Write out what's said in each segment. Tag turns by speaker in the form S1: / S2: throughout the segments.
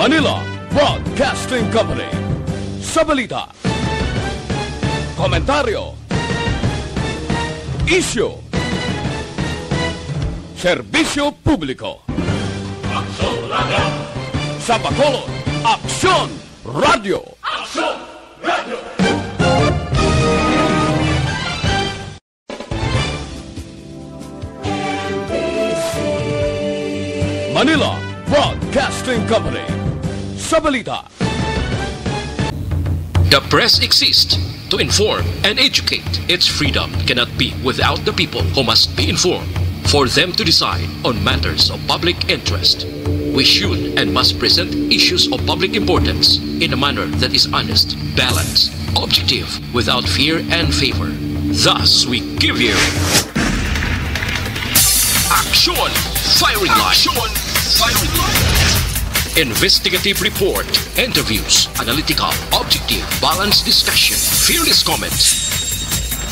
S1: Manila Broadcasting Company. Sa balita, komentaryo, isyu, serbisyo publiko. Aksyon Radio! Sa Bacolod, Aksyon Radio! Aksyon Radio! Manila Broadcasting Company. Sa balita,
S2: the press exists to inform and educate. Its freedom cannot be without the people who must be informed for them to decide on matters of public interest. We should and must present issues of public importance in a manner that is honest, balanced, objective, without fear and favor. Thus, we give you Action Firing Line. Investigative report, interviews, analytical, objective, balanced discussion, fearless comments.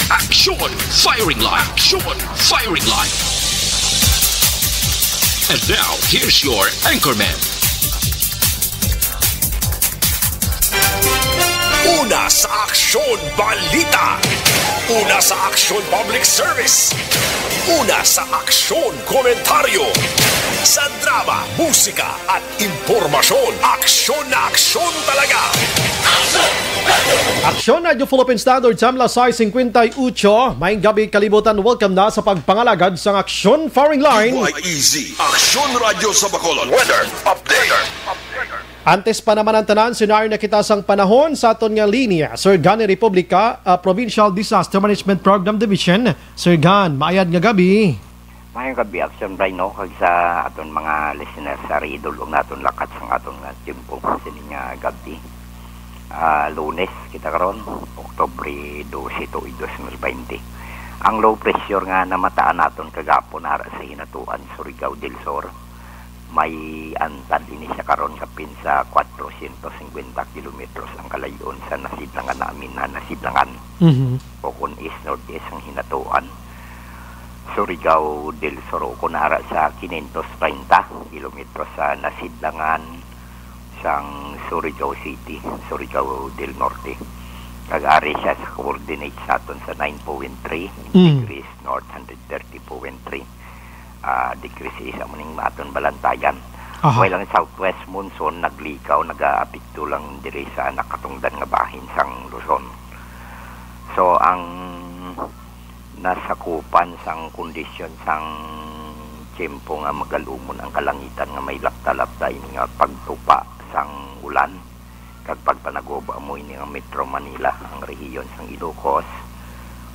S2: Action Firing Line. And now, here's your anchorman.
S3: Una sa Aksyon Balita. Una sa Aksyon Public Service. Una sa Aksyon Komentaryo. Sa drama, musika at impormasyon. Aksyon na aksyon talaga.
S4: Aksyon Radio Philippine Standard Time las 6:58. Maayong gabi kalibutan. Welcome na sa pagpangalagad sa Aksyon Firing Line.
S3: YEZ Aksyon Radio sa Bacolod. Weather Update.
S4: Antes pa naman ang tanan, senaryo na kita sang panahon sa aton nga linya. Sir Gan Republika, Provincial Disaster Management Program Division. Sir Gan, maayad nga gabi.
S5: Mayong gabi, Aksyon Rhino, kag sa aton mga listeners sa ridulong naton lakat sa aton nga timpo sini nga gabi. Lunes, kita karon, Oktobre 12, 2020. Ang low pressure nga namataan naton kagapon hara sa hinatuan Surigao del Sur. May antad ini siya karon kapin sa 450 kilometros ang kalayon sa nasidlangan namin na nasidlangan. O kung east-northeast ang hinatuan. Surigao del Sur kung nara sa 530 kilometros sa nasidlangan sang Surigao City, Surigao del Norte. Kag-ari siya sa coordinate sa aton sa 9.3 degrees north, 130.3 degrees isa muning maton balantayan. Lang southwest monsoon naglikaw, nag-aapekto lang diri sa nakatungdan nga bahin sang Luzon. So ang nasakupan sang kondisyon sang tiyempo nga magalumon ang kalangitan nga may lapta-lapta ini nga pagtupa sang ulan kag pagpanagoba mo ini nga Metro Manila, ang rehiyon sang Ilocos,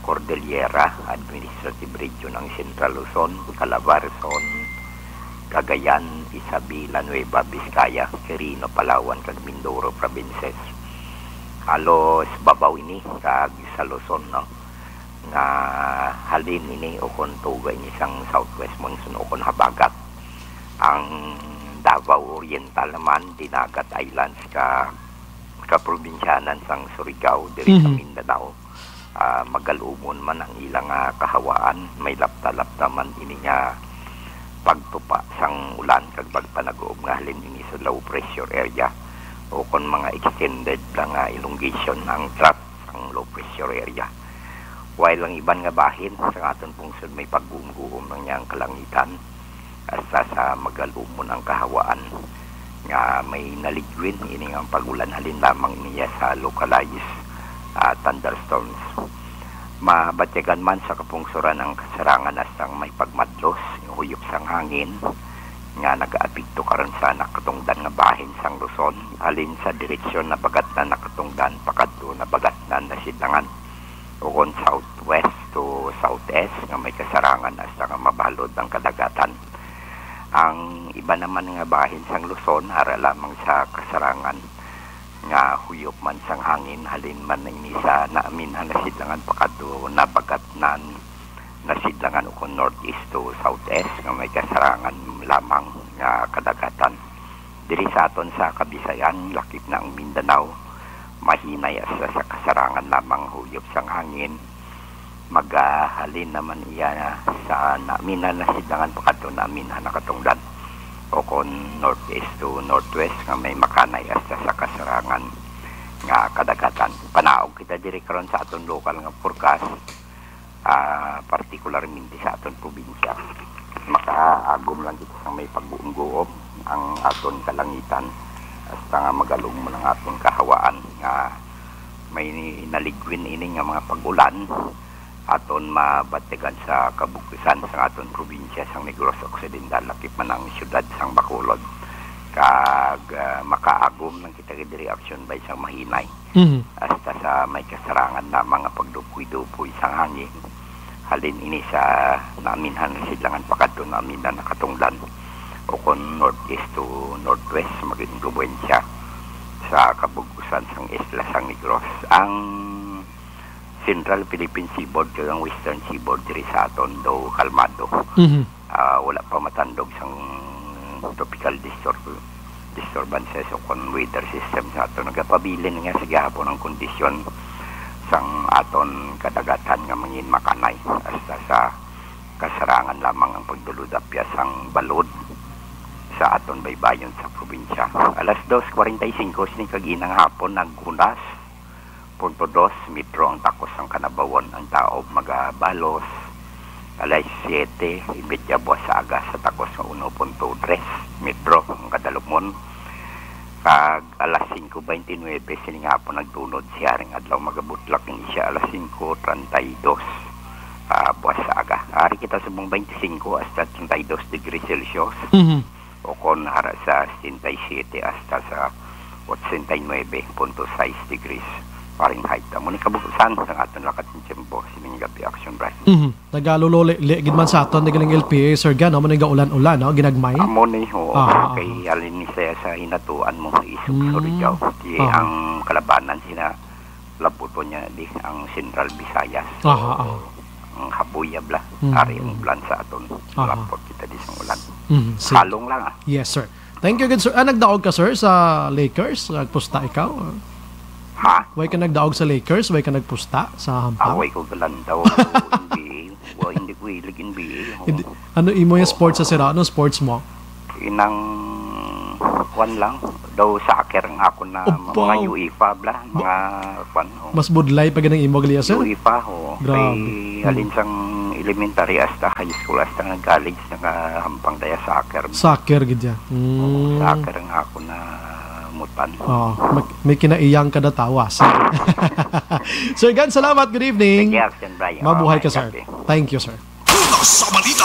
S5: Cordillera, Administrative Region ng Central Luzon, Calabarzon, Cagayan, Isabela, Nueva Vizcaya, Quirino, Palawan, kag Mindoro provinces. Halos babaw ini kag sa Luzon, no? Nga halin ini o kon tuga ini sang southwest monsoon o kon habagat. Ang Davao Oriental naman, Dinagat Islands ka probinsyanan sang Surigao diri sa Mindanao. Magalumon man ang ilang kahawaan, may lapta-lapta man ini nga pagtupa sang ulan kag pagpanagoob nga halin ini sa low pressure area o kon mga extended lang elongation ng trough sang low pressure area. While ang iban nga bahin sa aton pungsod may pagguom-guom ng niyang kalangitan hasta sa magalumon ang kahawaan nga may naligwin ini nga pagulan halin lamang niya sa localized thunderstorms. Mabatyagan man sa kapungsuran ng kasarangan na sang may pagmadlos, huyop sang hangin nga nag-aapekto karon sa nakatungdan nga bahin sang Luzon halin sa direksyon na bagat na nakatungdan pakadto na bagat na nasidlangan o kon southwest to southeast nga may kasarangan na sa mabalod ng kadagatan. Ang iba naman nga bahin sang Luzon hara lamang sa kasarangan nga huyop man sang hangin halin man ini sa naamin nasidlangan pakadto na bagat nan nasidlangan o kon northeast to southeast nga may kasarangan lamang nga kadagatan. Diri sa aton sa Kabisayan, lakip na ang Mindanao, mahinay sa kasarangan lamang huyop sang hangin. Maghalin naman iya sa namin na nasidlangan pakadto namin nakatungdan. o kon northeast to northwest nga may makanay hasta sa kasarangan nga kadagatan. Panaog kita diri karon sa aton lokal nga forecast, particularmente sa aton probinsya. Makaagom lang kita sa may pagbuong-guob ang aton kalangitan hasta nga magalong mo ng aton kahawaan nga may naligwin ini nga mga pag-ulan aton mabatigan sa kabukisan sa aton probinsya sang Negros Occidental, lakip man ang siyudad sang Bacolod. Kag makaagom lang kita diri action by sang mahinay. Hasta sa may kasarangan na mga pagdupoy-dupoy sang hangin. Halin ini sa naminhan sidlangan pakadto namin na nakatunglan o kon northeast to northwest maging influensya sa kabukusan sang isla sang Negros. Ang Central Philippine Seaboard kag ang Western Seaboard diri sa aton do kalmado. Wala pa matandog sang tropical disturbances o kon weather system sa aton. Nagapabilin nga sa gihapon ang kondisyon sang aton kadagatan nga mangin makanay hasta sa kasarangan lamang ang pagduludapya sang balod sa aton baybayon sa probinsya. Alas 2:45 ni kaginang hapon naghunas 0.2 metro ang takos ng Kanabawon, ang taob magabalos. Alas 7, imedya buwas sa aga sa takos ng 1.3 metro ang kadalumon. Kag alas 5:29 sining hapon nagtunod siya ring adlaw magabutlak ni siya alas 5:32 buwas sa aga. Ari kita sa 25 hasta 32 degrees Celsius. O kon hara sa 67 hasta sa 89.6 degrees Fahrenheit. Amo ni kabukusan sa aton lakat ng tiyempo sining gabi action bright.
S4: Nagalulole gid man sa aton galing LPA Sir Gan, amo ni ulan-ulan no ginagmay.
S5: Amo ni ho kay alin ni sa hinatuan mo isog Surigao. Di ang kalabanan sina labuto niya di ang Central Visayas. Ang habuyab la ari ang ulan sa aton. Lapot kita di sang ulan. Halong lang
S4: Yes sir. Thank you good sir. Nagdaog ka sir sa Lakers? Nagpusta ikaw?
S5: Ha?
S4: Way ka nagdaog sa Lakers? Way ka nagpusta sa hampang?
S5: Way ko galandaw NBA. Hindi ko ilig NBA.
S4: Ano imo yung sports sa sira? Ano sports mo?
S5: Inang kwan lang. Daw soccer nga ako na mga UEFA bla. Mga kwan.
S4: Mas budlay pa ganang imo gliya sir?
S5: UEFA ho. Kay alin sang elementary hasta high school hasta ng college nga hampang daya soccer.
S4: Soccer gid ya.
S5: Soccer nga ako na mutan.
S4: May kinaiyang kada tawas. Sir Gan, salamat. Good evening. Mabuhay ka, sir. Thank you, sir.
S3: Sa balita,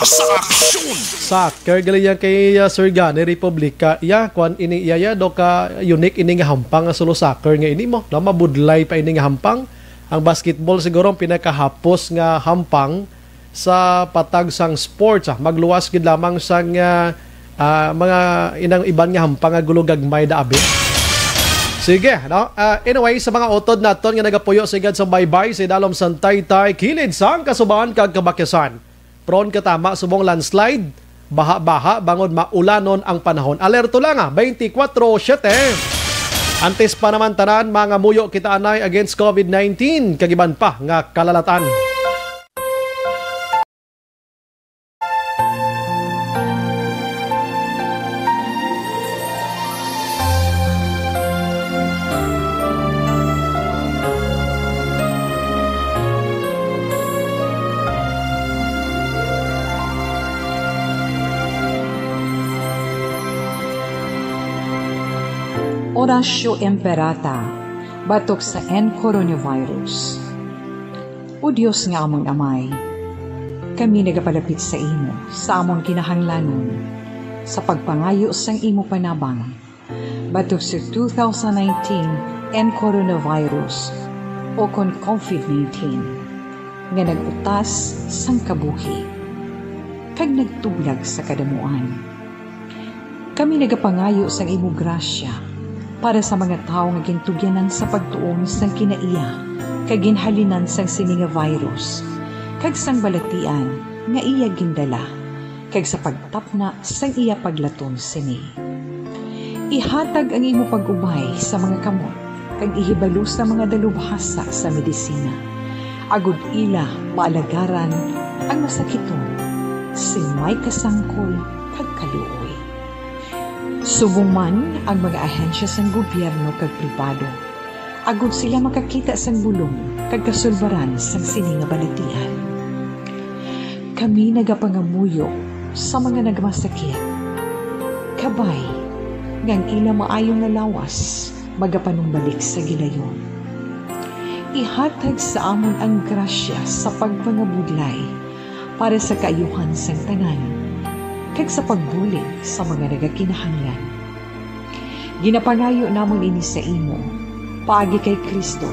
S3: sa aksyon.
S4: Soccer gali yan kay Sir Gan, Republika. Kwan ini do ka unique ini nga hampang nga solo soccer nga ini mo. Na mabudlay pa ini nga hampang. Ang basketball siguro ang pinakahapos nga hampang sa patag sang sports. Magluwas gid lamang sang mga inang iban nga hampang nga gulugagmay da abi. Sige, no? Anyway, sa mga utod naton nga nagapuyo sigad sa baybay sa dalom sang Taytay, kilid sang kasubahan kag kabakyasan. Prone katama subong landslide, baha-baha bangod maulanon ang panahon. Alerto lang 24/7. Antes pa naman tanan mga muyo kita anay against COVID-19 kagiban pa nga kalalatan.
S6: Orasyo Emperata, batok sa coronavirus. O Diyos nga among amay, kami nagapalapit sa imo, sa among kinahanglanon, sa pagpangayo sang imo panabang, batok sa 2019 coronavirus o kon COVID-19, nga nagutas sang kabuhi, kag nagtublag sa kadamuan. Kami nagapangayo sang imo grasya, para sa mga tao nga gintugyanan sa pagtuon sang kinaiya kag ginhalinan sang sini nga virus kag sang balatian nga iya gindala kag sa pagtapna sang iya paglaton sini. Ihatag ang imo pag-ubay sa mga kamot kag ihibalo sa mga dalubhasa sa medisina. Agud ila maalagaran ang masakiton sin may kasangkol kag kaluoy. Subong man ang mga ahensya sang gobyerno kag pribado, agud sila makakita sang bulong kag kasulbaran sang sininga balitian. Kami nagapangamuyo sa mga nagmasakit. Kabay, ngang ila maayong nalawas, magapanumbalik sa gilayon. Ihatag sa amon ang grasya sa pagpangabudlay para sa kaayuhan sang tanan, kag sa pagbulig sa mga nagakinahanglan. Ginapangayo namon ini sa imo, paagi kay Kristo,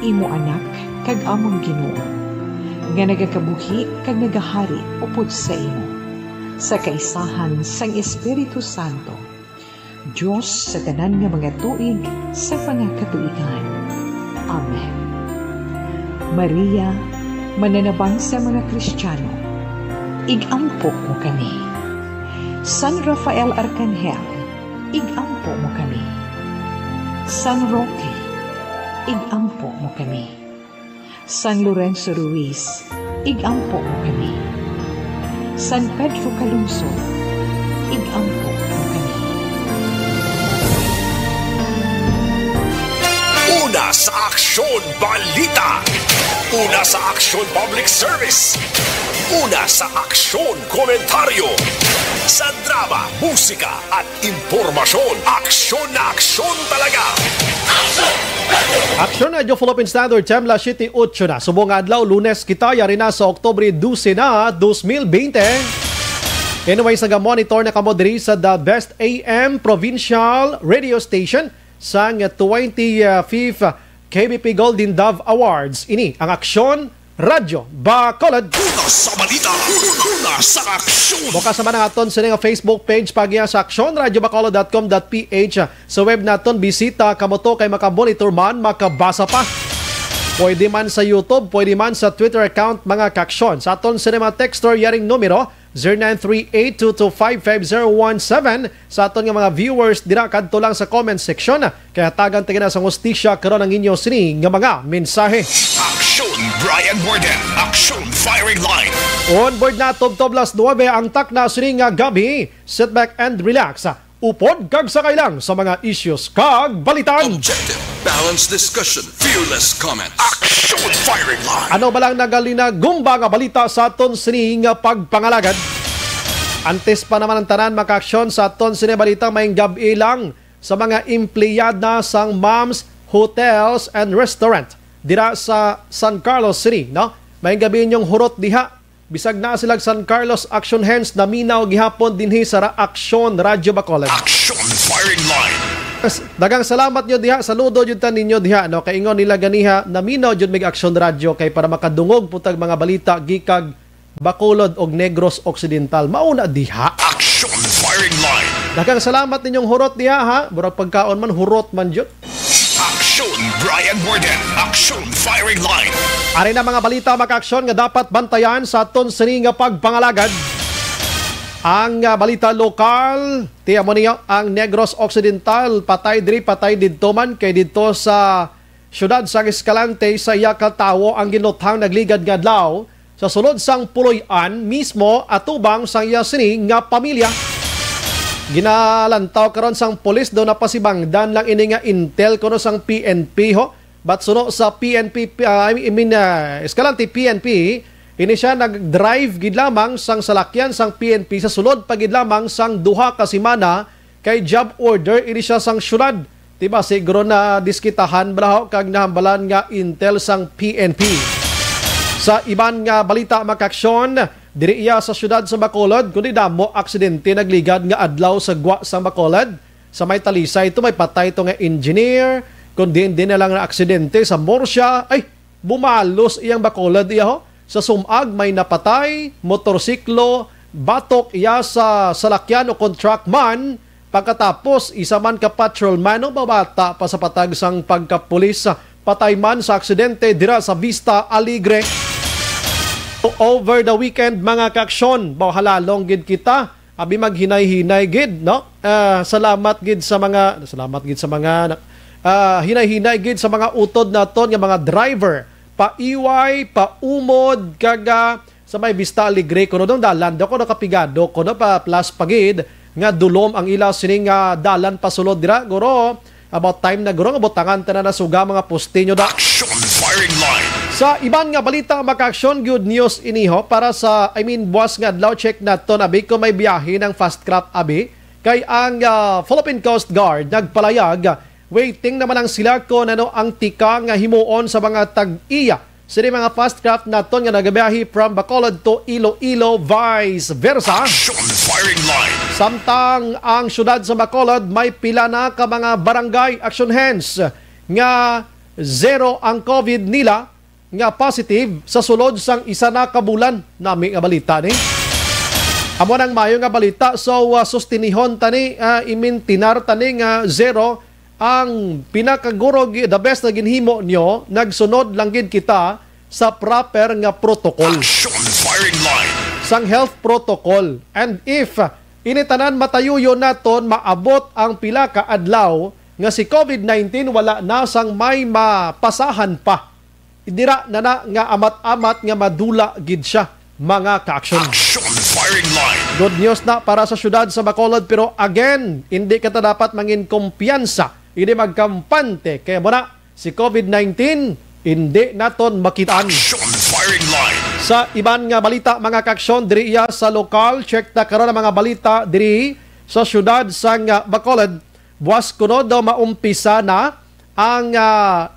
S6: imo anak, kag among Ginoo, nga nagakabuhi kag nagahari upod sa imo, sa kaisahan sang Espiritu Santo, Diyos sa tanan nga mga tuig sa pangakatuigan. Amen. Maria, mananabang sa mga Kristiyano, igampo mo kami. San Rafael Arcangel, igampo mo kami. San Roque, igampo mo kami. San Lorenzo Ruiz, igampo mo kami. San Pedro Calungsod, igampo mo kami.
S3: Una sa Aksyon Balita. Una sa Aksyon Public Service. Una sa Aksyon Komentaryo. Sa drama, musika at impormasyon. Aksyon na aksyon talaga.
S4: Aksyon na Radyo Philippine Standard Time, la 7:08 na. Subong adlaw, Lunes kita, yari na sa Oktubre 12 na, 2020. Anyway, sa monitor na kamo diri sa The Best AM Provincial Radio Station sa 25th KBP Golden Dove Awards. Ini ang Aksyon Radyo Bacolod.
S3: Una sa balita. Una sa aksyon.
S4: Bukas naman ang aton sa nga Facebook page pagya sa aksyon.radyobacolod.com.ph. Sa web naton bisita kamoto kay makabonitor man, makabasa pa. Pwede man sa YouTube, pwede man sa Twitter account mga kaksyon. Sa aton cinema texter yaring numero 0938-225-5017. Sa aton nga mga viewers dira kadto lang sa comment section. Kaya tagan tingin na sa hustisya karon ang inyo sini nga mga mensahe.
S3: Aksyon Brian Borden. Aksyon Firing Line.
S4: On board na Toblas 9 ang takna sini nga gabi. Sit back and relax. Upod kag sakay lang sa mga issues kag balitan.
S7: Objective, balanced discussion, fearless comments.
S3: Aksyon Firing Line.
S4: Ano ba lang nagalina gumba nga balita sa aton sini nga pagpangalagad? Antes pa naman ang tanan maka-aksyon sa aton sini balita may gabi lang sa mga empleyada sang Moms Hotels and Restaurant dira sa San Carlos City, no? May gabi yung hurot diha. Bisag na sila San Carlos Action Hands na minaw gihapon dinhi sa Aksyon Radyo Bacolod.
S3: Aksyon Firing Line.
S4: Dagang salamat nyo diha, saludo jud tan ninyo diha, no? Kay ingon nila ganiha na minaw jud mig Aksyon Radyo kay para makadungog putag mga balita gikag Bacolod og Negros Occidental. Mauna diha.
S3: Aksyon Firing Line.
S4: Dagang salamat ninyong hurot diha ha. Burag pagkaon man hurot man jud.
S3: Aksyon Brian Borden. Aksyon Firing Line.
S4: Ari na mga balita maka-aksyon nga dapat bantayan sa aton sini nga pagpangalagad. Ang balita lokal, tiya mo niyo, ang Negros Occidental patay diri patay didto man kay didto sa syudad sa Escalante sa Yakatawo ang ginuthang nagligad nga adlaw sa sulod sang puloy-an mismo atubang sang iya sini nga pamilya. Ginalantaw karon sang pulis do na pasibangdan lang ini nga intel kuno sang PNP ho. But suno sa PNP, Escalante PNP, ini siya nag-drive gid lamang sang salakyan sang PNP sa sulod pagid lamang sang duha ka semana kay job order ini siya sang syudad. Diba siguro na diskitahan balaho kag nahambalan nga intel sang PNP. Sa iban nga balita makaksyon, diri iya sa syudad sa Bacolod kundi damo aksidente nagligad nga adlaw sa gwa sa Bacolod. Sa may Talisay ito may patay ito nga engineer. Kundi din na lang na aksidente sa Morsya, ay bumalos iyang Bacolod iya ho. Sa Sumag may napatay, motorsiklo, batok iya sa salakyan o contractman. Pagkatapos isa man ka patrolman o babata pa sa patag sang pagkapulis, patay man sa aksidente dira sa Vista Alegre. Over the weekend mga kaksyon, bahalalong gid kita, abi maghinay-hinay gid, no? Salamat gid sa mga hinay-hinay gid sa mga utod naton nga mga driver, paiway, paumod kaga sa may Vista Alegre kuno dong dalan do kuno kapigado kuno pa plus pagid nga dulom ang ila sining dalan pasulod dira guro about time na guro botangan tanan na suga mga postinyo da.
S3: Action firing line.
S4: Sa iban nga balita maka-action good news iniho para sa buwas nga adlaw check naton abi ko may biyahe ng fast craft abi kay ang Philippine Coast Guard nagpalayag waiting naman ang sila ko ano ang tika nga himuon sa mga tag-iya sini mga fast craft naton nga nagabiyahe from Bacolod to Iloilo vice versa.
S3: Action firing line.
S4: Samtang ang syudad sa Bacolod may pila na ka mga barangay action hands nga zero ang COVID nila nga positive sa sulod sang isa na kabulan nami nga balita ni. Amo nang mayo nga balita so sustinihon tani imintinar tani nga zero ang pinakaguro the best na ginhimo nyo nagsunod lang gid kita sa proper nga protocol.
S3: Action firing line.
S4: Sang health protocol and if initanan matayuyo naton maabot ang pila ka adlaw nga si COVID-19 wala na sang may mapasahan pa. Idira na nga amat-amat nga madula gid siya mga ka-action.
S3: Action firing line.
S4: Good news na para sa syudad sa Bacolod pero again, hindi ka dapat mangin kumpiyansa, hindi magkampante kaya muna si COVID-19 hindi naton makitaan.
S3: Action firing line.
S4: Sa iban nga balita mga ka-action diri iya sa lokal check ta karon ang mga balita diri sa syudad sa Bacolod buwas kuno daw maumpisa na ang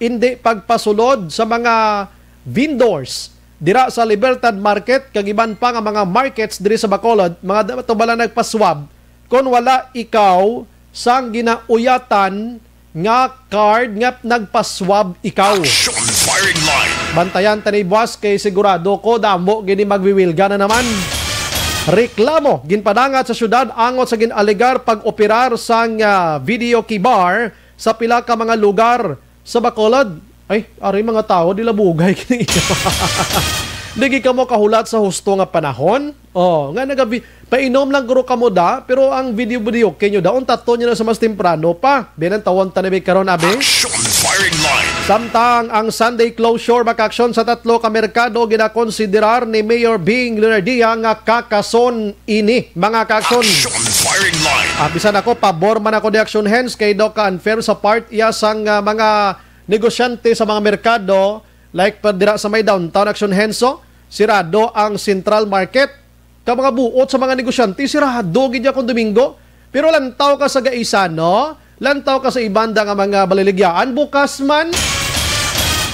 S4: hindi pagpasulod sa mga vendors dira sa Libertad Market kagiban pa nga mga markets diri sa Bacolod mga dapat bala nagpaswab kung wala ikaw sang ginauyatan nga card nga nagpaswab ikaw.
S3: Action firing line.
S4: Bantayan tani boss kay sigurado ko damo gini magwiwilga na naman. Reklamo ginpadangat sa syudad angot sa ginalegar pag-operar sang video key bar sa pila ka mga lugar sa Bacolod. Ay, ari mga tao dilabugay kini. Digi ka mo kahulat sa husto nga panahon. Oh, nga painom lang guro kamo da, pero ang video kenyo daon tatto niyo na sa mas temprano pa. Binan tawon tanabi karon abi.
S3: Action firing line.
S4: Samtang ang Sunday closure maka-action sa tatlo ka merkado ginakonsiderar ni Mayor Bing Lunardia nga kakason ini mga ka-action.
S3: Action firing line.
S4: Bisan ako pabor man ako di action hands kay do ka unfair sa part iya sang mga negosyante sa mga merkado like dira sa may downtown action hands sirado ang Central Market ka mga buot sa mga negosyante sirado gid kung Domingo pero lantaw ka sa Gaisano lantaw ka sa ibanda nga mga baliligyaan bukas man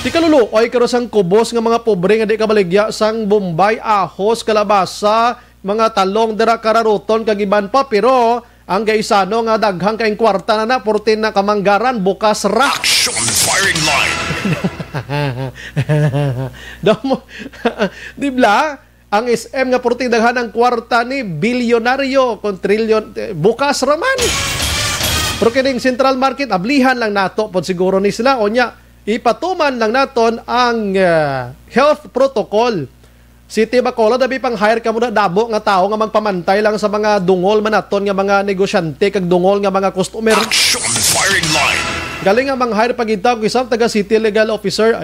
S4: di kaluluoy karo sang kubos nga mga pobre nga di ka baligya sang Bombay, ahos, kalabasa mga talong dira kararuton kagiban pa pero ang Gaisano nga daghang kaing kwarta na 14 na kamanggaran bukas ra.
S3: Action firing line.
S4: Dibla ang SM nga 14 daghan ang kwarta ni bilyonaryo kon trilyon bukas ra man. Pero kining Central Market ablihan lang nato pod siguro ni sila onya ipatuman lang naton ang health protocol. City Bacolod dabi pang hire ka muna dabo nga tao nga magpamantay lang sa mga dungol manaton nga mga negosyante kag dungol nga mga customer.
S3: Action firing line.
S4: Galing nga mang-hire pagitaw kung isang taga City Legal Officer,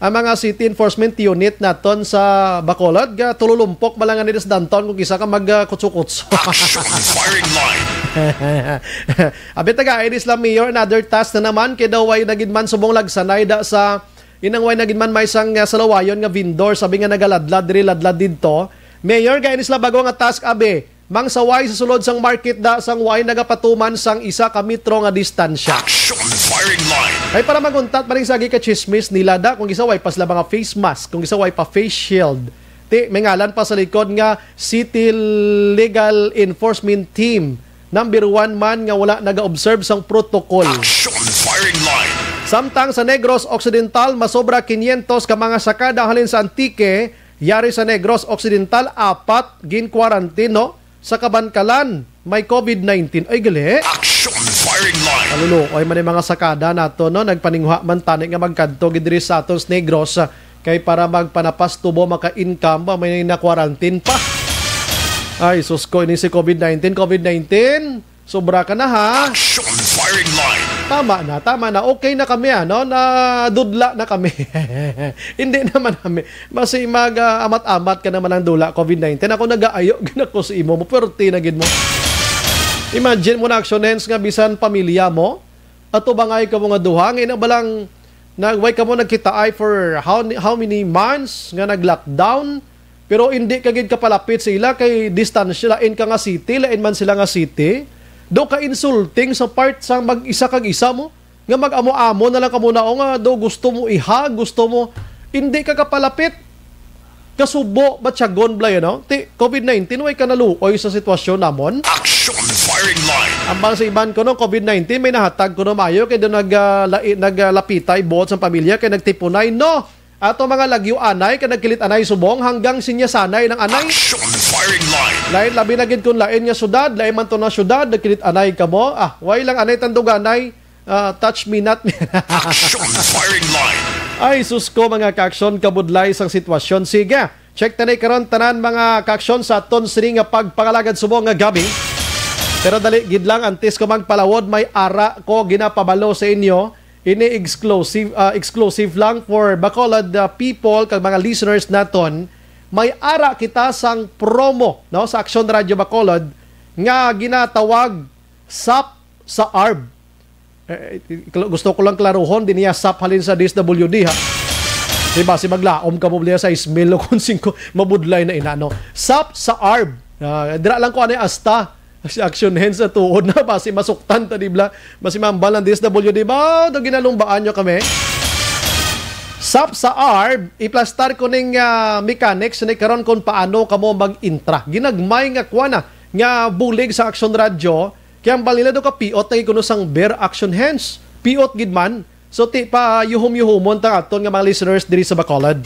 S4: ang mga City Enforcement Unit naton sa Bacolod, tululumpok malangan nila sa downtown kung isa ka mag-kutsu-kutsu.
S3: Action firing line.
S4: Abi taga Iris la Mayor, another task na naman, kaya daw ay nagidman subong lagsanay da sa inangway nagidman may isang salawayon nga vendor, sabi nga nagaladlad, diri ladlad dito. Mayor, kaya Iris la bago nga task, abi, mang saway sa sulod sang market da sang way nagapatuman sang isa ka metro nga distansya.
S3: Action firing line.
S4: Ay para maguntat maring sagi ka chismis nila da kung isa way pas la mga face mask, kung isa way pa face shield. Ti may ngalan pa sa likod nga City Legal Enforcement Team. Number 1 man nga wala naga-observe sang protocol.
S3: Action firing line.
S4: Samtang sa Negros Occidental masobra 500 ka mga sakada halin sa Antique, yari sa Negros Occidental 4 gin quarantino. Sa Kabankalan, may COVID-19. Ay, gali.
S3: Action firing line.
S4: Kaluluoy man yung mga sakada nato, no? Nagpaningwa man tanig nga magkanto gidiri sa aton Negros kay para magpanapas tubo maka-income ba may na-quarantine pa. Ay, sus ko ini si COVID-19. COVID-19, sobra ka na ha.
S3: Action firing line.
S4: Tama na. Okay na kami, ano? Nadudla na kami. Hindi naman kami. Masi mag-amat-amat ka naman ang dula, COVID-19. Ako nag-aayo, ginako sa imo mo, pero tinagin mo. Imagine mo na action hands nga bisan pamilya mo, ato bangay ka mo nga duha, ngayon na balang nagway ka mo nagkita ay for how many months nga nag-lockdown, pero hindi kagid ka palapit sa ila kay distansya, lain ka nga city, lain man sila nga city. Do ka insulting sa part sa mag-isa kag isa mo nga mag-amo-amo na lang ka muna o nga do gusto mo gusto mo hindi ka kapalapit kasubo batyagon blay no ti COVID-19 way ka naluoy sa sitwasyon namon.
S3: Action firing line.
S4: Ambang sa iban ko no COVID-19 may nahatag ko no mayo kay do naglapitay buot sa pamilya kay nagtipunay no ato mga lagyo anay kay nagkilit anay subong hanggang sinya sanay ng anay.
S3: Action firing line.
S4: Lain labi na gid kun lain nga syudad, lain man to na syudad, nagkilit anay ka mo. Way lang anay tanduganay, touch me not.
S3: Action firing line.
S4: Ay sus ko mga kaaksyon kabudlay sang sitwasyon. Sige, check tanay karon tanan mga kaaksyon sa aton sini nga pagpangalagad subong nga gabi. Pero dali gid lang antes ko magpalawod may ara ko ginapabalo sa inyo. Ini exclusive lang for Bacolod people kag mga listeners naton. May ara kita sang promo no sa Action Radio Bacolod nga ginatawag SAP sa ARB. Gusto ko lang klaruhon din niya SAP halin sa DSWD ha. Diba si maglaom ka mo sa ismail o kung singko mabudlay na ina no. SAP sa ARB. Dira lang ko ano asta si Action Hands sa tuod na basi masuktan ta dibla basi mambal ng DSWD ba do ginalumbaan nyo kami. SAP sa ARB iplastar ko ning mechanics ni karon kon paano kamo mag-intra ginagmay nga kuana nga bulig sa Action Radio kaya ang balila do ka piot tay kuno sang Bear Action Hands piot gid man so ti pa yuhum-yuhumon ta aton nga mga listeners diri sa Bacolod.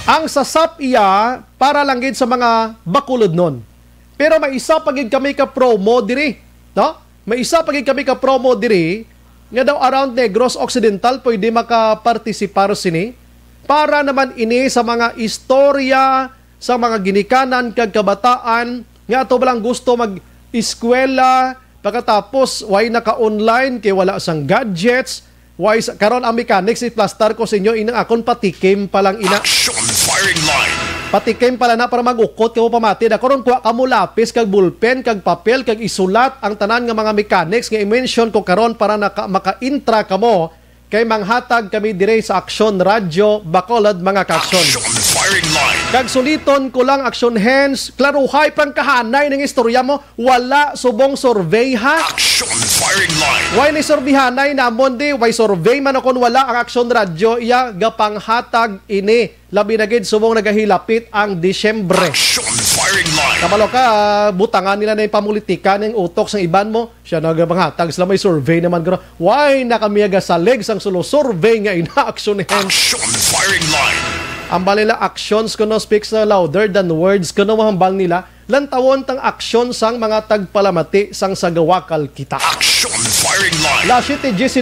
S4: Ang sa SAP iya para lang gid sa mga Bacolod nun. Pero may isa pagig kami ka promo diri, no? May isa pagig kami ka promo diri nga daw around Negros Occidental pwede makapartisipar sini para naman ini sa mga istorya sa mga ginikanan kag kabataan nga ato balang gusto mag-eskwela pagkatapos why naka-online kay wala sang gadgets why karon ang mechanics i-plaster ko sa inyo inang akon patikim pa lang ina.
S3: Action firing line.
S4: Patikim pala na para mag-ukot kamo pamati da karon kuha kamo lapis kag bulpen kag papel kag isulat ang tanan nga mga mechanics nga i-mention ko karon para maka-intra kamo kay manghatag kami dire sa Action Radio Bacolod mga kaaksyon.
S3: Action firing line.
S4: Kag suliton ko lang Action Hands klaruhay pang kahanay ng istorya mo wala subong survey ha.
S3: Action firing line.
S4: Why ni surveyhanay namon di why survey man kon wala ang Action Radio iya gapanghatag ini labi na gid subong nagahilapit ang Disyembre.
S3: Action firing line.
S4: Kamalo ka butangan nila na yung pamulitika ng utok sang iban mo siya nagapanghatag sila may survey naman garo why na kami agasalig sang sulo survey nga ina Action Hands.
S3: Action firing line.
S4: Ang balila actions kuno speaks louder than words kuno mahambal nila lantawon tang aksyon sang mga tagpalamati sang sagawakal kita.
S3: Action firing line.
S4: La 7:19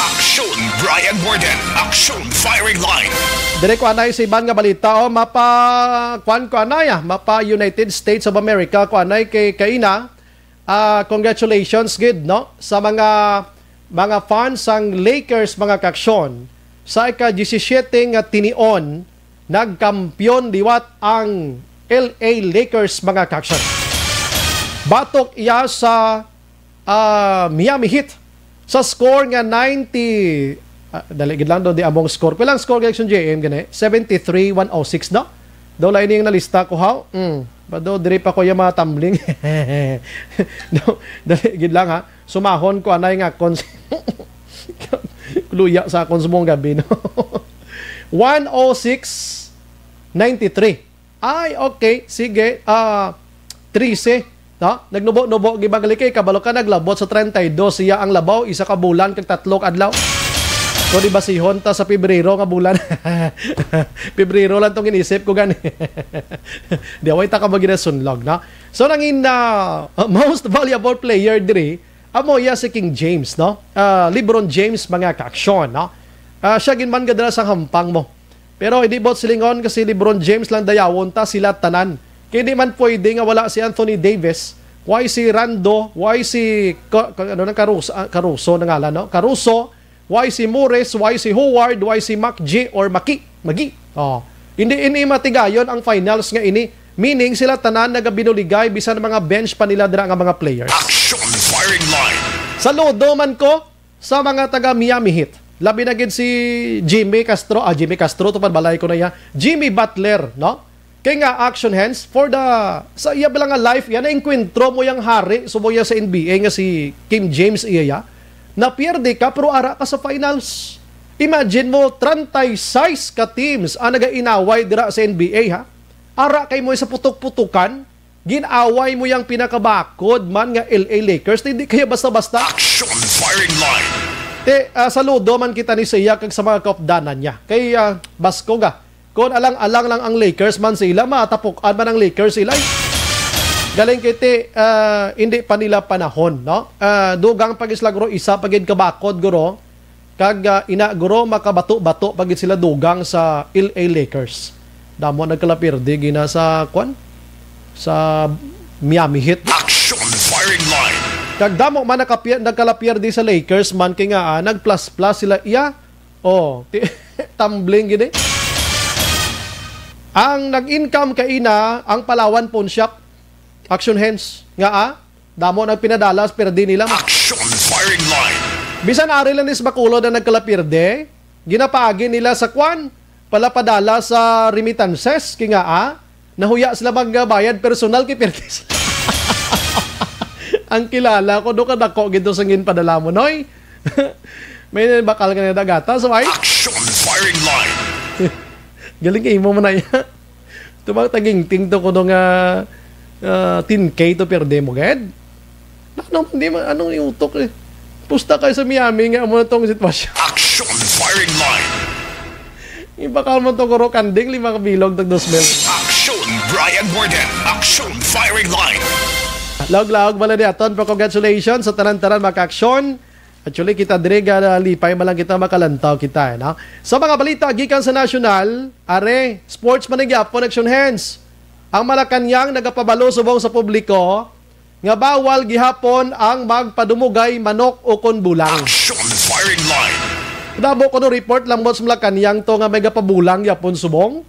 S3: Action Brian Borden. Action firing line.
S4: Dire ko anay sa iban nga balita mapa United States of America ko anay kay kaina congratulations gid no sa mga fans sang Lakers mga kaaksyon sa ika-17 nga tinion nagkampiyon liwat ang LA Lakers mga kaaksyon. Batok iya sa Miami Heat sa score nga 90 daligid lang do di among score. Pilang score Action JM gani? 73-106 no? Daw lain yung nalista ko how? Bado diri pa ko yung mga tumbling. No, daligid lang ha. Sumahon ko anay nga luya sa konsumong gabi no. 106-93. Ay okay, sige. 13 no? Nagnubo-nubo gibang likay kabalo ka naglabot sa 32 siya ang labaw isa ka bulan kag tatlong adlaw. So di ba sihon ta sa Pebrero nga bulan. Pebrero lang tong inisip ko gani. Di away ta ka maginasunlog na. So nangin most valuable player diri amo ya si King James no. LeBron James mga kaaksyon no. Siya ginman gadala sang hampang mo. Pero hindi bot silingon kasi LeBron James lang dayawon ta sila tanan. Kaya di man pwede nga wala si Anthony Davis why si Rando, why si Caruso na ngalan, no? Caruso, why si Morris, why si Howard, why si Magi. Oh. Hindi matigayon ang finals nga ini. Meaning sila tanan nagabinuligay bisan mga bench pa nila dira nga mga players.
S3: Action firing line.
S4: Saludo man ko sa mga taga Miami Heat. Labi na gid si Jimmy Castro to balay ko na ya. Jimmy Butler, no? Kaya nga action hands for the sa iya bilang nga life yan na enkwentro mo yang hari subo ya sa NBA nga si Kim James iya na pierde ka pero ara ka sa finals. Imagine mo 36 ka teams ang nagainaway dira sa NBA ha. Ara kay mo sa putok-putukan, ginaway mo yang pinakabakod man nga LA Lakers, hindi kaya basta-basta.
S3: Action firing line.
S4: Saludo man kita ni Siya kag sa mga kaupdanan niya. Kay Basko ga, kung alang-alang lang ang Lakers man sila, matapukan man ang Lakers sila. Galing kiti, hindi pa nila panahon, no? Dugang pagislagro, isa pagid kabakod guro, kag ina guro makabato-bato pagid sila dugang sa LA Lakers. Damo nagkalapirdi gina sa Miami Heat.
S3: Action firing line.
S4: Kag damo man nagkalapirdi sa Lakers man kay nga nagplus-plus sila iya. Tumbling gini. Ang nag-income kaina ang Palawan Pawn Shop. Action hands nga damo nagpinadalas perdi nila.
S3: Action firing line.
S4: Bisan ari lang is bakulo na nagkalapirdi, ginapagi nila sa palapadala sa remittances kaya nga nahuya sila magbayad personal kay perkis. Ang kilala ko do ka dako gito sangin padala mo noy. May bakal ka na dagata so ay
S3: action firing line.
S4: galing kay mo man ya. Tumang taging to ko do nga 10K to per demo ged. Anong iutok eh. Pusta kayo sa Miami nga mo tong sitwasyon.
S3: Action firing line.
S4: Ibakal mo to kuro kanding 5 kabilog tag 2,000.
S3: Action Brian Borden. Action firing line.
S4: Laog-laog bala di aton. Congratulations sa tanan-tanan maka-aksyon. Actually kita dire lipay malang kita makalantaw kita no? Sa mga balita gikan sa national, are sports man gyapon action hands. Ang Malacañang nagapabalo subong sa publiko nga bawal gihapon ang magpadumugay manok o kon bulang.
S3: Action firing line.
S4: Dabo ko no report lang mo sa Malacañang to nga may gapabulang yapon subong.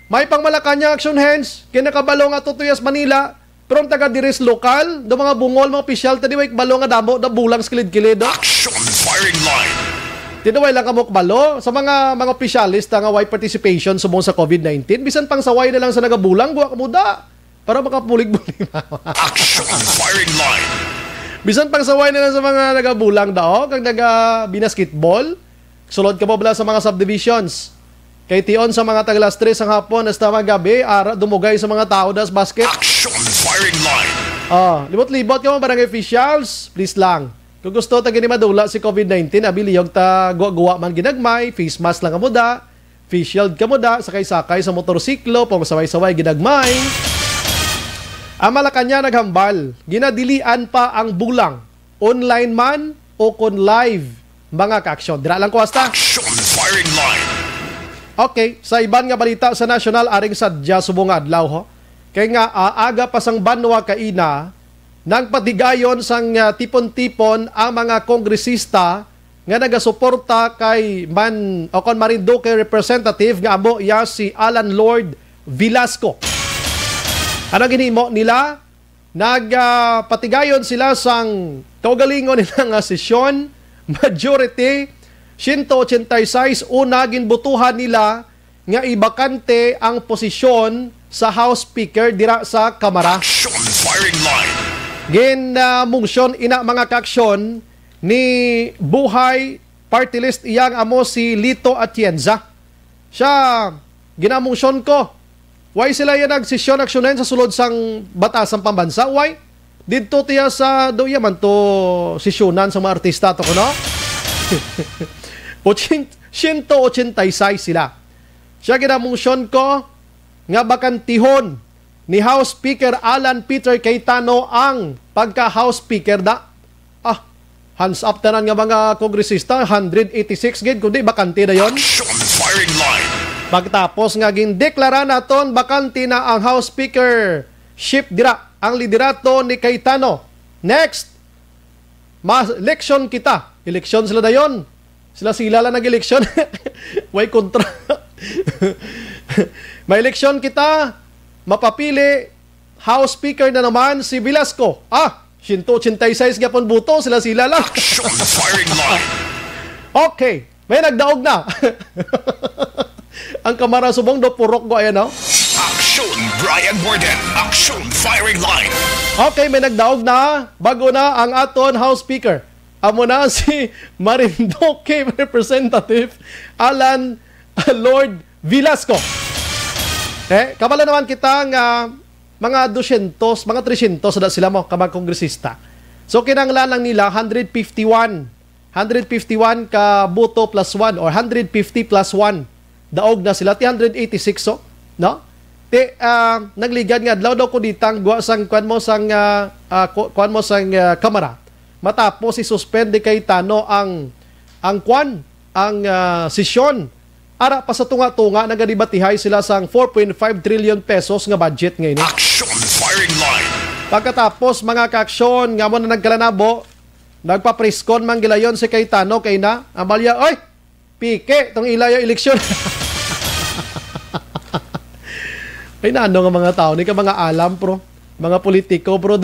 S4: May pang Malacañang action hands kinakabalo nga tutuyas Manila pero ang taga diris lokal do mga bungol mga opisyal tadi way balo nga damo da bulang skilid-kilid.
S3: Action firing line.
S4: Tinaway lang kamok balo sa mga opisyalista nga way participation subong sa COVID-19 bisan pang saway na lang sa nagabulang guwa kamuda para makapulig-bulig.
S3: Action firing line.
S4: Bisan pang saway na lang sa mga nagabulang dao kag naga binasketball sulod ka bala sa mga subdivisions kay tion sa mga taglas 3 ang hapon hasta magabi ara dumugay sa mga tao das basket.
S3: Action firing line.
S4: Libot-libot ka mo barangay officials please lang kung gusto ta gini madula si COVID-19 abiliyog ta guwa man ginagmay face mask lang ka muda face shield ka muda sakay-sakay sa motorsiklo pang saway-saway ginagmay. Ang Malacañang naghambal, ginadilian pa ang bulang, online man o kon live, mga ka-aksyon. Dira lang ko hasta.
S3: Action firing line.
S4: Okay, sa iban nga balita sa national, aring sadya subong adlaw ho. Kaya nga, aga pa sang banwa kaina, nang patigayon sang tipon-tipon ang mga kongresista nga nagasuporta kay Marinduque representative nga amo iya si Alan Lord Velasco. Ano ginimo nila? Nagpatigayon sila sang kaugalingon nila nga sesyon, majority 186 una ginbutuhan nila nga ibakante ang posisyon sa House Speaker dira sa Kamara.
S3: Action firing line.
S4: Ginamungsyon ina mga kaaksyon ni Buhay Party List iyang amo si Lito Atienza. Siya ginamungsyon ko. Why sila yan nagsisyon aksyonen sa sulod sang batasang pambansa? Why? Dito tiya sa do yaman to sisyonan sa mga artista to ko no? 186 sila. Siya ginamungsyon ko nga bakantihon ni House Speaker Alan Peter Cayetano ang pagka-House Speaker da. Hands up tanan nga mga kongresista 186 gid kundi bakante na yon.
S3: Action firing line.
S4: Pagtapos nga gindeklara naton bakante na ang House Speaker ship dira ang liderato ni Cayetano. Next, election kita. Election sila na yon. Sila lang nag-election. Way kontra. May election kita, mapapili, House Speaker na naman si Velasco. 186 gapon buto, sila lang.
S3: Action firing line.
S4: Okay, may nagdaog na. Ang Kamara Subong do purok go ayan, no?
S3: Action Brian Borden. Action firing line.
S4: Okay, may nagdaog na. Bago na ang aton House Speaker. Amo na si Marinduque Representative Alan Lord Velasco. Kabala naman kita nga mga 200, mga 300 sada sila mo kamang kongresista. So kinanglan lang nila 151 ka boto plus 1 or 150 plus 1. Daog na sila 186 so, no? Nagligad nga adlaw daw ko ditang gwa sang kuan mo sang kamera. Matapos i-suspend kay Tano ang sesyon. Ara pa sa tunga-tunga nagadibatihay sila sang 4.5 trillion pesos nga budget ngayon.
S3: Action firing line.
S4: Pagkatapos mga kaaksyon nga mo na nagkalanabo, nagpa-preskon man gilayon si Cayetano kay na Amalia, oy, pike tong ilayo eleksyon. Ay naano nga mga tao ni ka mga alam pro, mga politiko bro.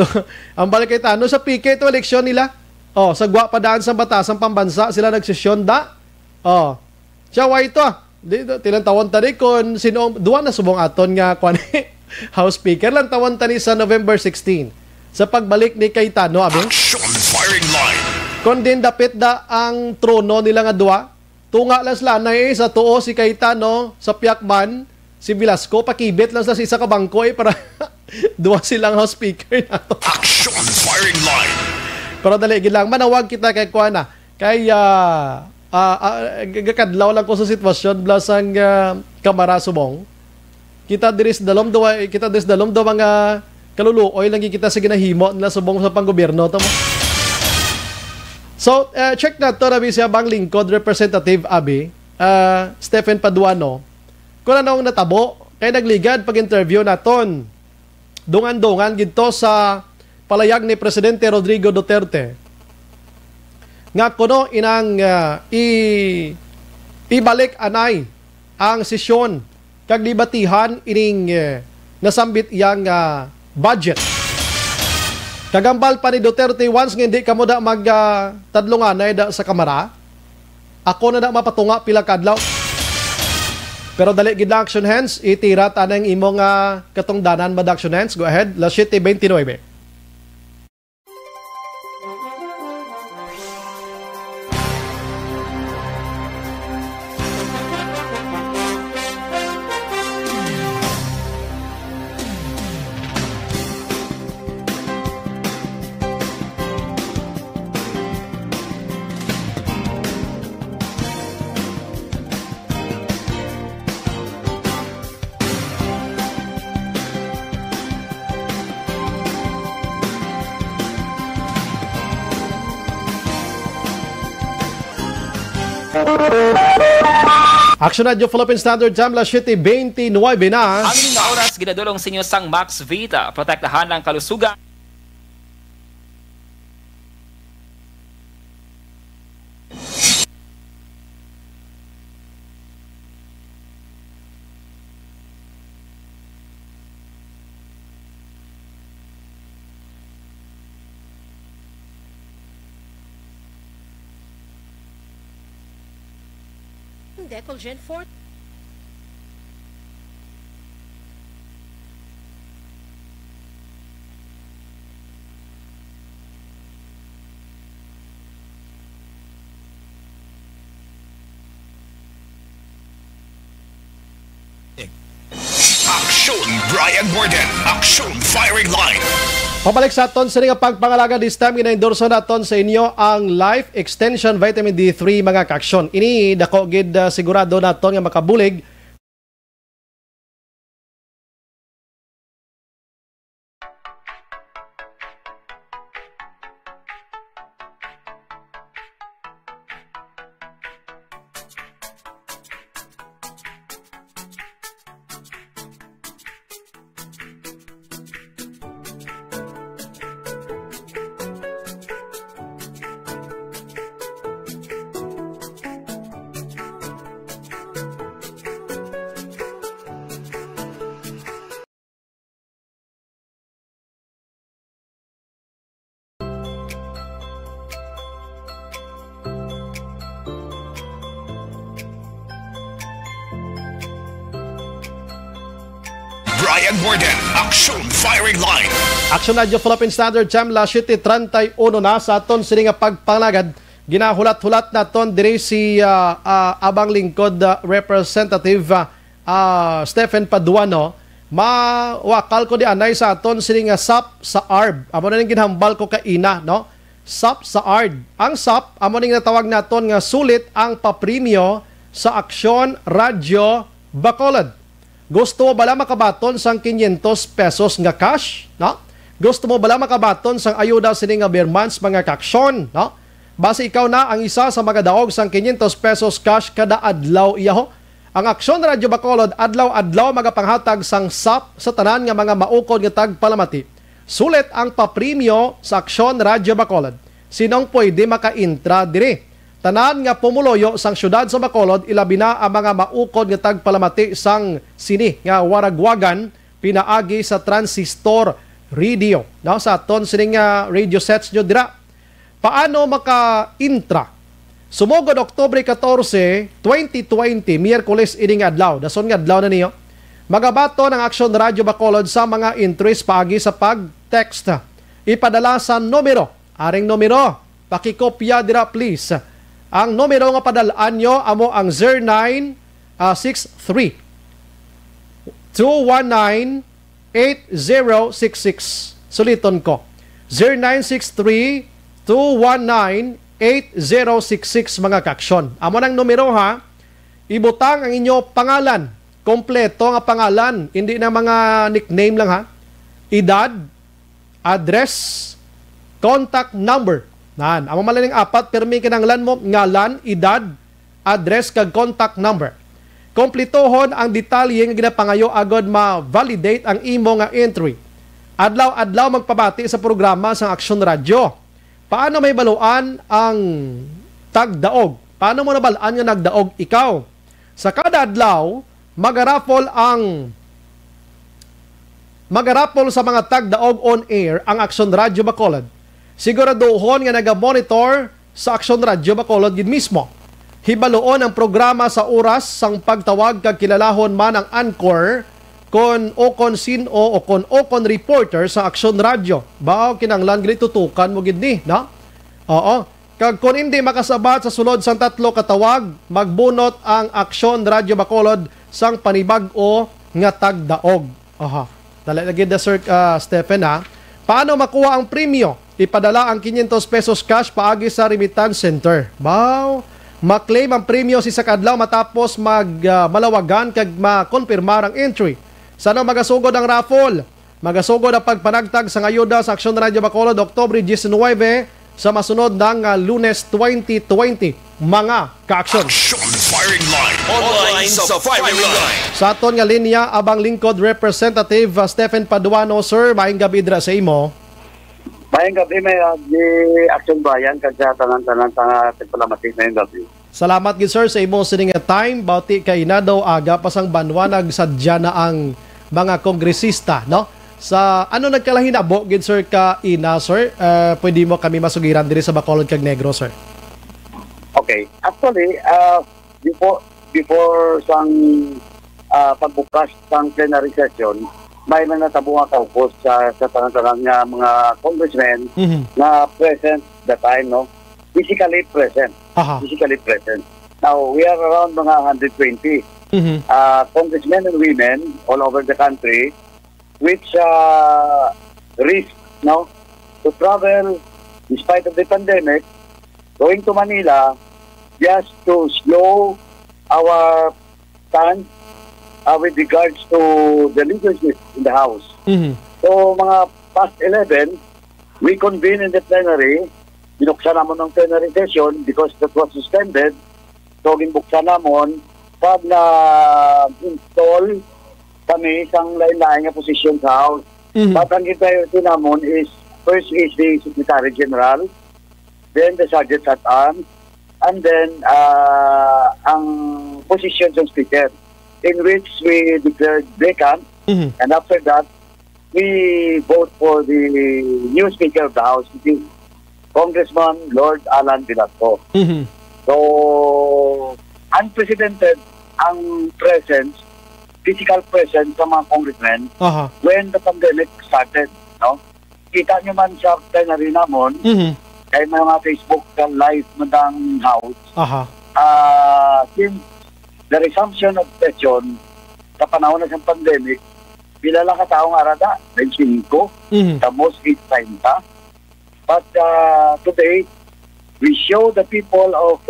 S4: Ang balik Cayetano sa pike ito eleksyon nila. Sa gwa pa daan sa batasang pambansa sila nagsesyon da. Siya way ito tilang tawon tani kon sino duwa na subong aton nga kwan House Speaker lang tawon tani sa November 16 sa pagbalik ni Cayetano abing
S3: Action firing line.
S4: kon din dapit da ang trono nila nga duwa tunga lang lanay sa tuo si Cayetano sa Piakman si Velasco pakibit lang sa isa ka bangko para duwa silang House Speaker nato.
S3: Action firing line.
S4: Pero dali gid lang manawag kita kay kuana kay gakadlaw lang ko sa sitwasyon blasang Kamara Subong. Kita diris dalom do mga kaluluoy lang kita sa ginahimo nila Subong sa panggobyerno to mo. So check na to rabi siya bang lingkod Representative Abi Stephen Paduano. Kung anong natabo kay nagligad pag-interview naton. Dungan-dungan gidto sa palayag ni Presidente Rodrigo Duterte. Nga kuno inang ibalik anay ang sesyon kag libatihan ining nasambit iyang budget. Kagambal pa ni Duterte once nga hindi kamo da tadlunganay da sa Kamara. Ako na da mapatunga pila kadlaw. Pero dali gid action hands itira tanang imong katungdanan mad action hands. Go ahead. Las 7:29. Action Radio Philippine Standard Time, las 7:29 na.
S8: Ang inyong oras, ginadulong sa inyo sang Max Vita. Protektahan ang kalusugan.
S9: Decolgen 4.
S3: Action Brian Borden. Action firing line.
S4: Pabalik sa aton sa nga pagpangalaga this time gina-endorso naton sa inyo ang Life Extension Vitamin D3 mga kaaksyon. Ini dako gid sigurado naton nga makabulig
S3: Bayan more than Action Firing Line.
S4: Action Radio Philippine Standard Time la 7:31 na sa aton sini nga pagpangagad ginahulat-hulat naton diri si abang lingkod representative Stephen Paduano mawakal ko di anay sa aton sini nga SAP sa ARB. Amo na ning ginhambal ko kaina no. SAP sa ARB. Ang SAP amo ning natawag naton nga sulit ang papremyo sa Action Radio Bacolod. Gusto mo bala makabaton sang 500 pesos nga cash, no? Gusto mo bala makabaton sang ayuda sini nga beer months mga kaksyon, no? Base ikaw na ang isa sa mga daog sang 500 pesos cash kada adlaw iyaho. Ang Action Radio Bacolod adlaw-adlaw magapanghatag sang SAP sa tanan nga mga maukod nga tagpalamati. Sulit ang papremyo sa Action Radio Bacolod. Sinong pwede maka-intra diri? Tanan nga pumuloyo sang syudad sa Bacolod ilabi na ang mga maukod nga tagpalamati sang sini nga waragwagan pinaagi sa transistor radio. No, sa aton sini nga radio sets nyo dira. Paano maka-intra? Sumugod Oktubre 14, 2020, Miyerkules ining adlaw. Dason nga adlaw na niyo. Magabato ng Action Radio Bacolod sa mga entries paagi sa pag-text. Ipadala sa numero. Aring numero, pakikopya dira please. Ang numero nga padalaan nyo amo ang 0963 219 8066. Suliton ko. 0963 219-8066 mga kaksyon. Amo ng numero ha, ibutang ang inyo pangalan, kompleto nga pangalan, hindi na mga nickname lang ha. Edad, address, contact number. Nan, amo malaling apat, permi kinanglan mo, ngalan, edad, address, kag contact number. Kompletohon ang detalye nga ginapangayo agad ma-validate ang imo nga entry. Adlaw-adlaw magpabati sa programa sa Action Radio. Paano may baluan ang tagdaog? Paano mo nabalaan nga nagdaog ikaw? Sa kada adlaw, magarapol sa mga tagdaog on air ang Action Radio Bacolod. Siguraduhon nga naga-monitor sa Action Radio Bacolod gid mismo. Hibaluon ang programa sa oras sang pagtawag kag kilalahon man ang anchor kon reporter sa Action Radio. Bao kinanglan gid tutukan mo gid ni, no? Oo. Kag kon hindi makasabat sa sulod sang 3 katawag, magbunot ang Action Radio Bacolod sang panibag-o nga tagdaog. Aha. Dali lagi da Sir Stephen ha. Paano makuha ang premyo? Ipadala ang 500 pesos cash paagi sa remittance center. Bao, maklaim ang premyo si sakadlaw matapos malawagan kag makonfirmar ang entry. Sana magasugod ang raffle. Magasugod ang pagpanagtag sa ayuda sa Action Radio Bacolod Oktubre 19 sa masunod ng Lunes 2020. Mga ka-action.
S3: Action Firing Line. Online sa Firing Line.
S4: Sa aton nga linya, abang lingkod representative Stephen Paduano. Sir, maayong gabi dira sa imo.
S10: Maayong gabi, may Action Bayan kasi tanan-tanan sa pagpalamatik na yung gabi.
S4: Salamat gid sir sa imo sining time. Bauti kay na daw aga pasang banwanag sadya na ang mga kongresista, no? Sa ano nagkalahinabo gid sir ka ina sir? Pwede mo kami masugiran diri sa Bacolod kag Negro sir.
S10: Okay. Actually, before sang pagbukas sang plenary session, may natabo nga kaupos sa tanan-tanan nga mga congressmen na present that time, no? Physically present. Physically present. Now, we are around mga 120 congressmen and women all over the country which risk, no, to travel despite of the pandemic, going to Manila just to slow our stance with regards to the leadership in the House. So, mga past 11, we convene in the plenary. Binuksan naman ng plenary session because that was suspended. So, ginbuksan naman pag na-install kami isang lain-lain na posisyon sa House. But ang priority naman is, first is the Secretary General, then the Sergeant at Arms, and then ang position ng Speaker, in which we declared vacant, and after that, we vote for the new Speaker of the House, which is Congressman Lord Alan Velasco. So, unprecedented ang presence physical presence sa mga congressmen when the pandemic started, no? Kita nyo man sa plenary namon, kay mga Facebook live madang house, since the resumption of session sa panahon na sa pandemic, pila lang kataong arada, 25, the most is 30. But today, we show the people of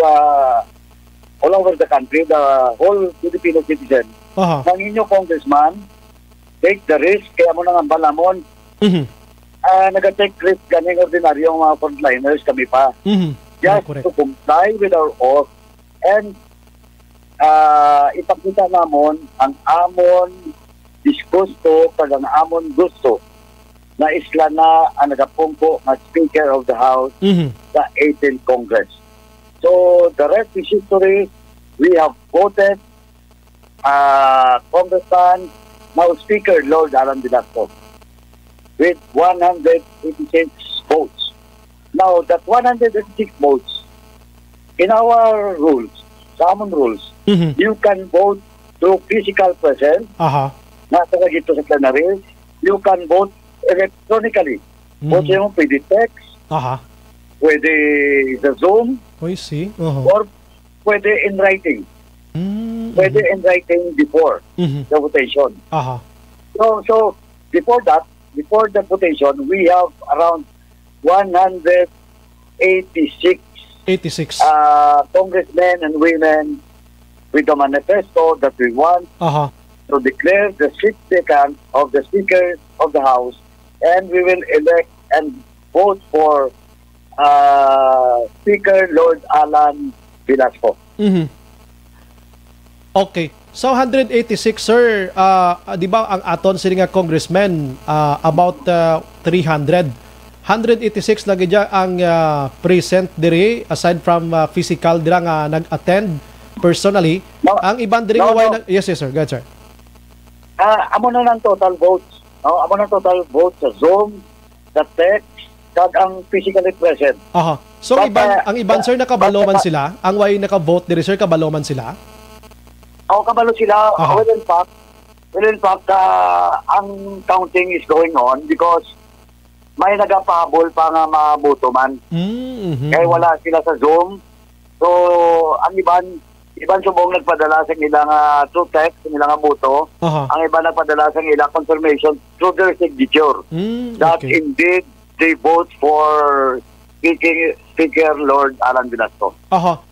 S10: all over the country, the whole Filipino citizen, ng inyo congressman, take the risk, kaya mo nang ambalamon, nag-take risk ganing ordinaryong mga frontliners kami pa. Just to comply with our oath and ipakita namon ang amon disgusto pag ang amon gusto na isla na ang nagapungko na Speaker of the House sa 18th Congress. So, the rest is history. We have voted Congressman, now Speaker Lord Alan Velasco, with 186 votes. Now, that 186 votes, in our rules, common rules, you can vote through physical presence, nasa dito sa plenary, you can vote electronically. Vote mo pwede text, pwede sa Zoom, or pwede in writing. Pwede in writing before the votation. So before that, before the votation, we have around 186 congressmen and women with the manifesto that we want to declare the seat vacant of the Speaker of the House, and we will elect and vote for Speaker Lord Alan Velasco.
S4: Okay. So 186, sir, di ba ang aton sila nga congressmen about 300. 186 lagi dyan ang present diri aside from physical dira nga nag-attend personally. Ang ibang diri nga way yes, sir. Go ahead, sir.
S10: Amo na ng total votes. No? Amo na total votes sa Zoom, sa text, kag ang physically present.
S4: So ang iban sir nakabalo man sila, ang way naka-vote diri sir kabalo man sila.
S10: Kabalo sila. Well, in fact, ang counting is going on because may nagapahabol pa nga mabuto man. Kaya wala sila sa Zoom. So, ang iban subong nagpadala sa ilang through text, sa ilang buto. Ang iba nagpadala sa ilang confirmation through their signature. That indeed, they vote for Speaker Lord Alan Velasco.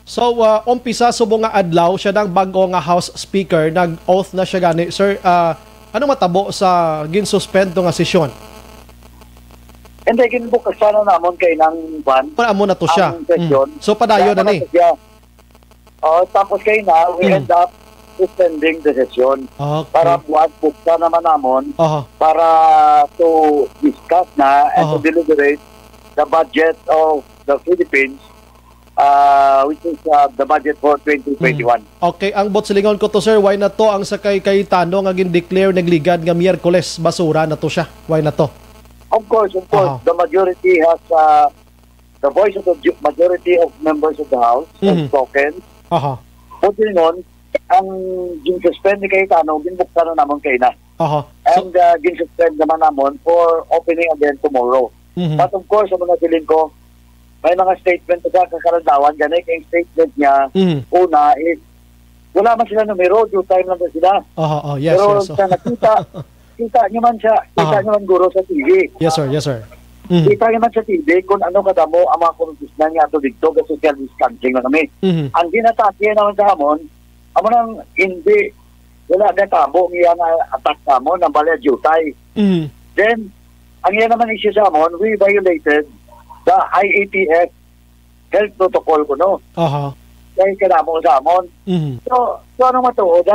S4: So, umpisa subong nga adlaw siya ng bago nga House Speaker, nag-oath na siya gani. Sir, ano matabo sa gin-suspend nga sesyon?
S10: Hindi, ginbukas sana namon kay ng ban.
S4: Amo na to siya. So, padayo na ni.
S10: Tapos kay na, we end up suspending the session. Para buat buksa naman namon para to discuss na and to deliberate the budget of the Philippines, which is the budget for 2021.
S4: Okay, ang botsilingon ko to, sir, why na to ang sakay kay Tano nga gin-declare nagligad nga Miyerkules, basura na to siya. Why na to?
S10: Of course, the majority has the voice of the majority of members of the House has spoken. Botsilingon, ang gin-suspend ni kay Tano, ginbukta na naman kay na. And gin-suspend naman naman for opening again tomorrow. But of course, sa mga siling ko, may mga statement sa kakaradawan, ganun yung statement niya, una is, wala man sila numero, due time lang ba sila.
S4: Yes,
S10: pero
S4: yes.
S10: sa nakita, kita nyo man siya, kita nyo man guro sa TV.
S4: Yes, sir.
S10: Kita nyo man sa TV kung ano kadamo ang mga konfisyon niya ato dito, kasi social distancing na kami. Ang ginatake naman sa hamon, amo nang hindi, wala na tabo, niya na attack sa hamon, ang bala jutay. Then, ang yan naman issue sa amon, we violated the IATF health protocol ko, no? Kaya kinamo sa amon. So ano matuod,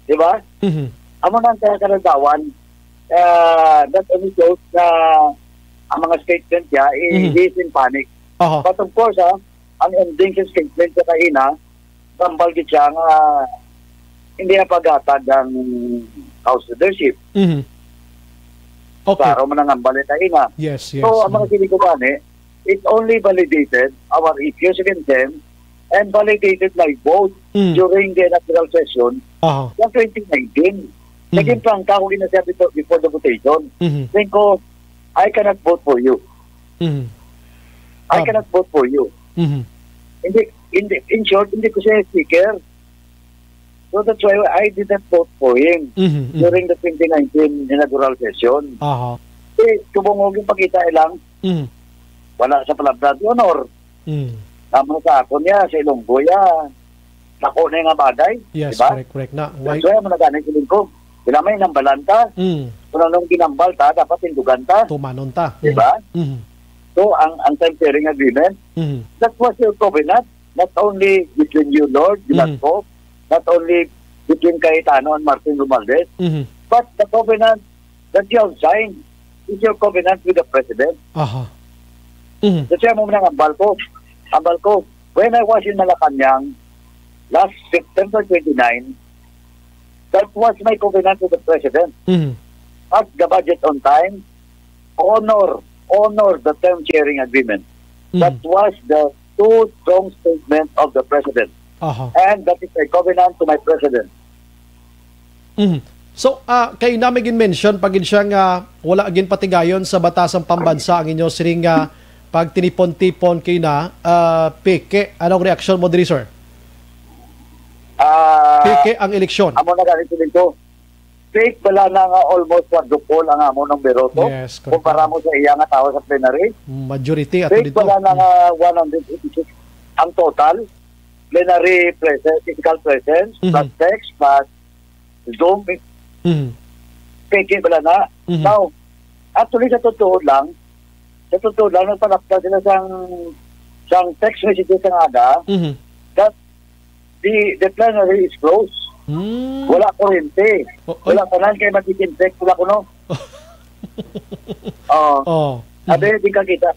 S10: diba? Amon ang kakaradawan, that only shows na ang mga statement niya, he is in panic. But of course, ang ending sa statement sa kaina, tambal siya nga hindi na pagatad ang House leadership. Klaro man ang balitahin na.
S4: Yes.
S10: So, ang mga silikubane, it only validated our issues against them and validated my vote during the electoral session Yung 2019. Naging prangka ko ginasabi before the votation. Saying ko, I cannot vote for you. I cannot vote for you. Hindi, in short, hindi ko siya speaker. So that's why I didn't vote for him during the 2019 inaugural session. Kubungog yung pagkita lang, wala sa palabra di honor. Tama sa ako niya, sa Ilonggo ya. Nako na yung bagay.
S4: Yes,
S10: diba?
S4: correct na.
S10: That's why mo naganin sa Ilonggo. Sila may nambalan ta. Kung anong ginambal ta, dapat tindugan ta.
S4: Tumanon ta.
S10: Diba? So, ang time sharing agreement, that was your covenant. Not only between you, Lord, Velasco, not only between Cayetano and Martin Romualdez, but the covenant that you have signed is your covenant with the President. Kasi mo nang ambal ko, when I was in Malacanang, last September 29, that was my covenant with the President. Pass the budget on time, honor the term sharing agreement. That was the two strong statement of the President. And that is a covenant to my President.
S4: So, kayo namin mention, pag siyang wala agin patigayon sa batasang pambansa ang inyo siring pag tinipon-tipon kayo na, peke, anong reaksyon mo diri, sir? Peke ang eleksyon.
S10: Amo na ganito dito. Fake pala na nga almost quadruple ang amo ng Beroto.
S4: Yes,
S10: kumpara mo sa iya nga tao sa plenary.
S4: Majority ato
S10: fake
S4: dito.
S10: Fake pala na nga 186 ang total. Plenary presence, physical presence, plus text, plus Zoom. Fake pala na. Now, actually sa totoo lang, nagpanapta sila sang text messages ng aga that the plenary is closed. Wala kuryente. Wala kanan kay matikintek. Wala ko no. Sabi, hindi ka kita.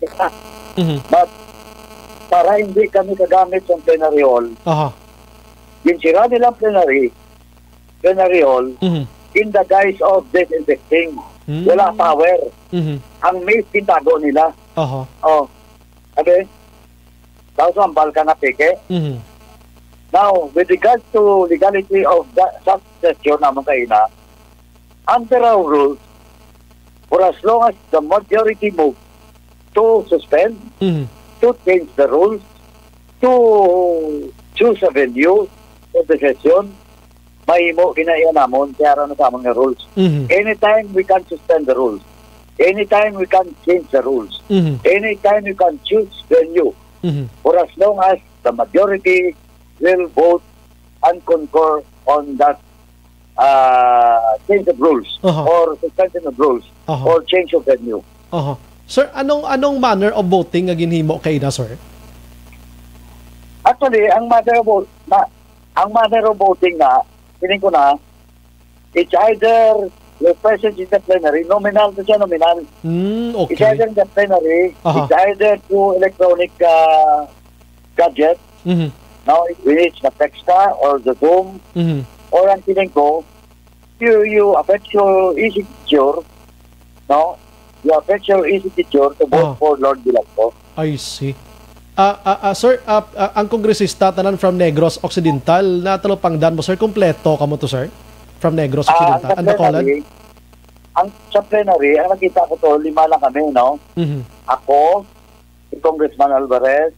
S10: But, para hindi kami kagamit sa plenary hall, ginsira nilang plenary hall, in the guise of disinfecting. Wala power. Ang may pintago nila. Sabi, tapos ambal ka na peke. Now, with regards to legality of such session naman kayo na, under our rules, for as long as the majority move to suspend, to change the rules, to choose a venue for the session, may mo kinaiya namon kaya na sa mga rules. Anytime we can suspend the rules. Anytime we can change the rules. Anytime we can choose venue. For as long as the majority will vote and concur on that change of rules or suspension of rules or change of venue.
S4: Sir, anong manner of voting nga ginhimo kay na, sir?
S10: Actually, ang manner of voting na, piling ko na, it's either the presence in the plenary, nominal to siya nominal.
S4: Okay.
S10: It's either in the plenary, it's either through electronic gadget, now, which the Texta or the Zoom, or ang piling ko, you affect your e-signature, no? You affect your e-signature to vote for Lord Velasco.
S4: I see. Sir, ang kongresista tanan from Negros Occidental na talupangdan mo, sir, kompleto kamo to, sir? From Negros Occidental.
S10: Sa plenary, ang nakita ko to, 5 lang kami, no? Ako, si Congressman Alvarez,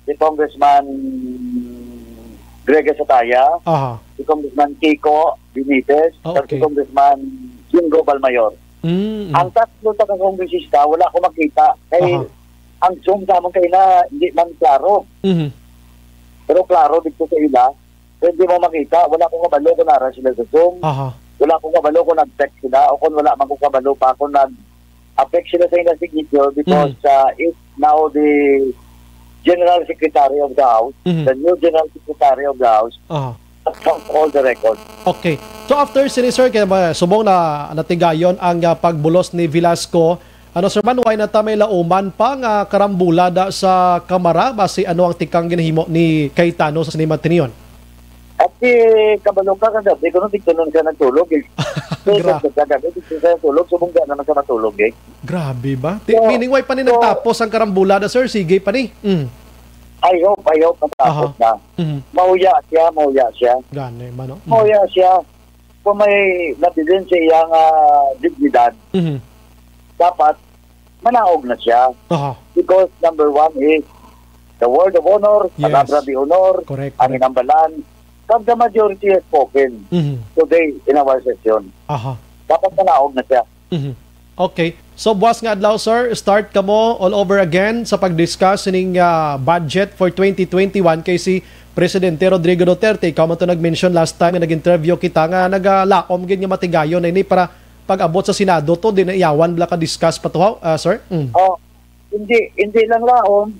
S10: si Congressman Greg Sataya, si Congressman Kiko Benitez, si Congressman Jingo Balmayor. Ang tatlo sa kongresista, wala ko makita. Kaya ang Zoom sa amon kayo na hindi man klaro. Pero klaro dito sa ila, hindi mo makita. Wala ko kabalo kung nara sila sa Zoom. Wala ko kabalo kung nag-text sila o kung wala man ko kabalo pa kung nag-affect sila sa ila signature because it's now the General Secretary of the House, the new General Secretary of the House, all the records.
S4: Okay. So after sir, kaya subong na natigayon ang pagbulos ni Velasco, ano sir man, why na may lauman pa nga karambulada sa Kamara basi ano ang tikang ginahimo ni Cayetano sa sinima tiniyon?
S10: At kabalo ka kagabi, kung nagtulog ka nagtulog eh. Kagabi, nagtulog, subong ka naman ka natulog eh.
S4: Grabe ba? Meaning why pa ni nagtapos ang karambulada, sir? Sige pa ni.
S10: I hope matapos na. Mauya siya.
S4: Gani man, no?
S10: Mauya siya. Kung may nabigyan siya iyang dignidad, dapat manaog na siya. Because number one is the word of honor, palabra de honor, ang inambalan, and the majority has spoken today in our session. Dapat manaog na siya.
S4: Okay. So, buwas nga adlaw, sir, start ka mo all over again sa pag-discuss ng budget for 2021 kay si Presidente Rodrigo Duterte. Ikaw man ito nag-mention last time na nag-interview kita nga nag-laom ganyan matigayon na ini para pag-abot sa Senado to, din na iyawan bla ka-discuss pa to, sir?
S10: Hindi lang laom.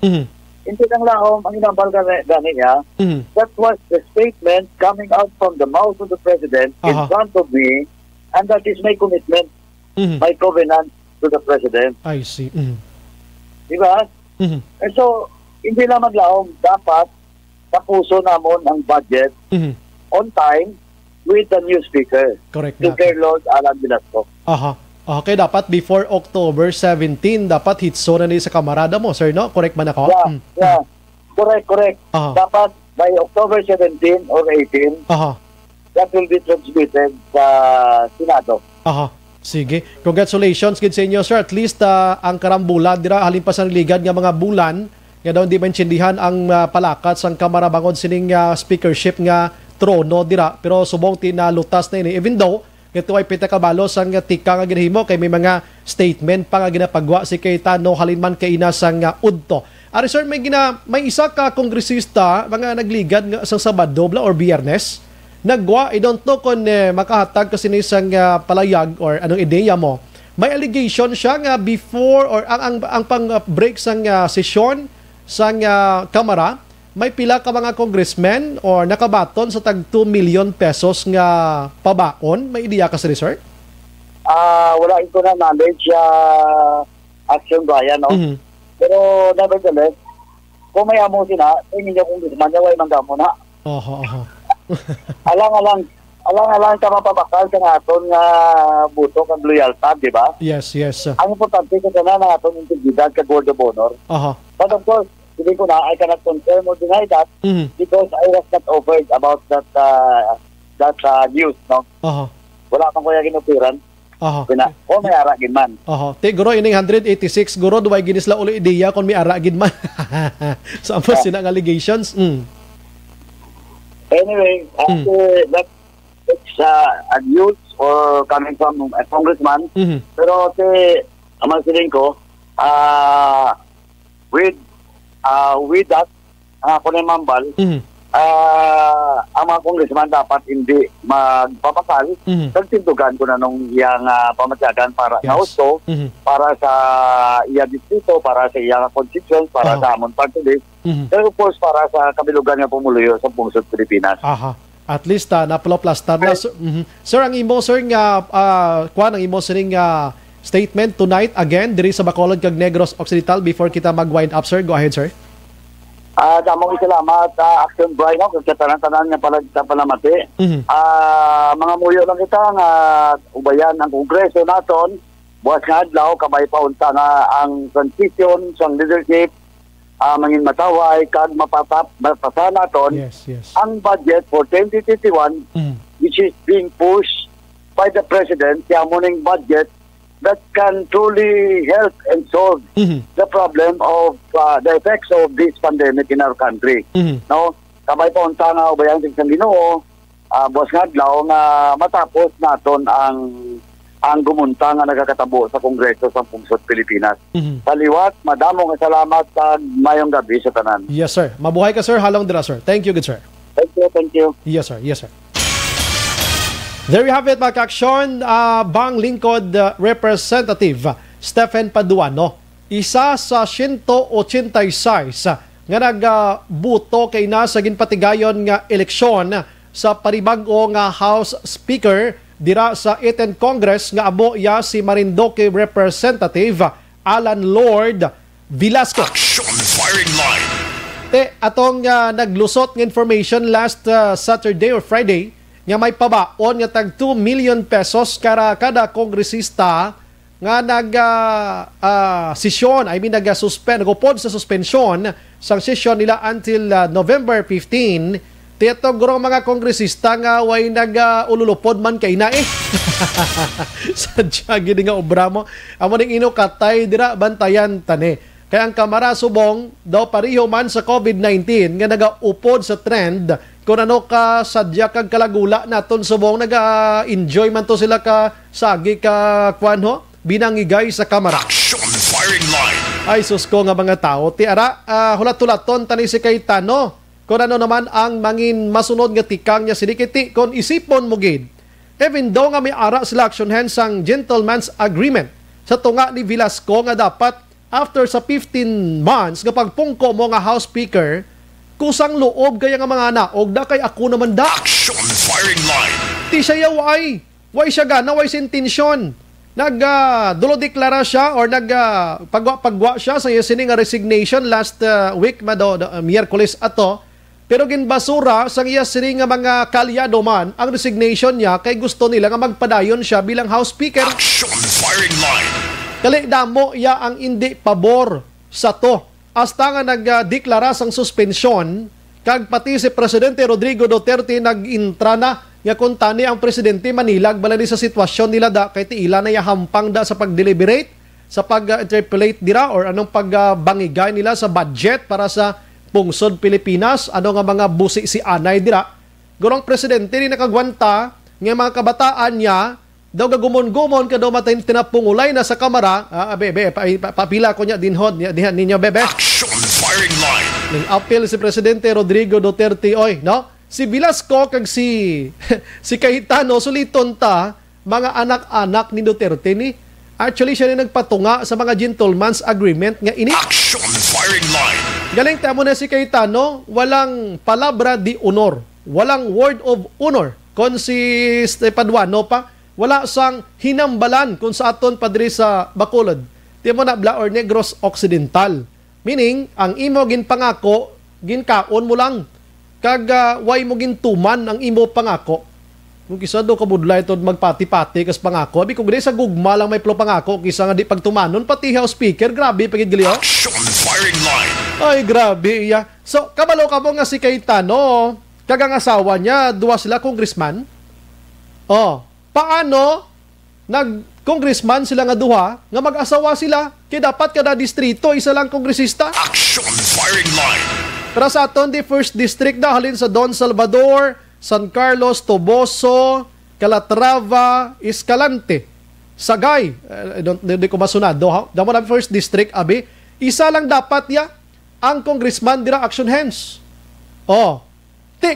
S10: Hindi lang laom ang inambal gani niya. That was the statement coming out from the mouth of the President in front of me, and that is my commitment, my covenant to the President.
S4: I see.
S10: Diba? And so, hindi lang maglaom. Dapat tapuso namon ang budget on time with the new speaker.
S4: Correct.
S10: Speaker Lord Alan Velasco.
S4: Okay, dapat before October 17, dapat hitso na ni sa kamarada mo, sir, no? Correct man ako?
S10: Yeah. Correct. Dapat by October 17 or 18, that will be transmitted sa Senado.
S4: Sige. Congratulations gid sa inyo, sir. At least ang karambulan dira halin pa sa ligad nga mga bulan nga daw hindi maintindihan ang palakat sang Kamara bangod sining speakership nga trono dira, pero subong tinalutas na ini. Even though ito ay pitakabalo sang tika nga ginahimo kay may mga statement pa nga ginapagwa si Cayetano halinman kay ina sang udto. Ari sir, may isa ka kongresista mga nagligad nga sang Sabado or Biyernes nagwa, I don't know kung makahatag kasi ni isang palayag or anong ideya mo. May allegation siya nga before or ang pang-break sang sesyon sang Kamara, may pila ka mga congressmen or nakabaton sa tag 2 million pesos nga pabaon. May ideya ka sa resort?
S10: Wala ito na knowledge action Brian, no? Pero nevertheless, kung may amo sila, tingin niya kung gusto niya, way manggamo na. Alang-alang ka mapabakal ka nga aton nga buto kang loyaltad, di ba?
S4: Yes.
S10: Ang importante ka na nga aton integridad ka word of honor. But of course, hindi ko na, I cannot confirm or deny that because I was not offered about that news, no? Wala pang kuya ginupiran. May aragin man.
S4: Guro, ining 186, guro, duway ginisla ulo ideya kung may aragin man. Saan po sinang allegations?
S10: Anyway, that it's a news or coming from a congressman. Pero amal siling ko, with that, kung ay mambal, ang mga congressman dapat hindi magpapakal. Nagtindugan ko na nung iyang pamatyagan para sa Osto, para sa iya distrito, para sa iya constituents, para sa amon party list, pero of course para sa kabilugan nga pumuluyo sa pungsod Pilipinas.
S4: At least napaloplastar na. Sir, ang imo sir nga ang imo sining statement tonight again diri sa Bacolod kag Negros Occidental before kita mag-wind up, sir. Go ahead, sir.
S10: Damong salamat Action Brian, kung tanan-tanan nga palamati. Mga muyo lang kita nga ubayan ang Kongreso naton, buwas nga adlaw kabay paunta nga ang transition sa leadership, mangin mataway kag mapasa naton ang budget for 2021 which is being pushed by the President, kaya muning budget that can truly help and solve the problem of the effects of this pandemic in our country. No, kamay pa unta nga ubayan sa Ginoo, buwas nga adlaw nga matapos naton ang gumunta nga nagakatabo sa Kongreso sa pungsod Pilipinas. Saliwat, madamong salamat sa mayong gabi sa tanan.
S4: Yes, sir. Mabuhay ka, sir. Halong dira, sir. Thank you, good sir.
S10: Thank you.
S4: Yes, sir. There you have it, mga ka-aksyon. Bang Lingkod Representative Stephen Paduano, isa sa 186 nga nagbuto kay na sa ginpatigayon nga eleksyon sa panibag-o nga House Speaker dira sa 18th Congress nga amo iya si Marinduque Representative Alan Lord Velasco.
S3: Action firing line.
S4: Atong naglusot ng information last Saturday or Friday nga may pabaon nga tag 2 million pesos kada kongresista nga session, nag-upod sa suspension sang session nila until November 15. Tito gurong mga kongresista nga way nag-ululupod man kay na Sadya gini nga obra mo. Amo ning inukatay dira bantayan tani. Kaya ang Kamara subong daw pariho man sa COVID-19 nga nagaupod sa trend kung ano ka sadya kag kalagula naton subong naga-enjoy man to sila ka sagi ka kwanho binangigay sa Kamara.
S3: Action firing line.
S4: Ay sus ko nga mga tao ti ara hulat-hulaton tani si Cayetano kung ano naman ang mangin masunod nga tikang niya sinikiti kung isipon mo gid. Even though nga may ara sila action hands ang gentleman's agreement sa tunga ni Velasco nga dapat after sa 15 months nga pagpungko mo nga House Speaker kusang loob kaya nga mga naog da kay ako naman da.
S3: Action firing line.
S4: Ti siya way siya gana, way sintensyon. Dulo-deklara siya or pagwa siya sa sining resignation last week Miyerkules ato. Pero ginbasura sa iya sining mga kalyado man ang resignation niya kay gusto nila nga magpadayon siya bilang House Speaker.
S3: Action firing line.
S4: Kali damo iya ang hindi pabor sa to. Hasta nga nagdeklara sang suspensyon kag pati si Presidente Rodrigo Duterte nag-intra na nga kung tani ang Presidente manilag balani sa sitwasyon nila da kay tiila na hampang da sa pag-deliberate, sa pag-interpolate dira or anong pagbangigay nila sa budget para sa pungsod Pilipinas, ano nga mga busi si anay dira. Gurong Presidente rin nakagwanta nga mga kabataan niya daw gagumon-gumon ka daw matay tinapungulay na sa Kamara. Papila ko niya dinhod dihan ninyo bebe.
S3: Action firing line.
S4: Ning appeal si Presidente Rodrigo Duterte no? Si Velasco kag si Cayetano suliton ta mga anak-anak ni Duterte ni. Actually siya rin nagpatunga sa mga gentleman's agreement nga ini.
S3: Action firing line.
S4: Galing tamo na si Cayetano, walang palabra di honor, walang word of honor. Kon si Paduano pa, wala sang hinambalan kung sa aton padri sa Bacolod. Timo na Bla or Negros Occidental. Meaning, ang imo ginpangako, ginkaon mo lang. Kag way mo gintuman ang imo pangako. Kung kisa do kabudlay ito magpati-pati kas pangako. Abi kung di sa gugma lang may pangako, kisa nga di pagtumanon, pati House Speaker, grabe pagid gali.
S3: Action firing line.
S4: Ay, grabe iya. So, kabalo ka mo nga si Cayetano, kagang asawa niya, duwa sila congressman. Paano nag-congressman sila nga duha, nga mag-asawa sila, kaya dapat kada distrito, isa lang kongresista?
S3: Action firing line.
S4: Pero sa aton, di first district na, halin sa Don Salvador, San Carlos, Toboso, Calatrava, Escalante, Sagay, hindi ko masunado, damo na first district, abi, isa lang dapat ya, ang congressman dira action hands.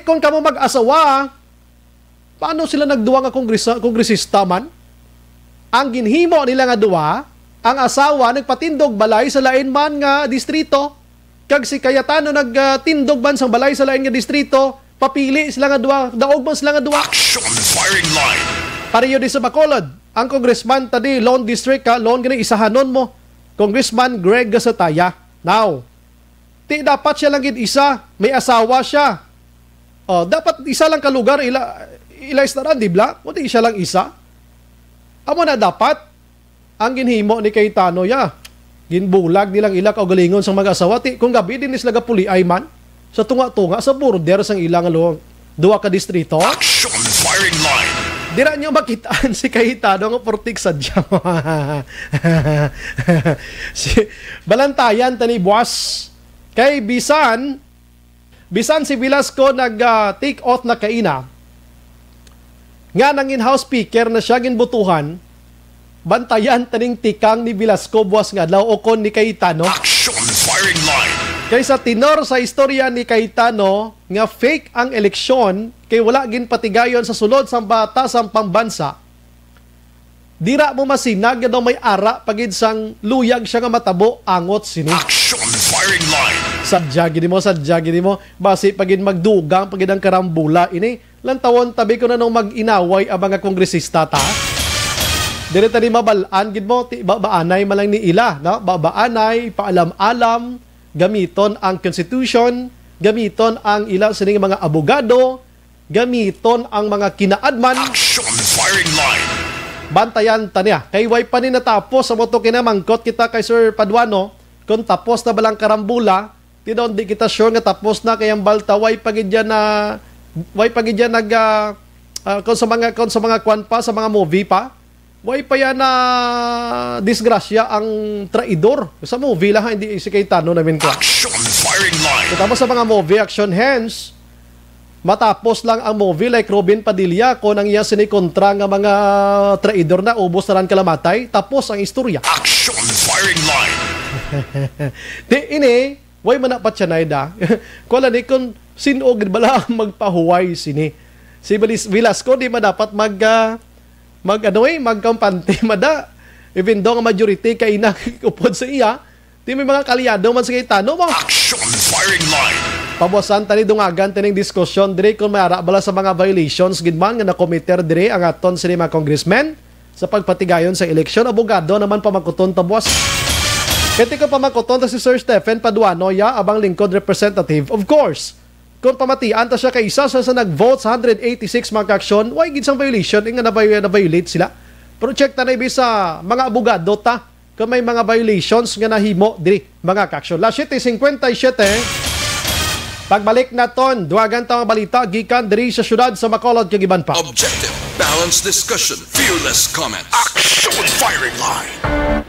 S4: Kung kamo mag-asawa, paano sila nagduwa nga kongresista man? Ang ginhimo nila nga duwa, ang asawa nagpatindog balay sa lain man nga distrito, kag si Cayetano nagtindog man sa balay sa lain nga distrito, papili sila nga duwa, daog man sila nga duwa.
S3: Action firing line.
S4: Pareho di sa Bacolod, ang congressman tadi, Lone District Lone gani isahanon mo, Congressman Greg Gasataya. Now, dapat siya lang isa, may asawa siya. Dapat isa lang kalugar, ilaistaran, di ba? O di siya lang isa. Amo na dapat, ang ginhimo ni Cayetano ginbulag nilang ila kaugalingon sa mag-asawa. Kung gabi din sila puli ay man, sa tunga-tunga, sa border sang ilang duwa ka distrito.
S3: Action firing line.
S4: Dira nyo makitaan si Cayetano nga portik sadya. Balantayan tani buwas. Kay bisan si Velasco nag-take off na kaina. Nga nangin House Speaker na siya ginbutuhan, bantayan taning tikang ni Velasco buwas nga adlaw o kon ni Cayetano.
S3: Action firing line.
S4: Kaysa tinor sa istorya ni Cayetano nga fake ang eleksyon kay wala gin patigayon sa sulod sang batas sang pambansa. Dira mo masinag daw may ara pagid sang luyag siya nga matabo angot sini.
S3: Action firing line.
S4: Sadya gini mo. Basi pagid magdugang pagid ang karambula ini lantawon tabi ko na nung mag-inaway ang mga kongresista ta. Dire tani mabalaan gid mo baanay malang ni ila, no? Baanay paalam-alam gamiton ang constitution, gamiton ang ila sining mga abogado, gamiton ang mga kinaadman.
S3: Action firing line.
S4: bantayan taniya. Kay way pa ni natapos sa moto kinamangkot kita kay Sir Paduano, kung tapos na balang karambula, di kita sure nga tapos na kay ang balta way pagidyan nag kung sa mga kwan pa, sa mga movie pa, way pa yan na disgrasya ang traidor. Sa movie lang, hindi si Cayetano namin ko.
S3: Action firing line.
S4: Tapos sa mga movie, action hands, matapos lang ang movie like Robin Padilla kung ang iya sinikontra nga mga traidor na ubos na ran kalamatay, tapos ang istorya.
S3: Action firing line.
S4: Di ini, way manapat siya na ida. Kung ni kung sino bala ang magpahuway sini. Si Velasco di ma dapat magkampante mada. Even though ang majority kay nakikupod sa iya, di may mga kalyado man sa Cayetano mo.
S3: Action firing line.
S4: Pabosan tani dungagan tining diskusyon dire kung may ara bala sa mga violations gidman nga na-committer dire ang aton sa mga congressmen sa pagpatigayon sa eleksyon. Abogado naman pamakuton tabos. Kati ko pamakuton ta si Sir Stephen Paduano ya abang lingkod representative. Of course, kung pamatian ta siya kay isa sa nag-vote sa 186 mga aksyon, why gid sang violation nga na-violate sila. Pero check ta na sa mga abogado ta kung may mga violations nga nahimo diri mga aksyon. Last 7:57 pagbalik naton, duwagan ta mga balita gikan diri sa syudad sa Bacolod kag iban pa.
S7: Objective, balanced discussion, fearless comments.
S3: Action firing line.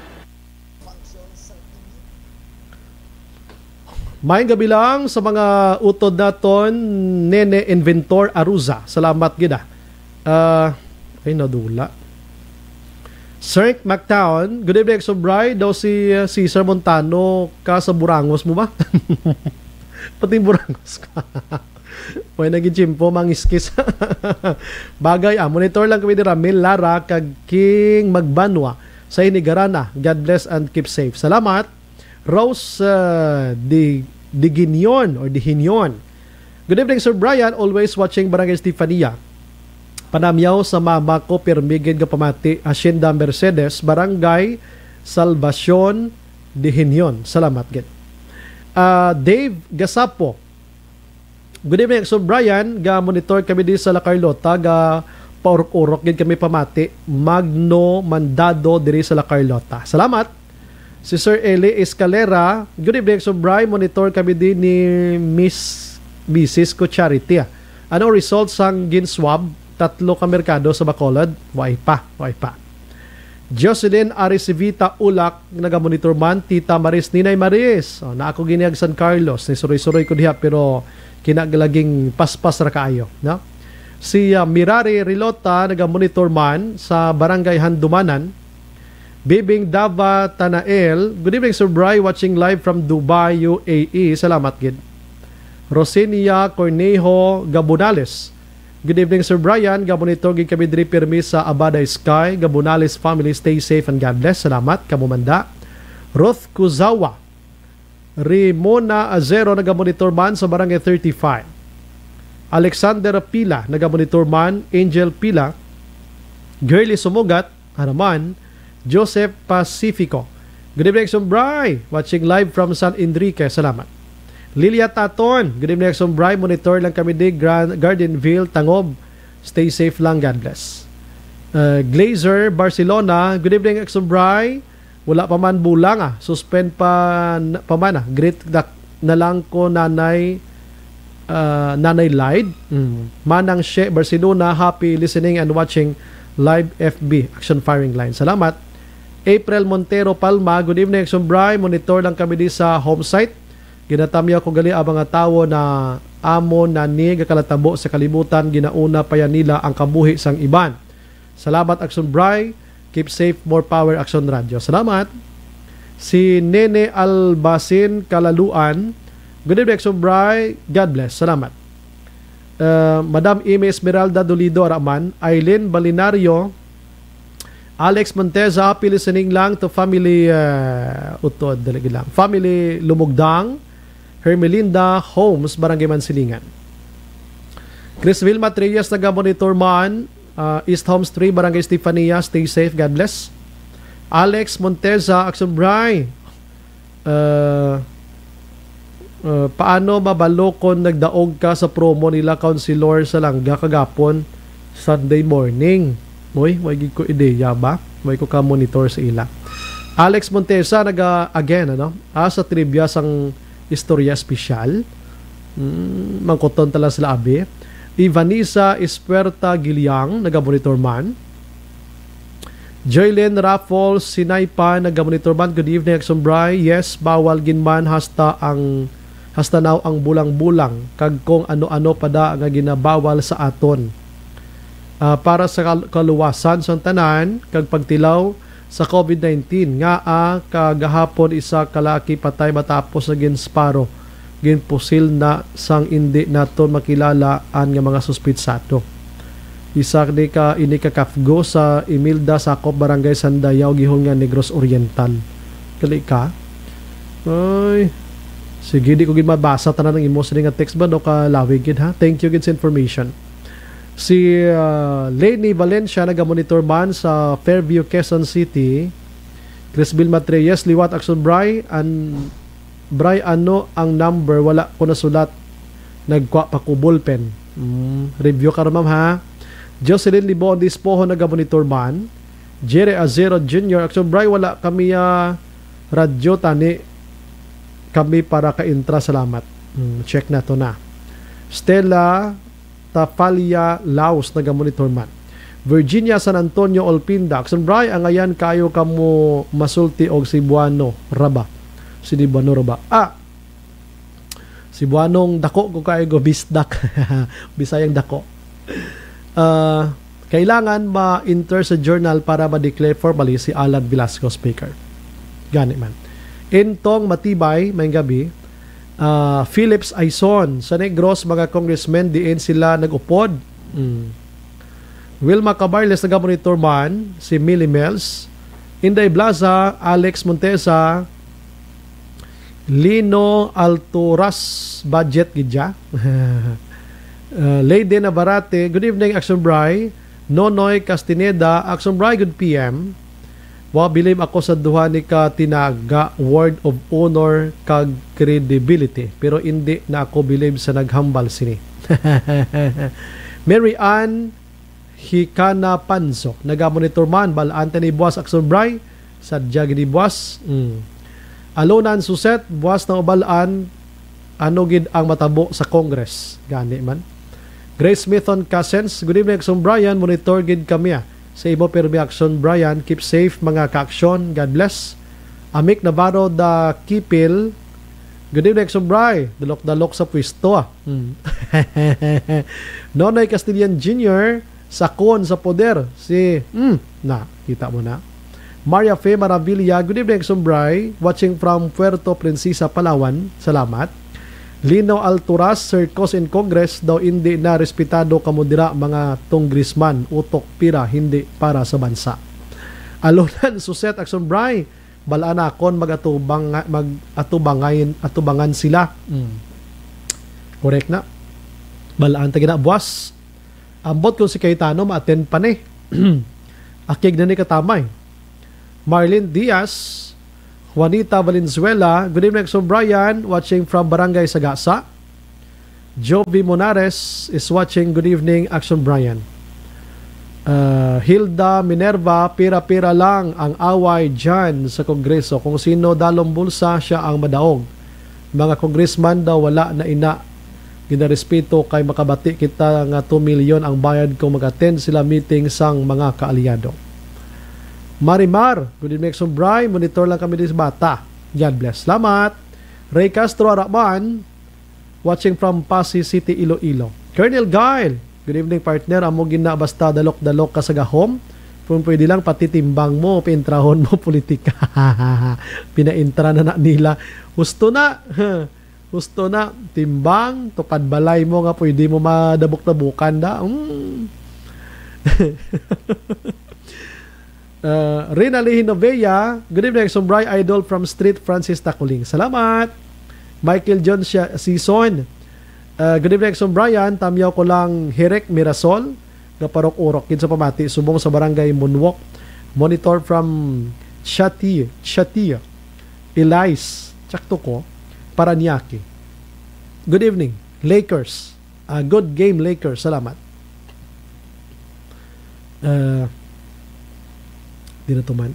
S4: Maayong gabi lang sa mga utod naton, Nene Inventor Aruza. Salamat gida. Ay nadula. Sir McTown, good evening, Sobray. Daw si Cesar Montano ka sa Burangos mo ba? Pati Burangos ka. Pwede naging chimpo, mangiskis. Bagay, monitor lang kami ni Ramil Lara kag King Magbanwa sa Inigarana. God bless and keep safe. Salamat. Rose Diginion or Dihinyon. Good evening, Sir Brian. Always watching Barangay Estefania. Panamyaw sa mama ko, pirmigid ka pamati, Hacienda Mercedes, Barangay Salvacion Dihinyon. Salamat, gid. Dave Gasapo. Good evening, Sir Brian. Ga-monitor kami din sa La Carlota. Paurok-urok gid kami pamati. Magno Mandado diri sa La Carlota. Salamat. Si Sir Eli Escalera, good evening, Sir Brian. Monitor kami din ni Miss Cisco Charity. Ano results ang ginswab? 3 ka merkado sa Bacolod? Way pa. Jocelyn Arisivita Ulak, nagamonitor man. Tita Maris, Ninay Maris. Na ako giniyag San Carlos. Nisuroy-suroy ko diha pero kinagalaging paspas ra kaayo. No? Si Mirari Rilota, nagamonitor man sa Barangay Handumanan. Bibing Dava Tanael, good evening, Sir Bry, watching live from Dubai, UAE. Salamat, gid. Rosinia Cornejo Gabonales, good evening, Sir Brian. Gabonitor gid kami diri pirmi sa Abada Sky. Gabonales family, stay safe and God bless. Salamat, kamumanda. Ruth Kuzawa, Rimona Azero, nagamonitor man sa Barangay 35. Alexander Pila, nagamonitor man. Angel Pila, Girly Sumugat, hanaman. Joseph Pacifico, good evening, Sir Bry, watching live from San Enrique. Salamat. Lilia Taton, good evening, Sir Bry. Monitor lang kami di Gardenville, Tangob. Stay safe lang, God bless. Glazer Barcelona, good evening, Sir Bry. Wala pa man bulang suspend pa man great na lang ko nanay Lied. Manang She Barcelona, happy listening and watching live FB action firing line. Salamat. April Montero Palma, good evening, Sir Bry. Monitor lang kami di sa home site. Ginatamya ko gali abang tawo na amo na ni gakalatabo sa kalibutan, ginauna pa yan nila ang kabuhi sang iban. Salamat, Action Bry. Keep safe, more power, Action Radio. Salamat. Si Nene Albasin Kalaluan, good evening, Action Bry. God bless. Salamat. Madam Ime Esmeralda Dolido Araman, Aileen Balinario, Alex Monteza, happy listening lang to family family Lumugdang, Hermelinda Homes, Barangay Mansilingan. Chris Vilma Trias, nagamonitor man, East Homes 3, Barangay Estefania. Stay safe, God bless. Alex Monteza, Action Bry, paano mabalo kung nagdaog ka sa promo nila Councilor sa Langga kagapon Sunday morning? Uy, may gid ko ideya ba? May ko ka monitor sa ila. Alex Montesa again sa trivia sang istorya espesyal. Mangkoton tala sila abi. Ivanisa Esperta Giliang naga-monitor man. Joylyn Raffles Sinaypa naga-monitor man. Good evening Action Bray. Yes, bawal ginman hasta now ang bulang-bulang kag kung ano-ano pada nga ginabawal sa aton. Para sa kaluwasan sa tanan kag pagtilaw sa COVID-19 nga kagahapon isa kalaki patay matapos sa ginsparo ginpusil na sang hindi naton makilalaan nga mga suspitsado. Isa ni ka ini ka kafgo sa Imilda Sakop Barangay Sandayaw gihon nga Negros Oriental. Kali ka? Ay, sige di ko gid mabasa tanan ng imo sa nga text ba no ka lawig gid ha. Thank you gid sa information. Si Lenny Valencia naga-monitor man sa Fairview, Quezon City. Crisbil Matreyes liwat Action Bray ano ang number wala ko nasulat nagkwa pa ko ballpen. Review ka ma'am ha. Jocelyn Libon Dispoho naga-monitor man. Jerry Azero Jr. Action Bray wala kami radyo tani kami para ka-intra salamat. Check na to na. Stella Tapalia Laos naga-monitor man. Virginia San Antonio Olpinda Action Bray ang ayan kayo kamo masulti og Cebuano Raba. Cebuano Raba. Cebuanong dako ko kayo go bisdak. Bisayang dako. Kailangan ma-enter sa journal para ma-declare formally si Alan Velasco Speaker. Gani man. Intong matibay may gabi. Philips Aison sa Negros mga congressmen diin sila nag-upod. Wilma Cabarles naga-monitor man. Si Millie Mills. Inday Blaza, Alex Montesa, Lino Alturas budget gidya. Lady Navarate, good evening Action Bray. Nonoy Castaneda, Action Bray, good PM. Bilib ako sa duha ni ka tinaga word of honor kag credibility pero hindi na ako bilib sa naghambal sini. Mary Ann Hikana Panso naga-monitor man bal Anthony Buas Action Bray sadya gid Buas. Alonan Suset buwas ng ubalaan ano gid ang matabo sa Congress gani man. Grace Smithon Cousins, good evening Action Brian, monitor gid kami sa ibo permi Action Brian, keep safe mga ka-aksyon, God bless. Amik Navarro da Kipil, good evening Action Brian, dalok-dalok sa pwesto Nonoy Castillan Jr. sakon sa poder si kita mo na. Maria Fe Maravilla, good evening Action Bray, watching from Puerto Princesa, Palawan. Salamat. Lino Alturas, Circos in Congress, daw hindi na respetado kamudira mga congressman, utok pira, hindi para sa bansa. Alonan Suset Action Bray, balaan akon atubangan sila. Correct na. Balaan tagina buwas. Ambot kung si Cayetano ma-attend pa ni. Akig na ni katamay. Marlene Diaz, Juanita Valenzuela, good evening Action Brian, watching from Barangay Sagasa. Joby Monares is watching, good evening Action Brian. Hilda Minerva, pira-pira lang ang away dyan sa Kongreso. Kung sino dalong bulsa, siya ang madaog. Mga congressman daw wala na ina ginarespeto kay makabati kita nga 2 million ang bayad kung mag-attend sila meeting sang mga kaalyado. Marimar, good evening Action Bray, monitor lang kami din sa bata. God bless. Salamat. Ray Castro Araman, watching from Pasig City, Iloilo. Colonel Guile, good evening partner, amo gina basta dalok-dalok ka sa gahom. Kung pwede lang pati timbang mo, pintrahon mo politika. Pinaintra na nila. Gusto na timbang, tupad balay mo nga pwede mo madabok-dabukan da. Rina Lihinovea, good evening Sombray Idol from Street Francis Takuling. Salamat. Michael John Season, good evening Sombrayan, tamyaw ko lang Hirek Mirasol Gaparok-urok kin sa pamati subong sa barangay Munwok. Monitor from Chati Elise Chakto ko Paranaque. Good evening Lakers. Good game Lakers. Salamat. Di na tuman.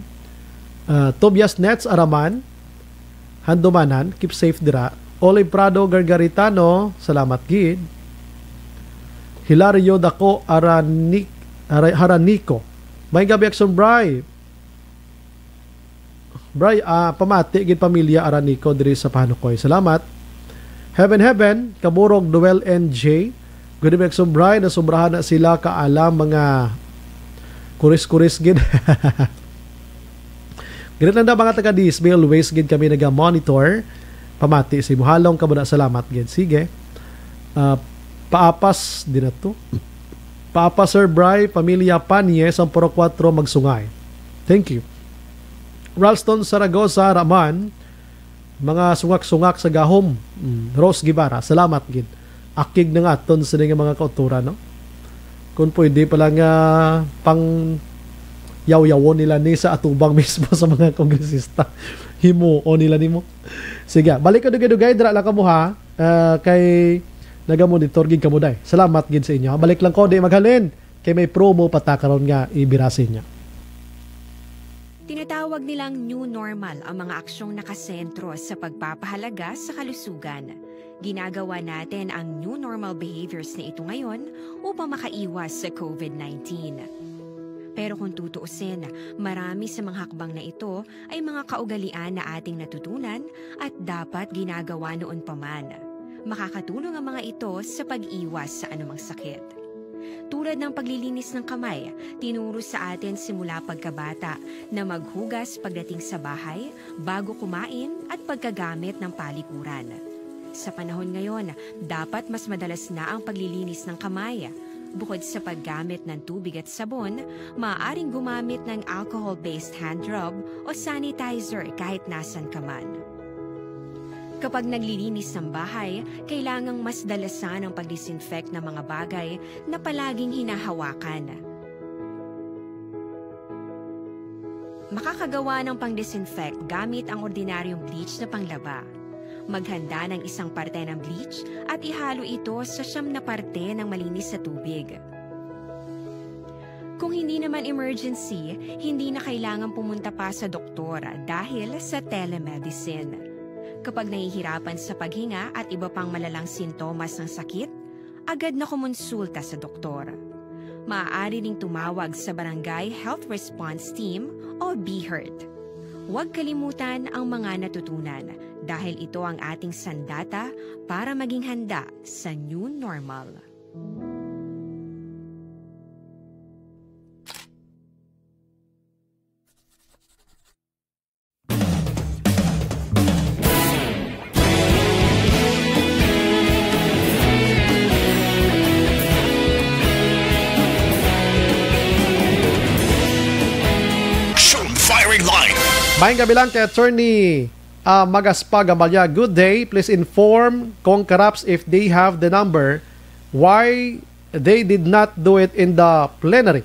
S4: Tobias Nets Araman, Handumanan, keep safe dira. Olive Prado Gargaritano, salamat gid. Hilario Dako Haraniko. May gabi Action Bray. Bray, pamati gid pamilya Aranico diri sa Pahanukoy. Salamat. Heaven, Kaburog Noel NJ. Good evening, Bray. Nasubrahan na sila kaalam mga kuris-kuris gid. Ganit lang na mga taga-Disney. Always gid kami naga-monitor. Pamati si Muhalong kabuna. Salamat gid. Sige. Paapas din na to. Paapas Sir Bray, pamilya Panye, Samporo 4 magsungay. Thank you. Ralston Saragosa Raman, mga sungak-sungak sa gahom. Rose Gibara, salamat gid. Akig na nga aton sa mga kauturan, no? Kung pwede pala nga pang yaw-yawon nila ni sa atubang mismo sa mga kongresista. Himuo nila nimo. Sige, balik ko dugay-dugay dira lang kamo ha. Kay nagamonitor gid kamo day. Salamat gid sa inyo. Balik lang ko di maghalin kay may promo patakaron nga ibirasin niya.
S11: Tinatawag nilang new normal ang mga aksyong nakasentro sa pagpapahalaga sa kalusugan. Ginagawa natin ang new normal behaviors na ito ngayon upang makaiwas sa COVID-19. Pero kung tutuusin, marami sa mga hakbang na ito ay mga kaugalian na ating natutunan at dapat ginagawa noon pa man. Makakatulong ang mga ito sa pag-iwas sa anumang sakit. Tulad ng paglilinis ng kamay, tinuro sa atin simula pagkabata na maghugas pagdating sa bahay, bago kumain at pagkagamit ng palikuran. Sa panahon ngayon, dapat mas madalas na ang paglilinis ng kamay. Bukod sa paggamit ng tubig at sabon, maaaring gumamit ng alcohol-based hand rub o sanitizer kahit nasan ka man. Kapag naglilinis ng bahay, kailangang mas dalasan ang pag-disinfect ng mga bagay na palaging hinahawakan. Makakagawa ng pang-disinfect gamit ang ordinaryong bleach na panglaba. Maghanda ng isang parte ng bleach at ihalo ito sa 9 na parte ng malinis na tubig. Kung hindi naman emergency, hindi na kailangan pumunta pa sa doktor dahil sa telemedicine. Kapag nahihirapan sa paghinga at iba pang malalang sintomas ng sakit, agad na kumonsulta sa doktor. Maaari ring tumawag sa Barangay Health Response Team o BHERT. Huwag kalimutan ang mga natutunan dahil ito ang ating sandata para maging handa sa new normal.
S4: Maayong gabi lang kay Attorney Magaspa Gamalya. Good day. Please inform Kong Karaps if they have the number why they did not do it in the plenary.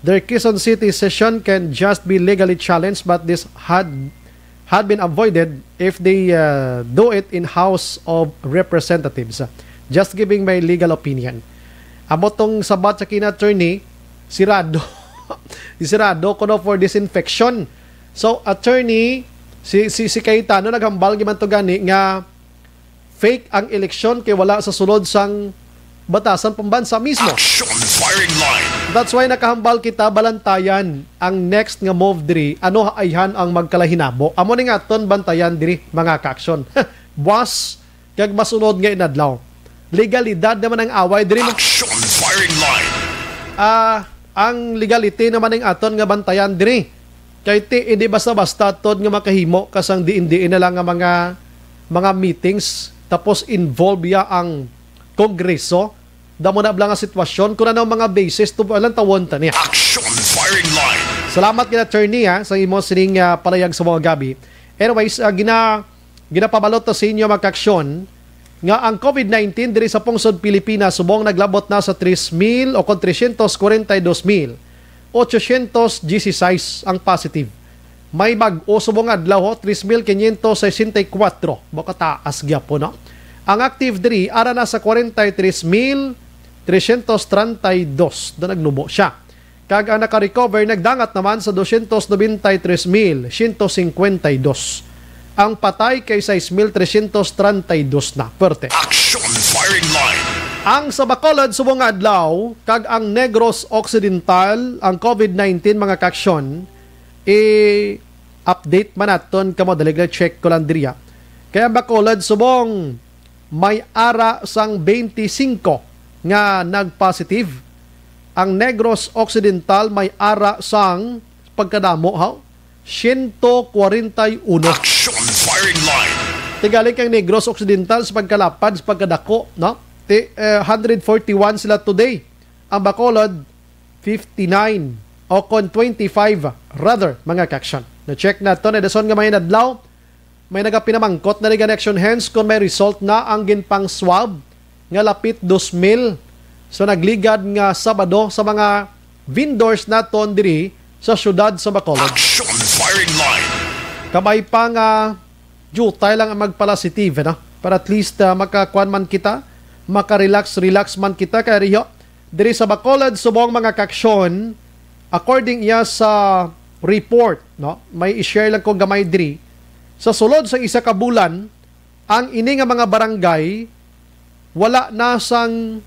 S4: Their Quezon City session can just be legally challenged but this had been avoided if they do it in House of Representatives. Just giving my legal opinion. Amo tong sabat sa kina Attorney, sirado. Sirado kuno for disinfection. So, attorney, si Cayetano naghambal giman to gani nga fake ang eleksyon kay wala sa sulod sang batasan pambansa mismo.
S3: Action firing line.
S4: That's why nakahambal kita balantayan ang next nga move diri. Ano ayhan ang magkalahinabo? Amo ni nga aton bantayan diri mga ka-action. Boss, kag masunod nga inadlaw. Legalidad naman ang away diri.
S3: Action firing line.
S4: Ang legality naman ang aton nga bantayan diri. Kay hindi basta-basta tod nga makahimo kasang diin-diin na lang nga mga meetings tapos involve ya ang kongreso. Damo na blang nga sitwasyon kuna na mga basis to alang tawon ta niya.
S3: Action firing line.
S4: Salamat kay attorney sa imo sining palayag sa mga gabi. Anyways, ginapabalot ta sa inyo magka-aksyon nga ang COVID-19 diri sa pungsod Pilipinas subong naglabot na sa 3,000 o 342,816 ang positive. May bag-o subong adlaw 3,564. Baka taas gyapon no. Ang active diri ara na sa 43,332 na nagnubo siya. kag ang naka-recover nagdangat naman sa 293,152. Ang patay kay 6,332 na perte.
S3: Action Firing Line.
S4: Ang sa Bacolod subong adlaw kag ang Negros Occidental ang COVID-19 mga kaksyon update man naton kamo dali check ko lang diriya. Kaya Bacolod subong may ara sang 25 nga nagpositive. Ang Negros Occidental may ara sang pagkadamo 141.
S3: Action Firing Line.
S4: Tigaling kang Negros Occidental sa pagkalapad, sa pagkadako, no? 141 sila today. Ang Bacolod 59 o kon 25 rather mga kaksyon. Na-check na to na dason nga may nadlaw. May nagapinamangkot na action hands kung may result na ang ginpang swab nga lapit 2,000. So nagligad nga Sabado sa mga vendors naton diri sa syudad sa Bacolod.
S3: Action Firing Line.
S4: Kabay pa nga jutay lang ang magpalasitive, no? Para at least makakuan man kita, makarelax man kita kay riyo. Diri sa Bacolod subong mga kaksyon according iya sa report, no? May i-share lang ko gamay diri. Sa sulod sa isa ka bulan, ang ini nga mga barangay wala na sang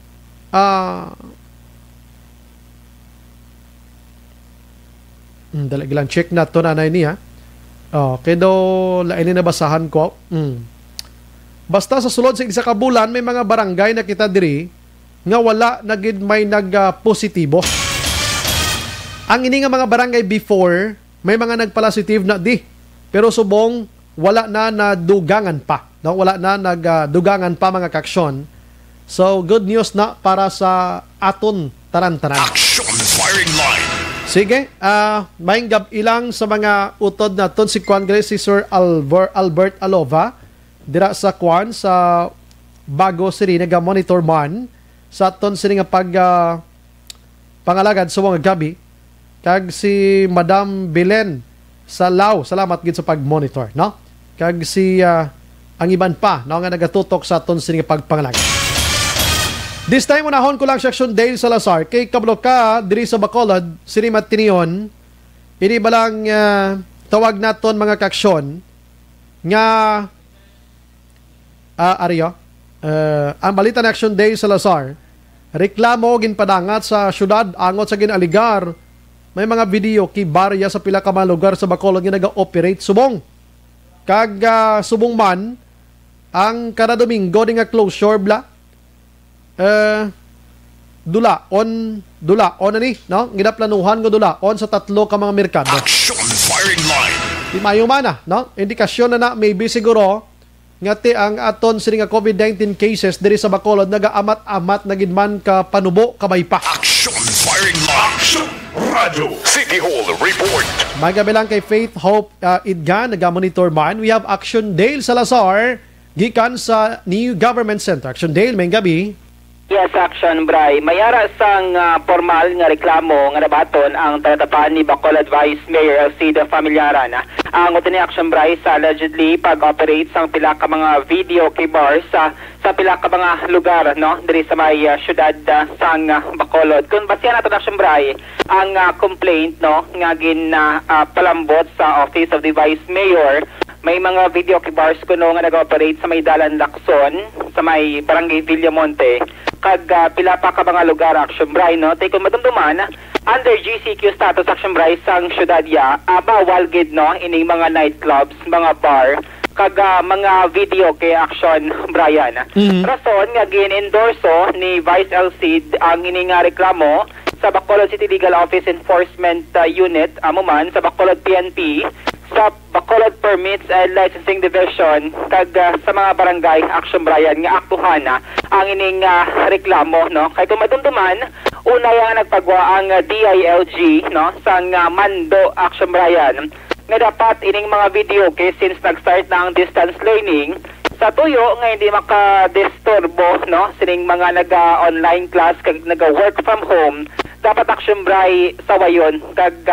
S4: dalagilang check na to nanay niya. Okay daw lain na basahan ko. Basta sa sulod sa isa ka bulan may mga barangay na kita diri nga wala nagid may nagpositibo. Ang ini nga mga barangay before may mga nagpositive na di. Pero subong wala na nadugangan pa. No? Wala na nagdugangan pa mga kaksyon. So, good news na para sa aton taran-taran.
S3: Action Firing Line.
S4: Sige, mahinggab ilang sa mga utod na ton si Kwan si Sir Albert Alova dira sa Kwan sa Bago City naga-monitor man sa ton sini nga pangalagad sa mga gabi kag si Madam Belen sa Lao, salamat gid sa pag-monitor, no? Kag si ang iban pa no nga nagatutok sa ton sini nga pagpangalagad. This time, unahon ko lang Section Dale Salazar. Kay kabloka, diri sa Bacolod, Sirimat Tinion, ini balang tawag naton mga kaksyon nga ang balita na Action Dale Salazar, reklamo ginpadangat sa syudad angot sa ginaligar. May mga video kay barya sa pila ka mga lugar sa Bacolod nga naga-operate subong. Kag subong man, ang kada Domingo di nga closure bla. Dulaon ani, no? Ginaplanuhan ngo dulaon sa 3 ka mga merkado.
S3: Action Firing Line.
S4: Di mayo man no? Indikasyon na maybe siguro ngati ang aton sini nga COVID-19 cases diri sa Bacolod naga-amat-amat na gid man ka panubo kabay pa.
S3: Action Firing Line. Action Radio City Hall Report.
S4: Magabilang kay Faith Hope Idgan naga-monitor man. We have Action Dale Salazar gikan sa New Government Center. Action Dale, may gabi.
S12: Yes, Action Bray. Mayara sang formal nga reklamo nga nabaton ang talatapan ni Bacolod Vice Mayor Alcida Familiaran. Ang utin ni Action Bray sa allegedly pag-operate sang pila ka mga video key bars sa pila ka mga lugar no diri sa may syudad sang Bacolod. Kung basihan nato Action Bray ang complaint no nga palambot sa Office of the Vice Mayor, may mga video key bars kuno nga nag-operate sa may Dalan Lacson, sa may Barangay Villamonte, kag pila pa ka mga lugar Action Bray no. Tay kung madumduman under GCQ status Action Bray sang syudad ya, bawal gid no ining mga nightclubs, mga bar, kag mga video kay Action Brian. Rason nga gin-endorso ni Vice Alcid ang ining reklamo sa Bacolod City Legal Office Enforcement Unit amuman sa Bacolod PNP, sa Bacolod Permits and Licensing Division, kag sa mga barangay Action Brian nga aktuhan ang ining reklamo no. Kay kung madumduman una yang nagpagwa ang DILG no sang Mando Action Brian nga dapat ining mga video kay since nag-start na ang distance learning sa tuyo nga hindi makadisturbo no sining mga naga-online class kag naga-work from home, dapat Action Bray sawayon kag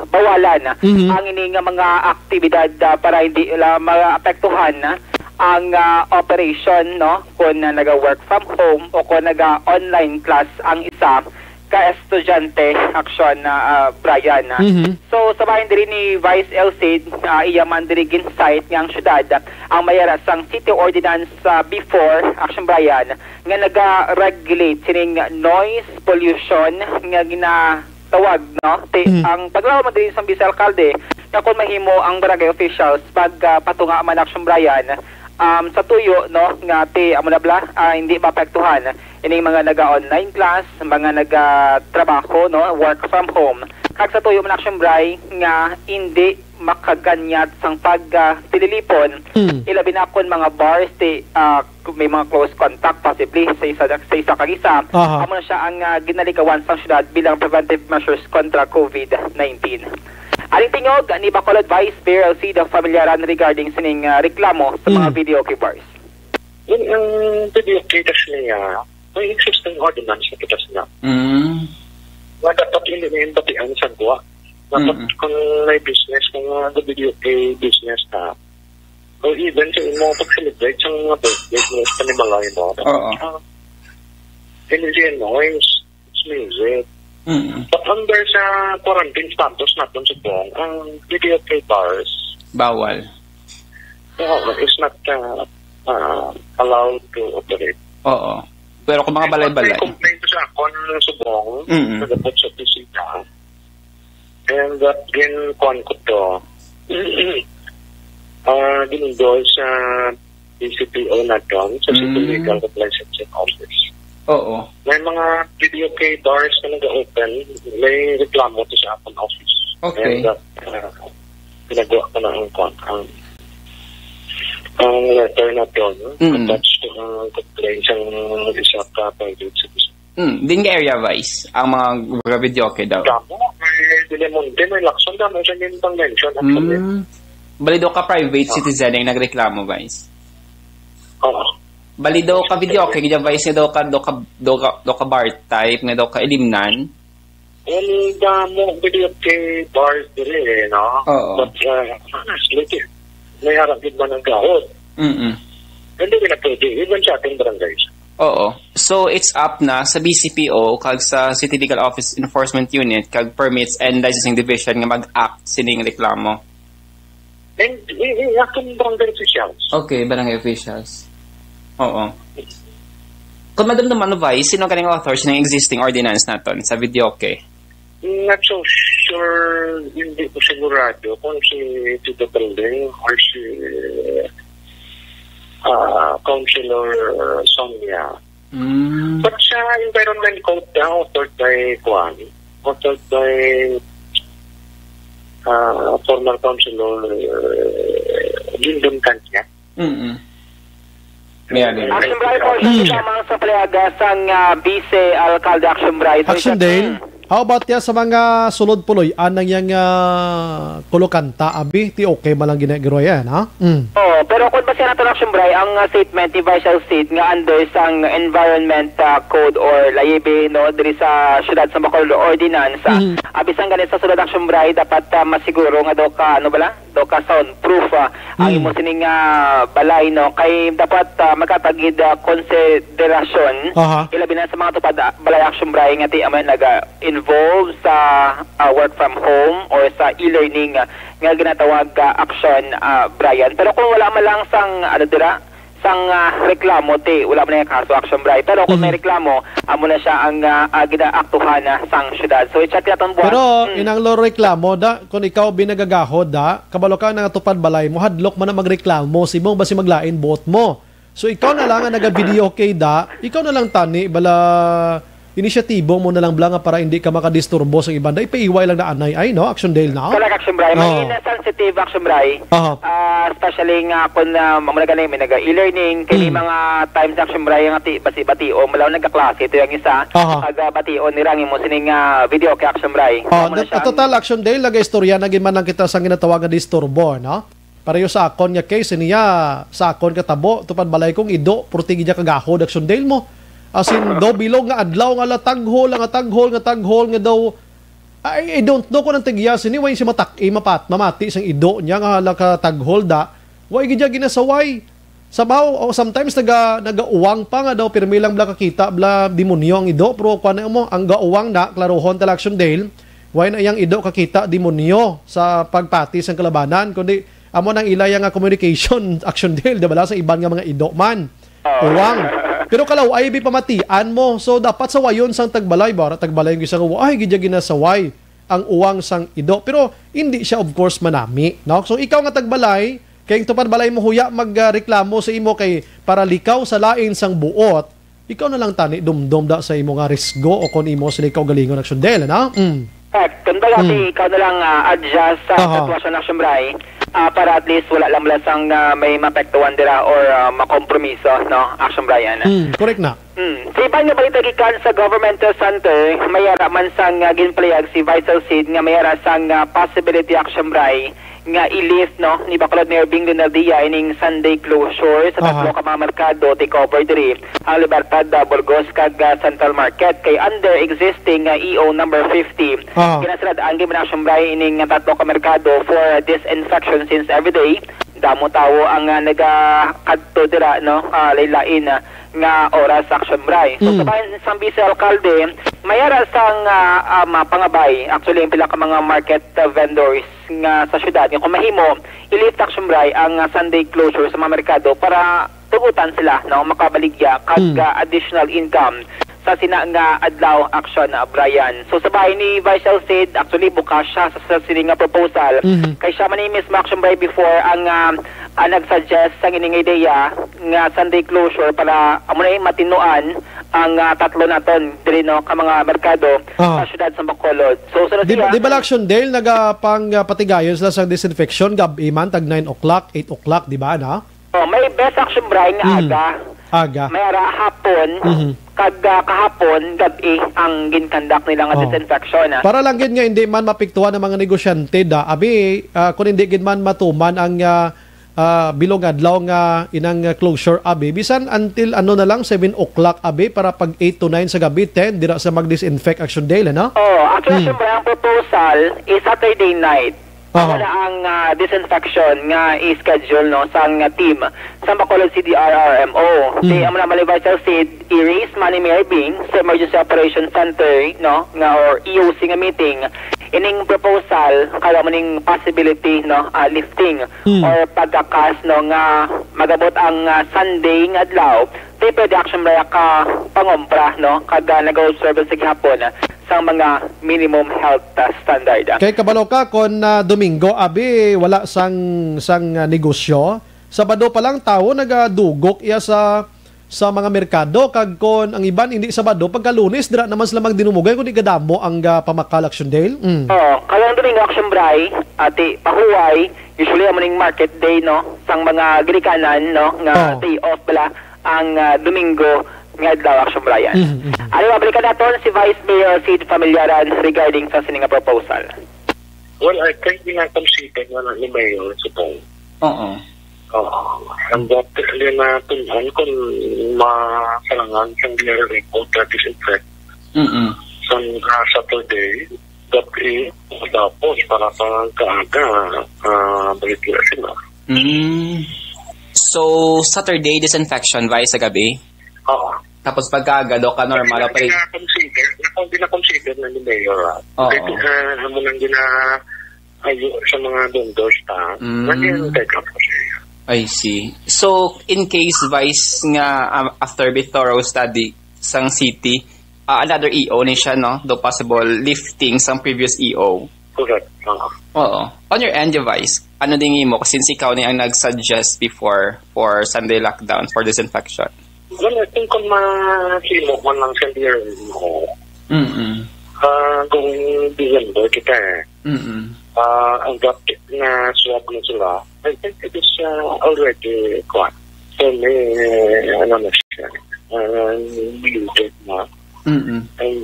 S12: bawalan ang ini nga mga aktibidad para hindi maapektuhan ang operation no kung naga-work from home o kung naga-online class ang isa ka-estudyante aksyon na Brian. So sa bahin diri ni Vice Elcid, iyaman diri ginsite nga ang syudad ang mayara sang city ordinance before action Brian nga naga-regulate sining noise pollution nga ginatawag no ang paglaw man diri sa vice alkalde na kung mahimo ang barangay officials pag patunga man action Brian sa tuyo no nga amo na bla hindi maapektuhan ini mga naga-online class, mga naga-trabaho, no, work from home. Kag sa tuyo man action Bray nga hindi makaganyat sang pagpililipon ilabi na kon mga bars may mga close contact possibly sa isa kag isa. Amo na siya ang ginalikawan sang syudad bilang preventive measures kontra COVID-19. Aling tingog ni Bacolod Vice Mayor Alcida Familiaran regarding sining reklamo sa mga video key bars.
S13: Yung video key niya may existing ordinance na kitas na. Nga dapat hindi na yung batian sa gawa. Dapat kung may business, kung video key business na, o even sa mo pag-celebrate sa mga birthday mo, panibalay mo. Hindi siya noise, it's music. But under sa quarantine status natin sa buong, ang video key bars,
S8: bawal.
S13: It's not allowed to operate.
S8: Oo. Pero kung mga balay-balay.
S13: May complaint sa akon sa buong, nagabot sa pisita. And that ginkuhan ko to, ginundol sa PCPO na doon, sa City Legal Licensing Office.
S8: Oo.
S13: May mga video key bars na nag-open, may reklamo to sa akong office.
S8: Okay.
S13: And that, pinagawa ko na ang letter na doon, attached to ang complaint sa isa ka private citizen.
S8: Din nga area vice, ang mga video okay daw.
S13: Damo, may Dilimonte, may Lacson, damo siya yung pang mention.
S8: Balido ka private citizen ang nagreklamo vice?
S13: Oo.
S8: Balido ka video okay, nga vice nga do ka bar type, nga do ka elimnan?
S13: Damo, video kay bars dili, no?
S8: Oo.
S13: But, honestly, may harap din ba ng gahod? Hindi na pwede, even sa ating barangays.
S8: Oo. So, it's up na sa BCPO, kag sa City Legal Office Enforcement Unit, kag Permits and Licensing Division nga mag-act sining reklamo.
S13: And, akong barangay officials.
S8: Okay, barangay officials. Oo. Kung madamdaman Vice, sino kaning author ng existing ordinance naton sa video okay?
S13: Not so sure, hindi ko sigurado kung si Tito Belding or si Councilor Sonia. But sa environment code na authored by former Councilor Lyndon Kanya.
S12: Action Bright po siya sa palayaga sang Vice Alcalde Action Bright.
S4: Action Dale. How about ya sa mga sulod puloy anang yang kulokanta abi ti okay malang ginagiro yan ha?
S12: Pero kung base nato Action Bray ang statement ni Vice Alcid nga under sang environment code or layibe no diri sa syudad sa Bacolod ordinance abi sang ganit sa sulod Action Bray dapat masiguro nga do ka soundproof ang imo sining balay no kay dapat magkatagid konsiderasyon ilabi na sa mga tupad balay Action Bray nga ti amay involved sa work from home or sa e-learning nga ginatawag action Brian. Pero kung wala man lang sang sang reklamo wala man yung kaso action Brian. Pero kung may reklamo amo na siya ang ginaaktuhan sang syudad. So i-check natin buwan.
S4: Pero inang lo reklamo kung ikaw binagagahod kabalo ka nga tupad balay mo hadlok man na magreklamo sibong basi maglain bot mo. So ikaw na lang ang naga-video okay ikaw na lang tani bala inisyatibo mo na lang blang para hindi ka makadisturbo sa ibang day paiway lang na anay ay no Action Dale na
S12: correct Action Bray may sensitive Action Bray especially nga kung mamalagan may naga-e-learning kaya mga times Action Bray nga bati o malaw nagka-klase ito yung isa bati o nirangi mo sining video kay Action Bray
S4: total Action Dale laga-istorya na giman lang kita sa ginatawagan disturbo no pareho sa akon nga case niya sa akon katabo tupad balay kong ido purtigi niya kagahod Action Dale mo as in daw bilog nga adlaw nga taghol nga daw I don't know kung ang tigiyas anyway si mamati sang ido niya nga taghol way gidya ginasaway Sabaw, o sometimes nagauwang pa nga daw, pirmi lang bla kakita, bla demonyo ang ido, pero kung ano mo, ang gauwang na, klarohon tal Action Dale, why na iyang ido kakita demonyo sa pagpatis ng kalabanan, kundi amo nang ilaya nga communication Action Dale, diba sa iban nga mga ido man. Uwang. Pero kalaw, ay pamatian mo, so dapat sawayon sang tagbalay, bara tagbalay yung isang ay gidya ginasaway ang uwang sang ido, pero hindi siya of course manami, no? So ikaw nga tagbalay, kaya tupad balay mo huya magreklamo sa imo kay para likaw sa lain sang buot, ikaw na lang tani dumdum da sa imo nga risgo o kon imo sa likaw galingon Action Dale, na?
S12: Kanda ikaw na lang adjust sa sitwasyon ng Simbray para at least wala lang lasang may mapektuhan dira or makompromiso, no? Action Brian.
S4: Correct na.
S12: Sa ibang nga balita gikan sa Government Center, mayara man sang ginpalayag si Vital Seed nga mayara sang possibility Action Bray nga i-lift, no, ni Bacolod Mayor Bing Lunardia ining Sunday closure sa tatlo ka mga merkado take-over diri ang Libertad, Burgos kag Central Market kay under existing EO number 50 ginasalad ang Action Bray ining tatlo ka merkado for disinfection since every day damo tawo ang nagakadto dira, no, laylain nga oras Action Bray. So sabayan sa Vice Alcalde mayara sang pangabay actually ang pila ka mga market vendors nga sa syudad nga kung mahimo i-lift Action Bray ang Sunday closure sa mga merkado para tugutan sila, no, makabaligya kag additional income sa sina nga adlaw Action Brian. So sa bahay ni Vice Said actually bukas siya sa sining nga proposal kay siya man ni Miss Action Bray before ang nagsuggest sa ining ideya nga Sunday closure para amo na matinuan ang tatlo naton diri, no, ka mga merkado sa syudad sa Bacolod. So sunod
S4: di ba Action Dale nagapang patigayon sila sa disinfection gabi man tag 9 o'clock, 8 o'clock, di ba na?
S12: May best Action Bray nga aga. Mayara hapon kag kahapon gabi ang ginkandak nila nga disinfection.
S4: Para lang gid nga hindi man mapiktuhan ng mga negosyante da abi kung hindi gid man matuman ang bilong adlaw nga inang closure abi bisan until ano na lang 7 o'clock abi para pag 8 to 9 sa gabi 10 dira sa mag-disinfect Action Dale, no?
S12: Actually ang proposal is Saturday night. Wala ang disinfection nga i-schedule, no, sa team sa Bacolod CDRRMO. Di amo na Vice Said i-raise money Mayor Bing sa Emergency Operation Center, no, nga or EOC nga meeting ining proposal kaya mo ning possibility, no, lifting or pagkakas, no, nga magabot ang Sunday nga adlaw di pwede Action Bray ka pangompra, no, kag nag-observe sa gihapon sa mga minimum health standard.
S4: Kay kabalo ka kon Domingo abi wala sang negosyo, Sabado pa lang tao nagadugok iya sa mga merkado kag kon ang iban hindi Sabado pagka Lunes dira naman sila magdinumugay kundi gadamo ang pamakal Action Dale.
S12: Kalang Domingo Action Bray ati pahuway usually among market day, no, sang mga Grikanan, no, nga day off pala ang Domingo nga daw Action Brian. Ano balikan naton si Vice Mayor Sid Familiaran regarding sa sining proposal?
S13: Well, I think consider na ni Mayor suppose. Ang dati na tunan kung makalangan siyang report na disinfect. Saturday, gabi, tapos para sa kaaga, balik sila.
S8: So, Saturday disinfection, Vice, sa gabi? Tapos pagkaaga, do ka normal pa rin?
S13: Hindi na consider na ni Mayor. Kasi mo nang ayo sa mga vendors naging take up siya.
S8: I see. So, in case, Vice, nga after the thorough study sang city, another EO ni siya, no? Do possible lifting sang previous EO.
S13: Correct.
S8: Oo. On your end, Vice, ano din mo? Since ikaw ni ang nag-suggest before for Sunday lockdown for disinfection.
S13: Well, I think kung mahimo man lang sa year mo, kung December kita ang dapat na swab na sila, I think it is already quite. So may, ano na siya, muted na. And,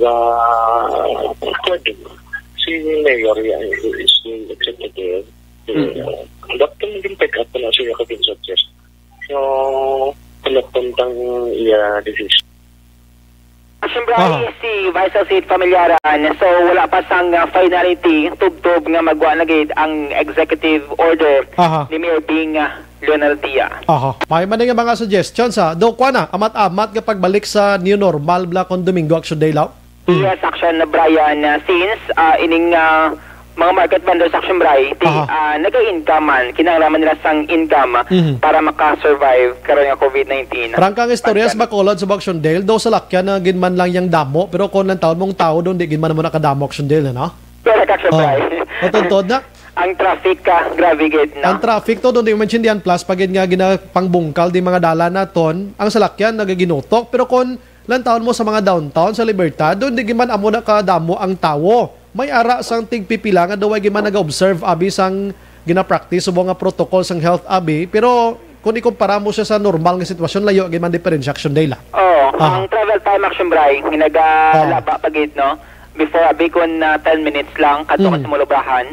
S13: pwede mo. Si Mayor is the executive. Dapat maging pick up na siya kapag suggest. So, pinapuntang decision.
S12: Siyempre, si Vice Said Familiaran, so wala pa sang finality, tubtob nga magwa na gid ang executive order ni Mayor Bing Leonel Tia.
S4: Aha. May man nga mga suggestions ha. Do kwa na, amat-amat kapag balik sa new normal bla kon Domingo Action Day law?
S12: Yes, Action Brian, since ining mga market vendors Action Brian, nag-income man, kinanglaman nila sang income para makasurvive karon nga COVID-19.
S4: Prangkang istoryas Bacolod sa Action Day, do sa lakyan na ginman lang yang damo, pero kung lang taon mong tao doon, di ginman mo nakadamo Action Day, no?
S12: Pero Action Brian.
S4: Tuntod na.
S12: Ang traffic grabe gid na.
S4: Ang traffic to doon di mention diyan plus pag nga ginapangbungkal di mga dala naton, ang salakyan nagaginutok pero kon lan taon mo sa mga downtown sa Libertad doon di giman amo na kadamo ang tawo. May ara sang tigpipila nga daw ay giman naga-observe abi sang gina-practice subong nga protocol sang health abi pero kung ikumpara mo siya sa normal nga sitwasyon layo giman difference Action Day la.
S12: Ang travel time Action Brian ginagalaba pagit no. Before abikon 10 minutes lang kadto ka sa Mulubrahan.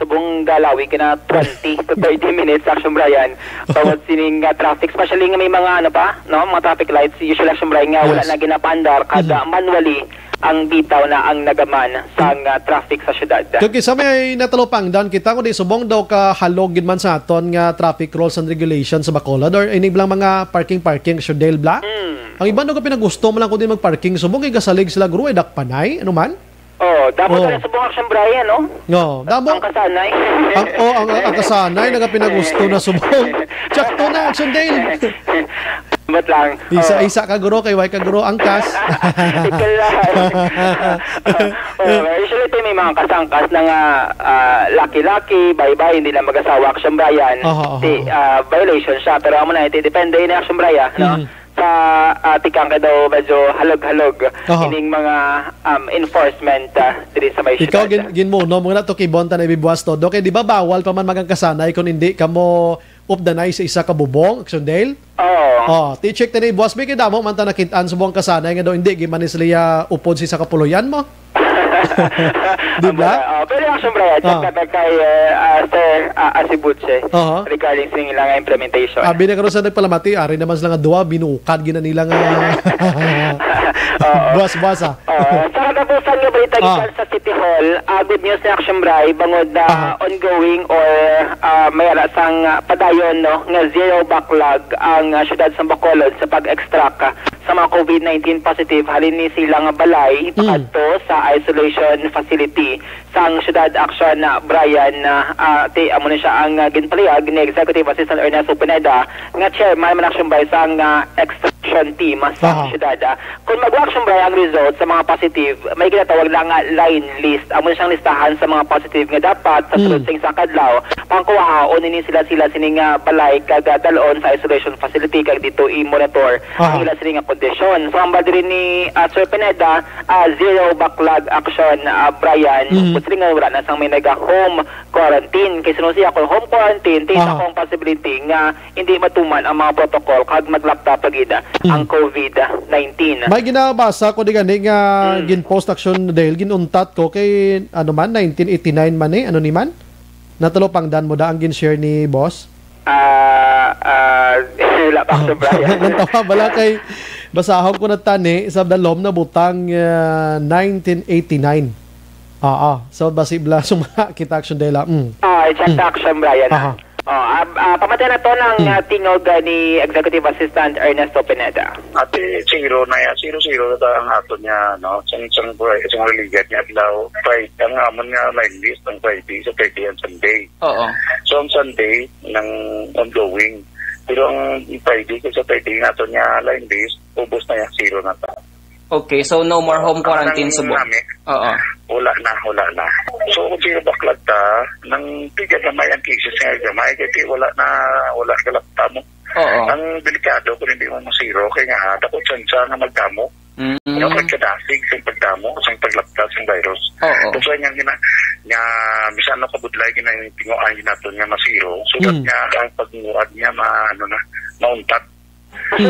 S12: Subong galawi kina 20 to 30 minutes Action Brian. Bawat sining traffic especially nga may mga ano pa, no, mga traffic lights usually Action Brian nga wala na ginapandar kada manually ang bitaw na ang nagaman sa traffic sa syudad.
S4: Kung kisa may natalupang dan kita kundi subong daw ka halogin man sa aton nga traffic rules and regulations sa Bacolod or inig lang mga parking syudel bla. Ang iba daw ka pinagusto mo lang kundi magparking subong kay gasalig sila guru ay dakpanay ano man.
S12: Damo na subong Action Brian, no?
S4: No, damo.
S12: Ang kasanay.
S4: ang kasanay nagapinagusto na subong. Check to na Action Day.
S12: Ba't lang?
S4: Isa ka guro kay way ka guro angkas.
S12: Usually ito may mga kasangkas na nga laki-laki, bye-bye, hindi lang mag-asawa Action Brian. Violation siya, pero amo na ito, depende na Action Brian, no? Sa tikang ka daw medyo halog-halog ining mga enforcement diri sa may
S4: ikaw ginmuno mo na to kay bonta na ibibuwas todo kay di ba bawal pa man magangkasanay kung hindi kamo updanay sa isa ka bubong Action Day? Ti-check ta ni boss may kay damo man ta nakitaan sa buong kasanay nga daw hindi giman ni sila upod sa isa ka puluyan mo. Di ba?
S12: Pero Action Brian, check kay Sir Asibutse regarding sa ilang implementation.
S4: Abi na karon sa nagpalamati, ari naman sila nga duwa, binukad gina nila nga buwas-buwas
S12: Sa katapusan nga balita gikan sa City Hall, good news ni Action Brian, bangod na ongoing or may sang padayon no, nga zero backlog ang syudad sa Bacolod sa pag-extract sa mga COVID-19 positive halin ni silang balay pakadto sa isolation facility sang syudad Action Brian amo na siya ang ginpalihag ni Executive Assistant Ernesto Pineda nga chairman man Action Brian sang extraction team sa syudad. Kung mag-Action Brian ang result sa mga positive, may ginatawag na nga line list. Amo siyang listahan sa mga positive nga dapat sa sulod sa kadlaw pangkuhaon ni sila sining balay kag dalon sa isolation facility kag dito i-monitor ang ila sining kondisyon. So ang badiri ni Sir Pineda, zero backlog Action Brian. Putri nga wala na sang may home quarantine. Kay sino siya kung home quarantine, tayo akong possibility nga hindi matuman ang mga protocol kag maglaptop pagid ang COVID-19.
S4: May ginabasa ko di gani nga gin-post Action Day, ginuntat ko kay ano man 1989 man ano ni man? Natulopang dan mo da ang gin-share ni boss?
S12: Wala pa Action Brian.
S4: Nantawa bala kay basahon ko na tani sa dalom na butang 1989. So basibla suma kita Action Day la.
S12: It's Action Brian. Pamatay na to ng tingog ni Executive Assistant Ernesto Pineda.
S13: Ate, zero na yan. Zero na ang ato niya, no? Isang religat niya, adlaw. Ang amon nga line list ng Friday sa 30 and Sunday. So, ang Sunday, ng ongoing. Pero ang Friday, sa 30 nato niya line list, ubos na yan, zero na ta.
S8: Okay, so no more home quarantine subong.
S13: Wala na. So kung sino backlog ta, nang bigyan na may ang cases nga gamay, kasi wala kalapta mo. Ang delikado kung hindi mo zero, kaya nga, dapat sansa nga magdamo. Kadasig sa pagdamo, sa paglapta sa virus. So nga, bisan na kabudlay, tinguan natin nga masiro, sugat niya, ang pagmuad niya, mauntat.
S12: Si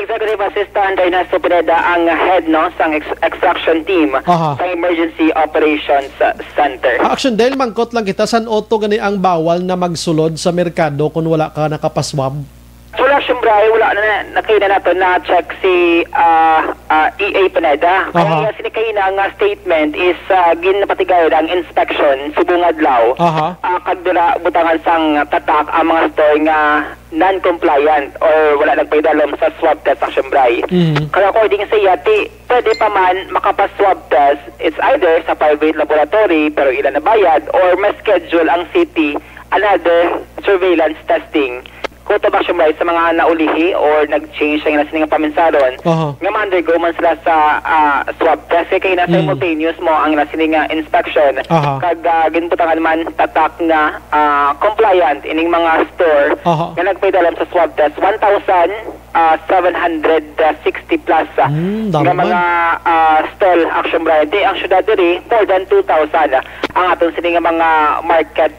S12: Executive Assistant Ernesto Pineda ang head no sang extraction team sa Emergency Operations Center.
S4: Action Day, mangkot lang kita, san auto gani ang bawal na magsulod sa merkado kung wala ka nakapaswab?
S12: So Action Bray, wala na kayo na nato na check si EA Pineda. Kaya sinikay na nga statement is ginapatigay ang inspection subong adlaw. Kagdula butangan sang tatak ang mga store nga non-compliant or wala nagpaidalom sa swab test Action Bray. Kaya according sa Yati, pwede pa man makapaswab test. It's either sa private laboratory pero ilan na bayad or may schedule ang city another surveillance testing. Kung ito ba siya sa mga naulihi or nag-change ang nasa nga paminsaron, nga ma-undergo man sila sa swab test, kaya na simultaneous mo ang nasa nga inspection. Kag ginbutangan man tatak na compliant ining mga store nga nagpaidalam sa swab test, 1,760 plus nga mga stall Action Bray. Ang syudad diri, more than 2,000 ang atong sini nga mga market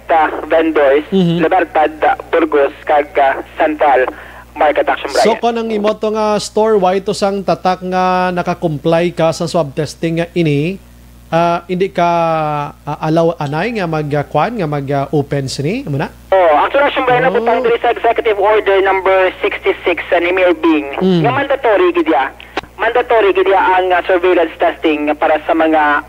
S12: vendors, Libertad, Burgos, kag Central Market Action Bray.
S4: So kung ang imo to nga store why to sang tatak nga naka-comply ka sa swab testing nga ini, hindi ka allow anay nga mag-kwan nga mag-open sini mo na?
S12: Actually Action Bray na putang diri sa Executive Order number 66 ni Mayor Bing. Nga mandatory gidya. Mandatory gidya ang surveillance testing para sa mga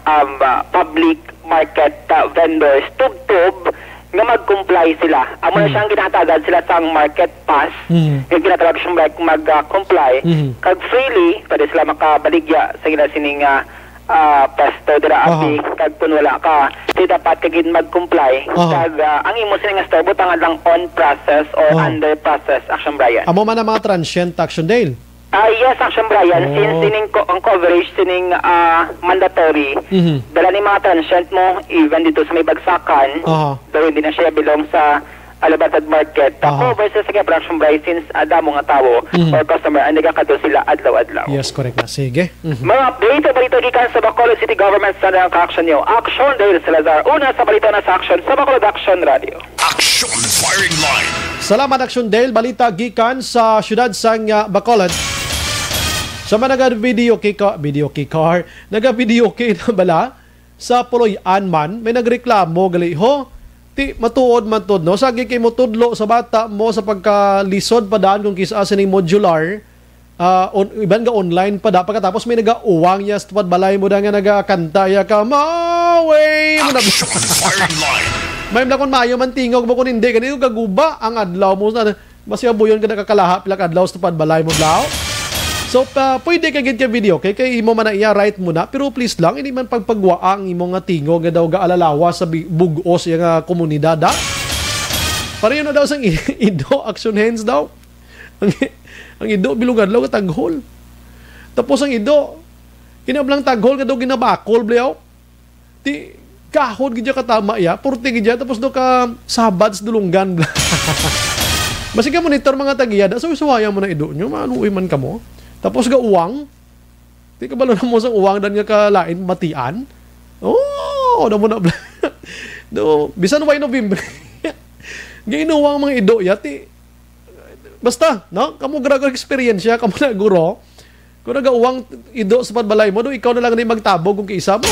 S12: public market vendors. Tub-tub nga mag-comply sila. Amo na siyang ginahatagan sila sa market pass. Nga ginatawag siyang mag-comply. Kag freely, pwede sila makabaligya sa ginasining pesto dira api. Kag kung wala ka, di dapat kagin mag-comply. Kag ang imo sining store, butangan lang on process or under process Action Brian.
S4: Amo man ang mga transient Action Dale?
S12: Yes, Action Brian. Since sining ang coverage sining mandatory, dala ni mga transient mo, even dito sa may bagsakan, daw hindi na siya belong sa Libertad Market. Cover sa Action Brian since damo nga tao or customer, ang nagkakato sila adlaw-adlaw.
S4: Yes, correct na. Sige.
S12: Mga update, balita gikan sa Bacolod City Government sa ka-action nyo. Action Dale Salazar. Una sa balita na sa Action sa Bacolod Action Radio.
S3: Action Firing Line.
S4: Salamat Action Dale. Balita gikan sa syudad sang Bacolod. Sa mga nag-video kay na bala sa Puloy-an man, may nagreklamo gali ho. Ti matuod mantud no, sagi kay mo tudlo sa bata mo sa pagkalisod pa daan kung kisa sining modular. Iban nga online pa da pagkatapos may nagauwang yas tupad balay mo da nga nagakanta ya ka maway mo na. May mlakon mayo man tingog mo kun hindi ganito gaguba ang adlaw mo na basiya buyon ka nakakalaha pila ka adlaw sa tupad balay mo blaw. So, pwede ka gid ka video kay imo man na iya right muna pero please lang hindi man pagpagwaang imo nga tingog nga daw gaalalawa sa bugos nga komunidad da. Pareho na daw sang ido action hands daw. Ang ido bilugad law taghol. Tapos ang ido inablang taghol nga daw ginabakol blaw. Ti kahod gid ka tama ya, purti gid tapos do ka sabads dulunggan. Basi ka monitor mga tagiyada so suwaya mo na ido nyo maanuoy man kamo. Tapos ga uwang. Di ka balo na mo sa uwang dan nga kalain matian. Na mo na. Bisan way November. Ginuwang mga ido yati. Basta, no? Kamu grago experience ya, kamu na guro. Kung nagauwang ido sa padbalay mo, do ikaw na lang ni magtabog kung kiisa mo.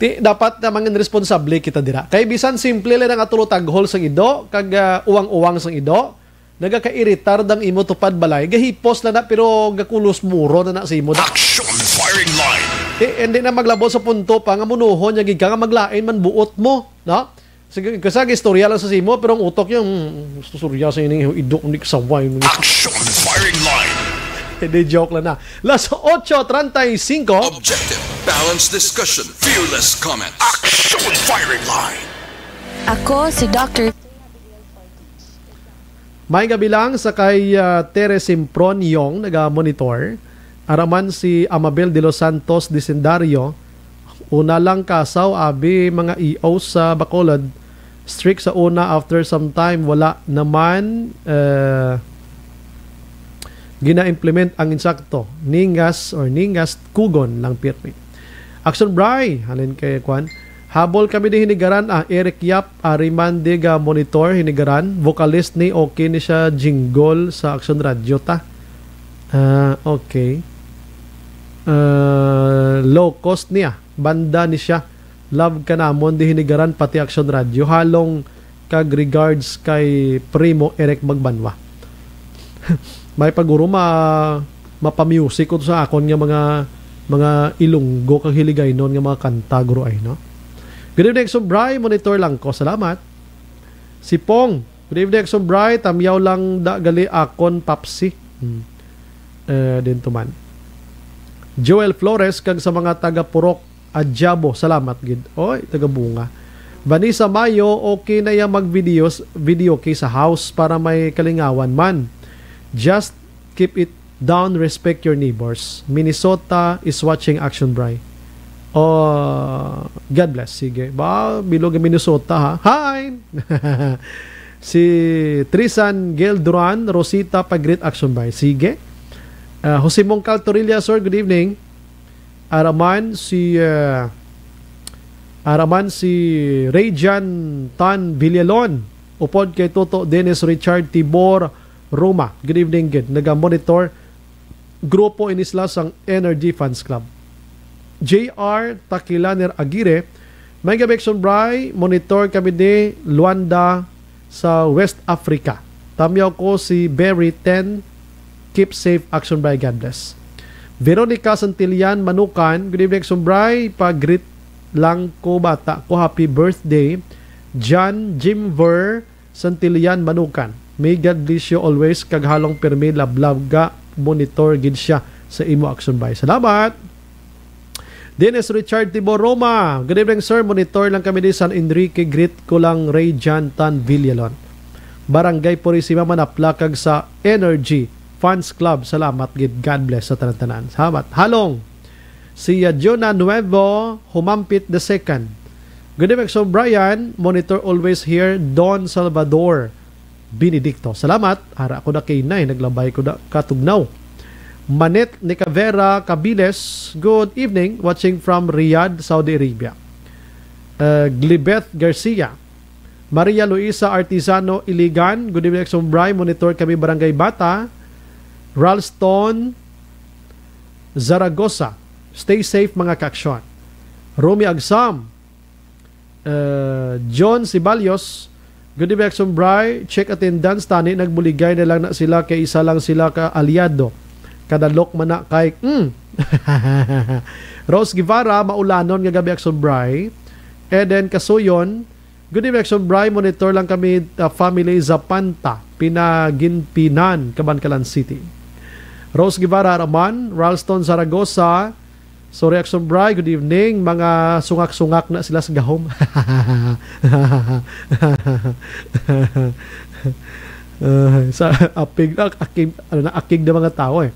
S4: Dapat na mga responsable kita dira. Kay bisan simple lang ang atulo taghol sang ido, kag uwang-uwang sang ido. Nagaka-iritar dang imo tupad balay gahipos na pero gakulos muro na sa imo da.
S3: Action Firing Line.
S4: Hindi na maglabot sa punto pa nga munuhon nya gid ka maglain man buot mo, no? Sige kasi istorya lang sa simo pero ang utok yung susurya sa ining idok ni kasaway mo.
S3: Action Firing Line.
S4: Hindi joke lang na. Las 8:35.
S7: Objective, balanced discussion, fearless comments.
S3: Action Firing Line.
S14: Ako si Dr.
S4: May gabi lang sa kay Tere Simpron Yong naga-monitor. Araman si Amabel de los Santos Disendario. Una lang kasaw abi mga EO sa Bacolod. Strict sa una, after some time wala naman gina-implement ang insakto. Ningas kugon lang pirmi. Action Bray, halin kay Kwan. Habol kami di hinigaran Eric Yap, Arimande ga monitor hinigaran, vocalist ni okay ni siya jingle sa Action Radio ta. Okay. Low cost niya, banda ni siya. Love ka namon di hinigaran pati Action Radio. Halong kag regards kay Primo Eric Magbanwa. may paguro mapamusic ko sa akon nga mga Ilonggo kag Hiligay non nga mga kanta guro ay no. Good evening Sobray, monitor lang ko. Salamat. Si Pong, good evening Sobray, tamyaw lang da gali akon papsi. Dito man. Joel Flores kag sa mga taga Purok Adjabo, salamat gid. Oy, taga Bunga. Vanessa Mayo, okay na yung video kay sa house para may kalingawan man. Just keep it down, respect your neighbors. Minnesota is watching Action Bray. Oh, God bless. Sige. Bilog Minnesota ha. Hi! Si Trisan Gail Duran, Rosita Pagrit Action Bray. Sige. Jose Mongcal Torilla, sir, good evening. Araman si Rayjan Tan Villalon. Upod kay Toto Dennis Richard Tibor Roma. Good evening, good. Naga-monitor grupo inisla sang Energy Fans Club. JR Takilaner Aguirre, may gabekson Bray, monitor kami ni Luanda sa West Africa. Tamyaw ko si Berry 10, keep safe Action Bray, God bless. Veronica Santillan Manukan, good evening Sumbray, pag-greet lang ko bata ko, happy birthday. John Jimver Santillan Manukan, may God bless you always, kaghalong permi lablab ga, monitor gid siya sa imo Action Bray. Salamat. Dennis Richard Tibor Roma, good evening sir, monitor lang kami di San Enrique, greet ko lang Ray Jantan Villalon. Barangay Purisima Manaplakag sa Energy Fans Club. Salamat gid, God bless sa tanan-tanan. Salamat. Halong si Jonah Nuevo Humampit II. Good evening so Brian, monitor always here. Don Salvador Benedicto. Salamat. Ara ko na kay nay, naglabay ko na katugnaw. Manet Nicavera Cabiles, good evening, watching from Riyadh, Saudi Arabia. Glibeth Garcia, Maria Luisa Artisano Iligan, good evening Sombray, monitor kami Barangay Bata. Ralston Zaragoza, stay safe mga kaaksyon. Romy Agsam, John Sibalios, good evening Sombray, check attendance tani, nagbuligay na lang na sila kay isa lang sila ka aliado. Kadalok man na kay Rose Guevara, maulanon nga gabi Action Bray. Eden Kasuyon, good evening Action Bray, monitor lang kami family Zapanta, Pinaginpinan, Cabancalan City. Rose Guevara Raman, Ralston Zaragoza, sorry Action Bray, good evening, mga sungak-sungak na sila sa gahom. Sa akig na mga tao eh.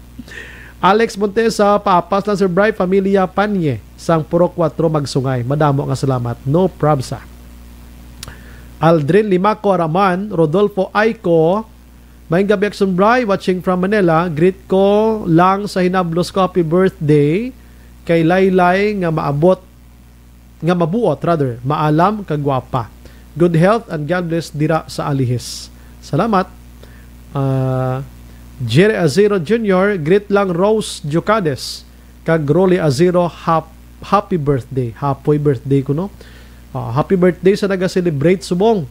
S4: Alex Montesa, papas lang Sir Bray, Familia Panye, sang Purok 4 magsungay. Madamo nga salamat. No probsa. Aldrin Limaco Araman, Rodolfo Aiko, may gabi Action Bray, watching from Manila. Greet ko lang sa hinablos ko, happy birthday kay Laylay nga mabuot rather, maalam kagwapa. Good health and God bless dira sa alihis. Salamat. Jerry Azero Jr., greet lang Rose Jocades kag Rolly Azero, happy birthday. Happy birthday ko no. Happy birthday sa naga-celebrate subong.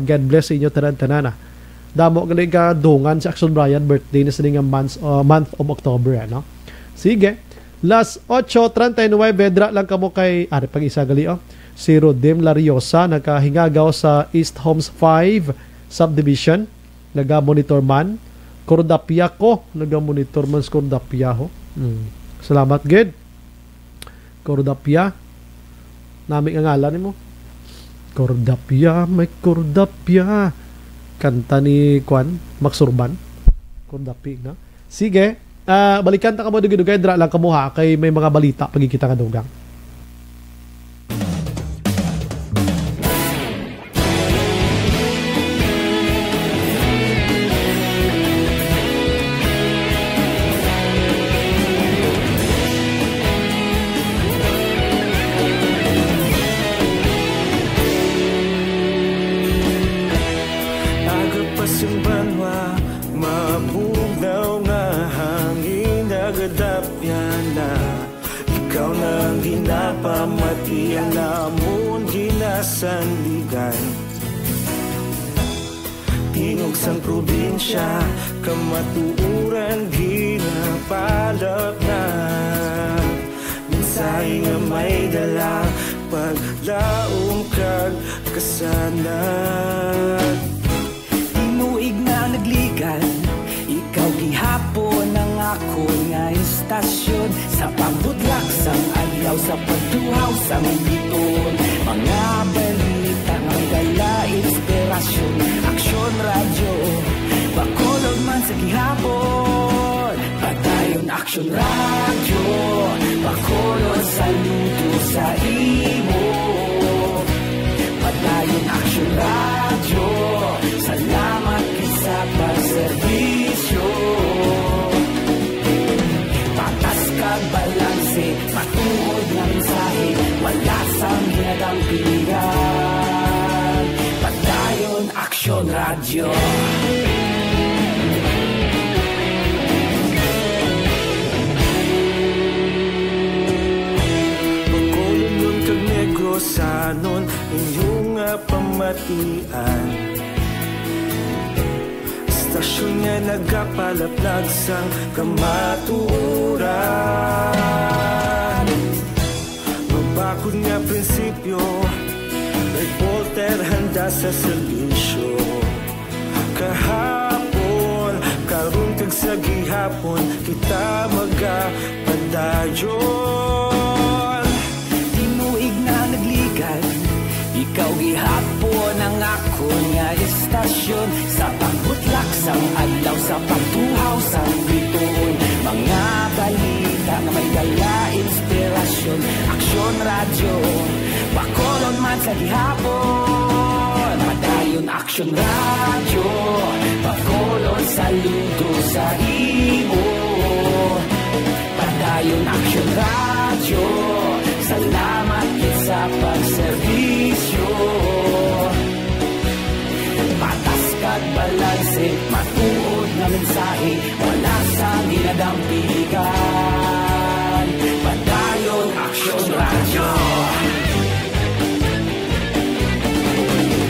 S4: God bless sa inyo tanan-tanana. Damo gali ka dungan sa Action Brian birthday na sa nga month of October no. Sige. Last 8:39 bedra lang kamo kay pag-isa gali si Rodem Lariosa, nakahingagaw sa East Homes 5 subdivision, naga-monitor man. Cordapia ko, naga-monitor man sa Cordapia ho. Salamat gid. Cordapia. Nami ang ngalan mo. Cordapia, may Cordapia. Kanta ni Kwan, Max Urban. Cordapia na. Sige, balikan ta kamo dugay dra lang kamo ha kay may mga balita pagkikita ka dugang.
S15: sang probinsya, kamatuuran ginapalap na. Minsay nga may dala, paglaong kag kasanad.
S16: Tinuig na nagligan, ikaw gihapon ang ako nga istasyon. Sa pagbutlak sang adlaw, sa pagtuhaw sang biton, mga balita nga dala inspirasyon. Aksyon radyo, bakolog man sa gihapon. Padayon aksyon radyo, bakolog saludo sa imo. Padayon aksyon radyo, salamat sa pagserbisyo. Patas kag balanse, matuod ng mensahe, wala sang ginadang pilihan. Padayon aksyon radyo.
S15: Pagkolong kag Negrosanon, inyong pamatian. Stasyon nga nagapalaplag sang kamatuuran. Magbakod nga prinsipyo, nag-Volter handa sa servisyo. Kahapon, karong kag sa gihapon, kita magapadayon.
S16: Tinuig na nagligan, ikaw gihapon ang ako nga istasyon. Sa pagbutlak sang adlaw, sa pagtuhaw sang biton, mga balita nga may dala inspirasyon. Aksyon radyo, bakolon man sa gihapon. Padayon aksyon radyo, bakolon saludo sa imo. Padayon aksyon radyo, salamat sa pagserbisyo. Patas kag balanse, matuod na mensahe, wala sang ginadang pilihan. Padayon aksyon radyo.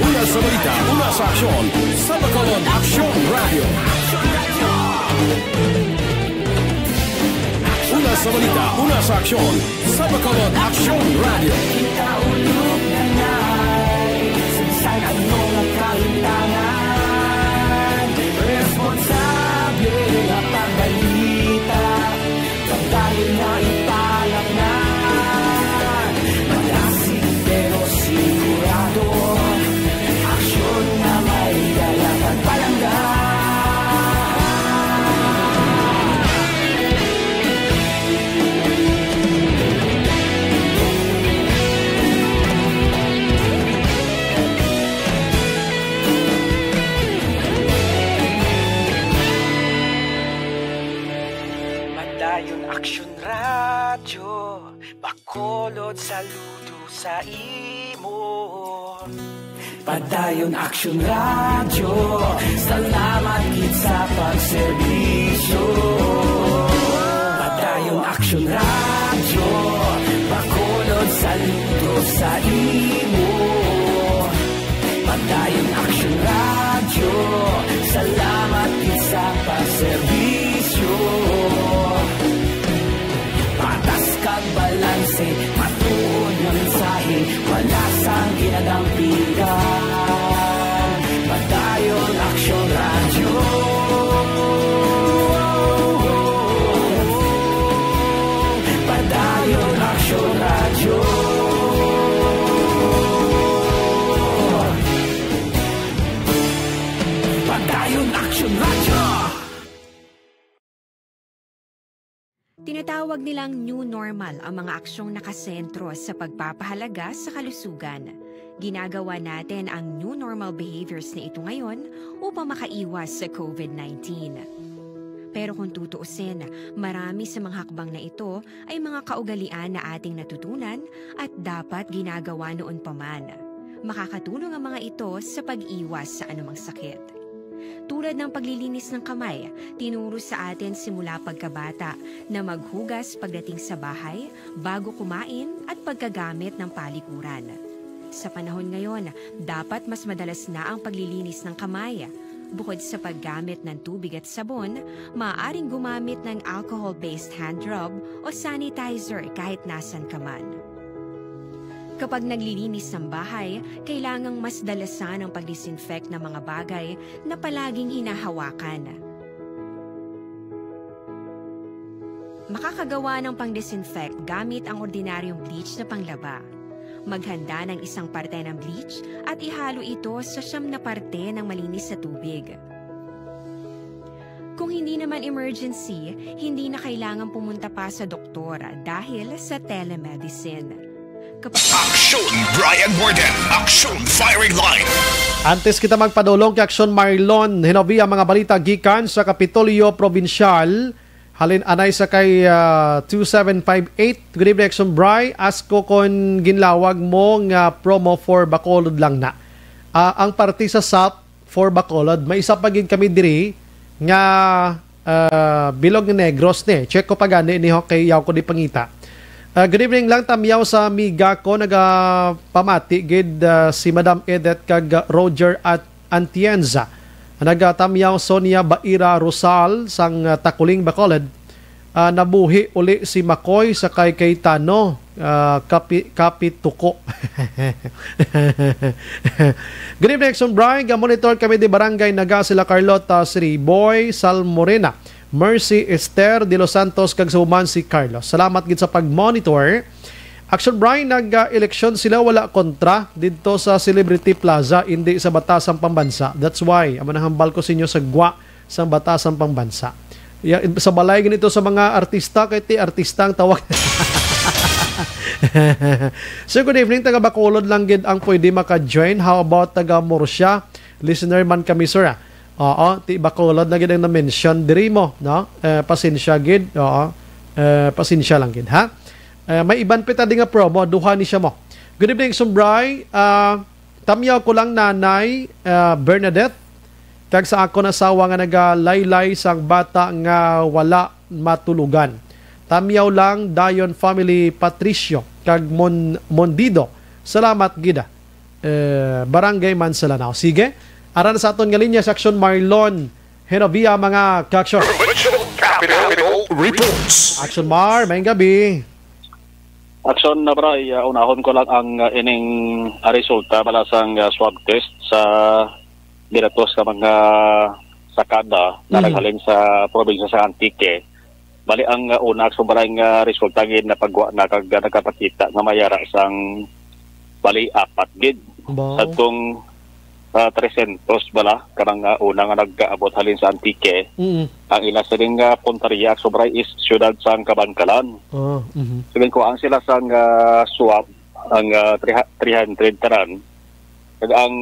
S1: Una sa balita, una sa aksyon, sa Bacolod Aksyon Radio. Una sa balita, una sa aksyon, sa Bacolod Aksyon Radio.
S16: Kita ulog na na'y sinsan ano ang kahilangan. Responsable na pagbalita, pagdahil na ipalak na. Malasig pero sigurado, aksyon na may dalagang palanggan. Aksyon radyo, bakolod saludo sa imo. Padayon aksyon radyo, salamat gid sa pagserbisyo. Padayon aksyon radyo, bakolod saludo sa imo. Padayon aksyon radyo, salamat gid sa pagserbisyo. Patas kag balanse, matuod na mensahe, wala sang ginadang pilihan. Padayon aksyon radyo. Padayon aksyon radyo. Padayon aksyon radyo.
S11: Tinatawag nilang new normal ang mga aksyong nakasentro sa pagpapahalaga sa kalusugan. Ginagawa natin ang new normal behaviors na ito ngayon upang makaiwas sa COVID-19. Pero kung tutuusin, marami sa mga hakbang na ito ay mga kaugalian na ating natutunan at dapat ginagawa noon pa man. Makakatulong ang mga ito sa pag-iwas sa anumang sakit. Tulad ng paglilinis ng kamay, tinuro sa atin simula pagkabata na maghugas pagdating sa bahay, bago kumain at pagkagamit ng palikuran. Sa panahon ngayon, dapat mas madalas na ang paglilinis ng kamay. Bukod sa paggamit ng tubig at sabon, maaaring gumamit ng alcohol-based hand rub o sanitizer kahit nasan ka man. Kapag naglilinis ng bahay, kailangang mas dalasan ang pag-disinfect ng mga bagay na palaging hinahawakan. Makakagawa ng pang-disinfect gamit ang ordinaryong bleach na panglaba. Maghanda ng isang parte ng bleach at ihalo ito sa 9 na parte ng malinis na tubig. Kung hindi naman emergency, hindi na kailangan pumunta pa sa doktor dahil sa telemedicine.
S3: Aksyon Brian Warden, Aksyon Firing Line.
S4: Antes kita magpadulong kay Aksyon Marlon, hinobi ang mga balita gikan sa Kapitolyo Provincial. Halin anay sa kay 2758. Good evening, Action Bri. Asko kon ginlawag mo nga promo for Bacolod lang na. Ang party sa South for Bacolod, may isa pagin kami diri nga bilog ng Negros ni. Check ko pagani ni kay yaw ko di pangita. Good evening lang tamyaw sa amiga ko nagapamati gid si Madam Edith kag Roger at Antienza. Nagatamyaw Sonia Baira Rosal sang Takuling Bacolod. Nabuhi uli si Makoy sa kay Cayetano Kapituko. Good evening, Exxon Brian. Monitor kami di Barangay Naga sila Carlota Sriboy Salmorena, Mercy Esther de Los Santos kag suman si Carlos. Salamat gid sa pag-monitor. Action Brian, nag-eleksyon sila wala kontra dito sa Celebrity Plaza, hindi sa Batasang Pambansa. That's why, amo nang hambal ko sa inyo sa gwa sa Batasang Pambansa. Sa balay ganito sa mga artista, kahit artista ang tawag. So good evening, taga Bacolod lang gid ang pwede maka-join. How about taga Murcia? Listener man kami, sir. Oo, ti Bacolod na gid ang na-mention diri mo, no? Pasensya gid. Oo. Pasensya lang gid, ha? May iban pita di nga promo, duha ni siya mo. Good evening, Sumbray. Tamyaw ko lang nanay Bernadette. Kag sa ako nasawa nga nagalaylay sang bata nga wala matulugan. Tamyaw lang Dayon family Patricio kag Mondido. Salamat gida. Barangay Mansalanao. Sige. Aran sa aton nga linya section Marlon Henovia mga kaksyon. Action Mar, may gabi.
S17: Action na bra, unahon ko lang ang ining resulta bala sang swab test sa diratos sa mga sakada na naghalin sa probinsya sa Antique. Bali ang una sa barang resulta gid na pagwa na kag nakapakita nga mayara sang bali 4 gid. Sa tong 300 bala karang una nga nag-abot halin sa Antique. Ang ila sa ring punteriya sobra is siyudad sang Kabangkalan. Sabihin ko ang sila sang swab ang 300 taran. Kag ang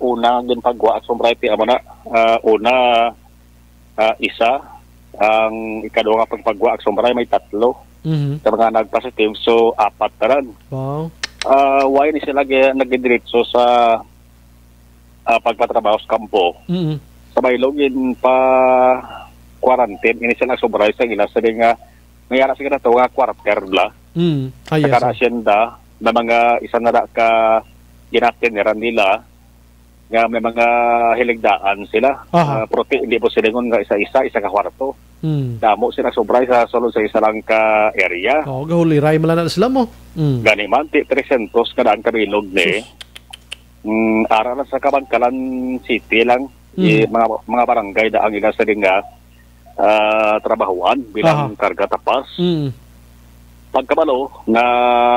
S17: una din pagwa sobra iti amo na una isa ang ikaduha nga pagpagwa sobra may 3. Sa mga nagpositive so 4 taran. Wow. Why ni sila nagdiretso sa pagpatrabaho sa kampo. Sabay login pa quarantine ini sila sobray sa ila sa nga mayara siguro to nga quarter bla. Sa asyenda na mga isa na ka ginatineran nila nga may mga hiligdaan sila. Prote hindi po sila nga isa ka kwarto. Damo sila sobray sa solo sa isa lang ka area.
S4: Gahuliray man na sila mo.
S17: Gani man 300 kadaan kabilog ni. Ara na sa Kabangkalan City lang mga barangay da ang ila sa nga trabahuan bilang karga tapas. Pagkabalo na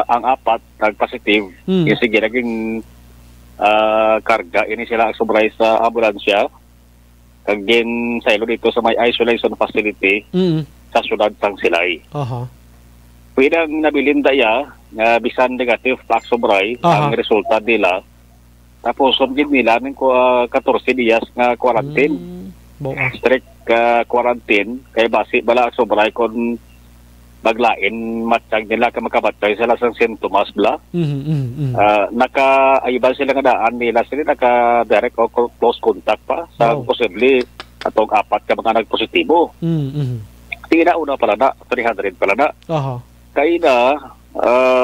S17: ang 4 nag-positive yung sige naging karga ini sila sobray sa ambulansya kag din sa ilo dito sa may isolation facility sa syudad sang Silay. Pwede ang nabilin daya na bisan negative pa sobray ang resulta nila. Tapos sumgid nila ng 14 dias nga quarantine. Strict quarantine kay basi bala sobray kon maglain matag nila ka makabatay sila sa sintomas bla. Naka-ayban sila nga daan nila sila naka direct o close contact pa sa posible atong 4 ka mga nagpositibo. Tingina una pala na 300 pala na. Kay na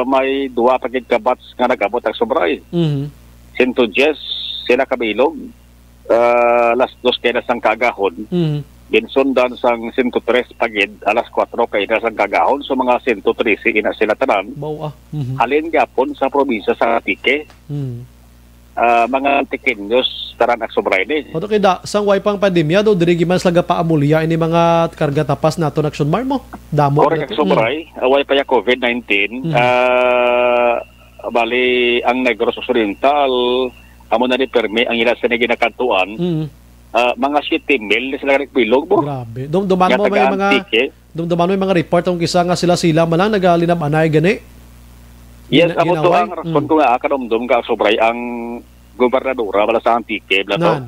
S17: may 2 pagid ka bats nga nagabot ang sobray. 110 sila kabilog alas 2 kaya sang kagahon. Ginsundan sang 103 pagid alas 4 kaya sang kagahon. So mga 113 ina sila tanan. Halin gapon sa probinsya sa Antique. Mga Antiqueños taran aksubray ni.
S4: Oto kida sang way pang pandemya do diri giman slaga paamulya ini mga karga tapas nato aksyon mar mo. Damo.
S17: Correct aksubray. Way pa ya COVID-19. Bali ang Negros Occidental amo na ni permi ang ila sa ginakantuan. Mga 7,000 sila nagbilog mo.
S4: Grabe. Dumduman mo may mga report kung kisa nga sila malang nagalinab-anay gani.
S17: Yes, amo to ang rason ko nga kanomdom ka sobray ang gobernadora bala sa Antique blato.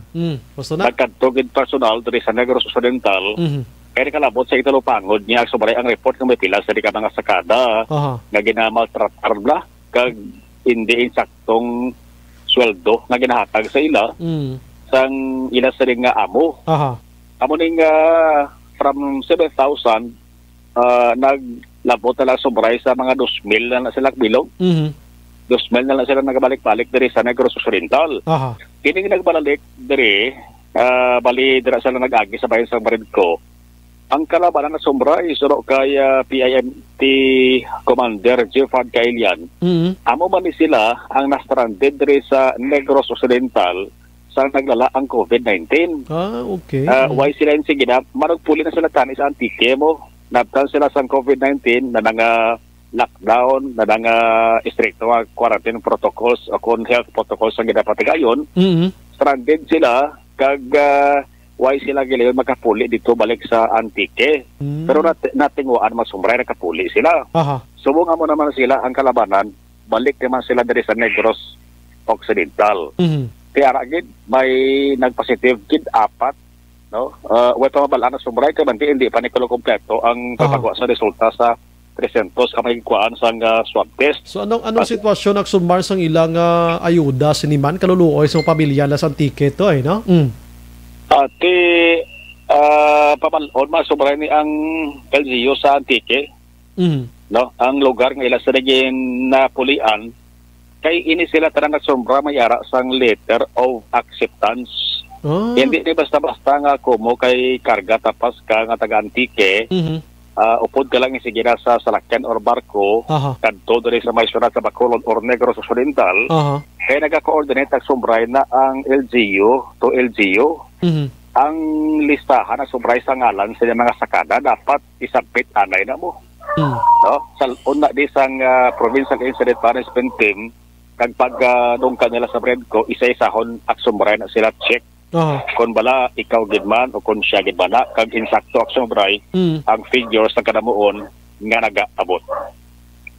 S17: Nagkadtog personal diri sa Negros Occidental. Kaya kalabot sa Italopangod niya sobray ang report nga may pila sa di ka mga sakada nga ginamaltratar bla kag hindi insaktong sweldo nga ginahatag sa ila. Sang ila sa ring nga amo. Amo ning from 7,000 naglabot na lang sobray sa mga 2,000 na sila bilog. 2,000 na lang sila nagabalik-balik diri sa Negros Occidental. Kini nagbalik diri bali dira sila nag-agi sa bayan sa Maridco. Ang kalabanan na sobray suro kay PIMT Commander Jeffard Kailian. Amo man ni sila ang na-stranded diri sa Negros Occidental sa naglala ang COVID-19.
S4: Okay.
S17: Why sila yung sige na, maragpuli na sila tani sa Antique mo. Nabtan sila sa COVID-19 na nga lockdown, na nga stricto quarantine protocols o kung health protocols ang ginapatigayon. Stranded sila, kag why sila gilayon makapuli dito balik sa Antique. Pero natinguan masumbray nakapuli sila. Subungan mo naman sila ang kalabanan, balik naman sila dari sa Negros Occidental. Kaya ragid may nagpositive kid 4 no way pa mabalaan na sumray kay hindi pa ni kompleto ang pagpagawa sa resulta sa 300 kamay kuan sang swab test.
S4: So anong sitwasyon nagsumar sang ilang ayuda siniman kaluluoy sa pamilya la sa Antique to ay no?
S17: Ati pamalon masumray ni ang LGU sa Antique. No, ang lugar nga ila sa naging napulian kay ini sila tarang nagsumbra mayara sang letter of acceptance. Hindi ni basta-basta nga kumo kay karga tapas ka nga taga Antique. Upod ka lang sige na sa salakyan or barko kadto diri sa may syudad sa Bacolod or Negros Occidental. Kaya nagka-coordinate ang sumbray na ang LGU to LGU. Ang listahan na sumbray sa ngalan sa mga sakada dapat isabit anay na mo. No? Sa una di sang Provincial Incident Management Team kag pag nung kanila sa Bredco, isa-isahon aksumray na sila check. Kung bala, ikaw gidman o kung siya gidman na, kag insakto aksumray, ang figures sa kanamuon nga nag-abot.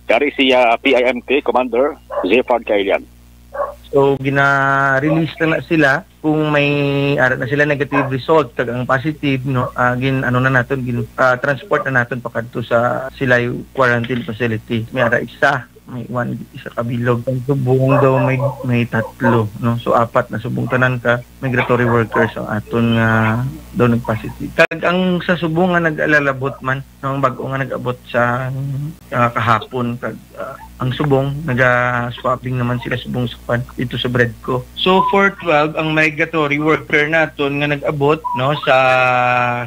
S17: Dari siya PIMT Commander Jeffard Kailian.
S18: So, gina-release na sila kung may arat na sila negative result kag ang positive no transport na naton pakadto sa sila quarantine facility. May ara may isa kabilog. Ang subong daw may 3 no. So 4 na subong tanan ka migratory workers ang aton nga daw nag-positive. Kag ang sa subong nga nag-alalabot man no, ang bag-o nga nag-abot sa kahapon kag ang subong naga-swapping naman sila subong sa dito sa Bredco. So for 12 ang migratory worker naton nga nag-abot no sa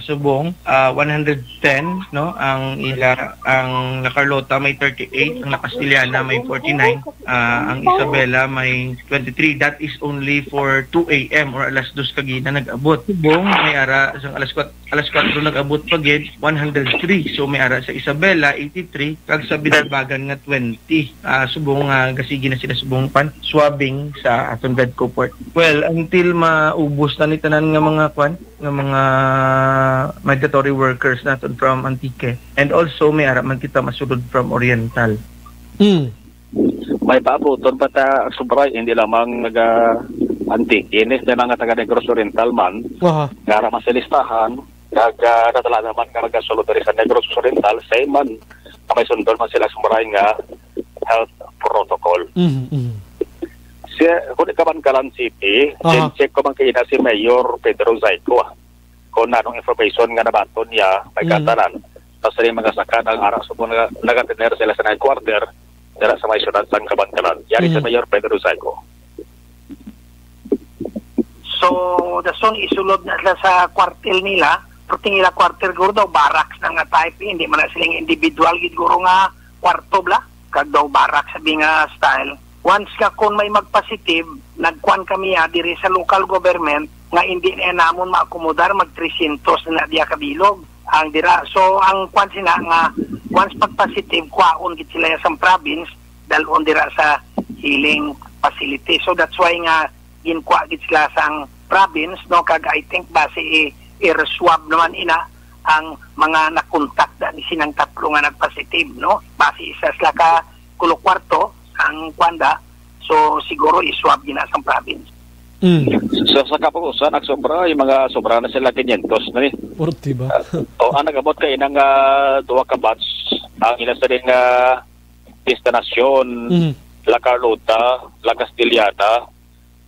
S18: subong 110 no ang La Carlota may 38, ang La Castellana may 49, ang Isabela may 23. That is only for 2 AM or alas 2 kagina nag-abot. Subong may ara sa alas 4 nag-abot pagid 103. So may ara sa Isabela 83 kag sa Binalbagan nga 20. Subong gasigi na sila subong swabbing sa aton Bredco port. Well, until maubos na ni tanan nga mga migratory workers naton from Antique. And also may ara man kita masulod from Oriental.
S17: May paabuton pa ta subray hindi lamang Antique inis na nga taga Negros Oriental man. Gara man sa listahan kag natala naman nga magasulod diri sa Negros Oriental say man may sundol man sila sumray nga health protocol. Kung ikaman City, check ko man kayo na si Mayor Pedro Zaico. Kung anong information nga nabaton niya, may katanan. Tapos rin mga sakad ang araw subong nagatiner sila sa night quarter dala sa may syudad sang Kabankalan. Yari si Mayor Pedro Zaico.
S19: So, dason isulod na sila sa kwartel nila. Pero tingila kwartel guro daw, barracks na nga type. Hindi man na silang individual, guro nga kwarto bla. Kag daw barracks, sabi nga style. Once ka kung may magpositive, nagkuhan kami diri sa local government nga hindi na namon maakomodar mag 300 na diya kabilog. Ang dira. So, ang kwan sila nga, once pag-positive, kwaon git sila sa province, dalon dira sa healing facility. So, that's why nga, ginkwa git sila sa province, no? Kag I think base i-reswab naman ina ang mga nakontak da ni sinang tatlo nga nagpositive, no? Base isa sila ka kulokwarto ang kwanda, so siguro i-swab gina sa province.
S17: So sa kapuusan, nagsobra, yung mga sobra na sila 500 na rin.
S4: Purti ba?
S17: Ang nagabot kayo ng duwa ka batch, ang ilan sa rin destinasyon, La Carlota, La Castillana,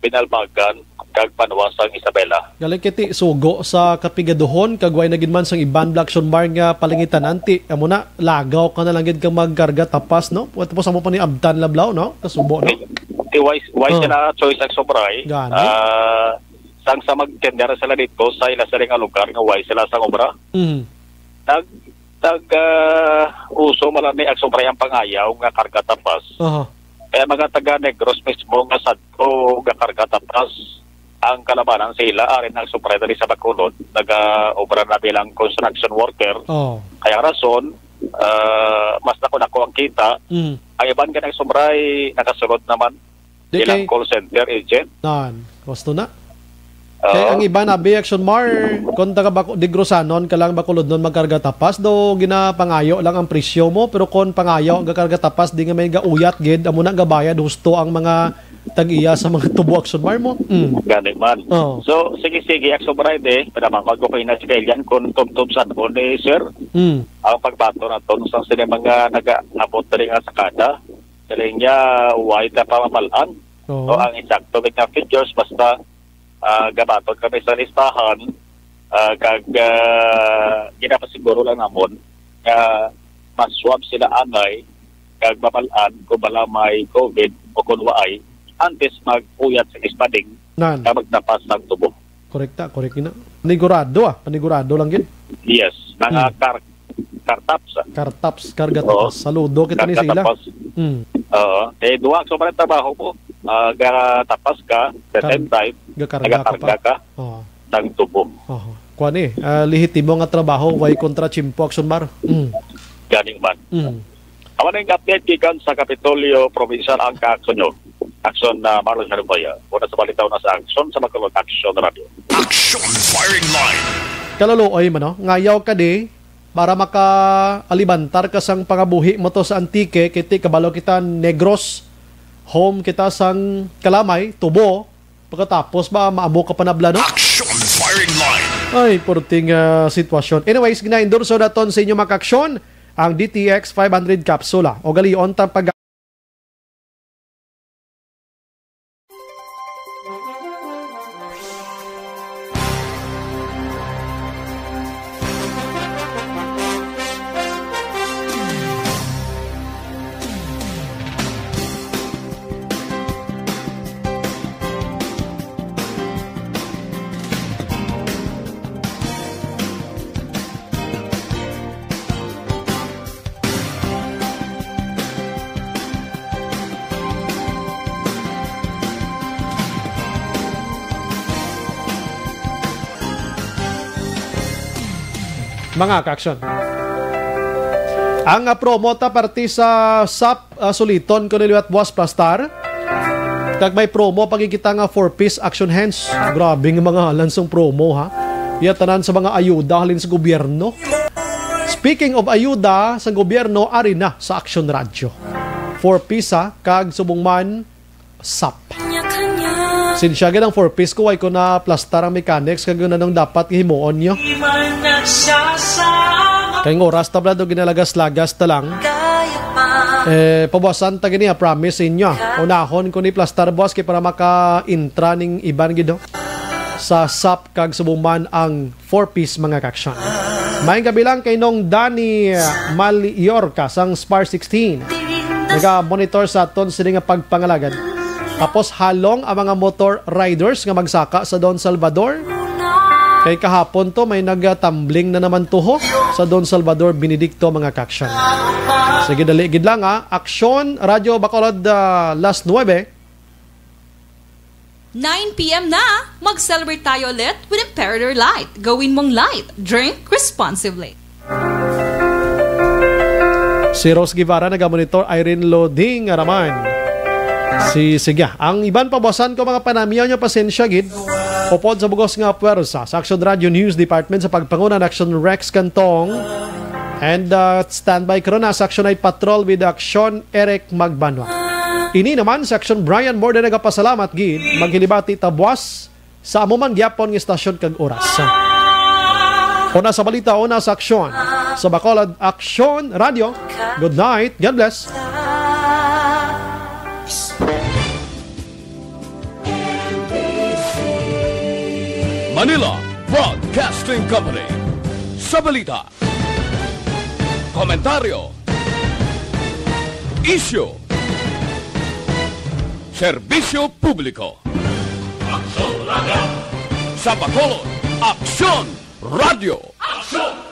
S17: Pinalbagan, kag Panuwasang Isabela.
S4: Galing kiti sugo sa Kapigaduhon, kagway na man sang iban Blackson Bar nga palingitan anti. Amo na lagaw ka na lang gid kang magkarga tapas, no? Tapos amo pa ni Abdan Lablaw, no? Kasubo, no?
S17: Wise na choice ang sobray. Sang sa magtendera sila dito sa ila sa ring lugar nga wise sila sa obra. Uso malami ang sobray ang pangayaw nga karga tapas. Kaya mga taga Negros mismo nga sadto nga karga tapas ang kalabanan sila arin ng sobray dali sa Bacolod naga-obra na bilang construction worker. Kaya rason mas nako ang kita. Ang iban ka ng sobray nakasulot naman ilang call center agent.
S4: Gusto na. Kaya ang iba na Action Mar, kung taga Digrosanon ka lang Bacolod nun magkarga tapas, do ginapangayo lang ang presyo mo, pero kung pangayo ang karga tapas, di nga may gauyat gid, amo na gabayad husto ang mga tag-iya sa mga tubo Action Mar mo.
S17: Gani man. So, sige, Action Mar pinamangkod ko kayo na si Kailian kung tumtum sa doon sir. Ang pagbato na to, sa sila mga nag-abot na rin sa kada, dali niya white na pamamalaan. So, ang insakto na features, basta gabaton kami sa listahan kag ginapasiguro lang namon maswab sila anay kag mapalaan kung bala may COVID o kung waay antes mag-uyat sa ispading na magtapas ng tubo.
S4: Correct na. Panigurado lang yun.
S17: Yes, mga
S4: kartaps, kargatapas. Saludo kita ni sila. Duwa so pa trabaho mo. Tapas ka, the same time, nagakarga ka ng tubo. Kuan lihitimo nga trabaho, way kontra Chimpo Action Mar.
S17: Ganing man. Awan ang update gikan sa Kapitolyo Provincial ang ka-aksyon Action na Marlon Harubaya. Una sa balitaw na sa aksyon sa Bacolod Action Radio.
S3: Action Firing Line.
S4: Kaluluoy man, no? Ngayaw ka di, para maka-alibantar ka sang pangabuhi mo to sa Antique, kiti kabalo kita Negros, home kita sang Kalamay, Tubo, pagkatapos ba maamo ka panabla, no?
S3: Action Firing Line.
S4: Ay, porting sitwasyon. Anyways, gina-endorso naton sa inyo maka-aksyon ang DTX 500 Capsula. O galion tang pag mga ka-aksyon. Ang promo ta parti sa SAP Suliton ko niliwat Boss Plastar. Kag may promo pagkikita nga 4-piece action hands. Grabe nga mga lansong promo ha. Yatanan sa mga ayuda halin sa gobyerno. Speaking of ayuda sa gobyerno, ari na sa Action Radio. 4-piece ha, kag subong man SAP. Sinsyagan ang 4-piece ko ay ko na plastar ang mechanics kag na nang dapat himuon nyo. Kayong oras tabla do ginalagas-lagas ta lang. Pabawasan ta gini promise inyo. Unahon ko ni plastar boss kay para maka-intra ning iban gido sa SAP kag subuman ang 4-piece mga kaksyon. Maayong kabilang kay nong Danny Maliorca sang Spar 16. Naga-monitor sa aton sila nga pagpangalagan. Tapos halong ang mga motor riders nga magsaka sa Don Salvador. Kay kahapon to may nagatumbling na naman tuho sa Don Salvador Benedicto mga kaksyon. Sige dali gid lang ha. Aksyon Radyo Bacolod last 9.
S20: 9 p.m. na, mag-celebrate tayo ulit with Imperator Light. Gawin mong light. Drink responsibly.
S4: Si Rose Guevara nagamonitor, Irene Loding raman. Sige, ang iban pabasan ko mga panamiyaw nyo pasensya gid. Upod sa bugos nga puwersa sa Action Radio News Department sa pagpanguna ng Action Rex Cantong. And standby karon na sa Action Night Patrol with Action Eric Magbanwa. Ini naman sa Action Brian more than nagapasalamat gid maghilibati tabwas sa amuman gyapon nga istasyon kag oras. Una sa balita, una sa aksyon sa Bacolod Action Radio. Good night. God bless.
S1: Manila Broadcasting Company. Sa balita, komentaryo, issue, serbisyo publiko. Aksyon Radio. Sa Bacolod, Aksyon Radio. Aksyon!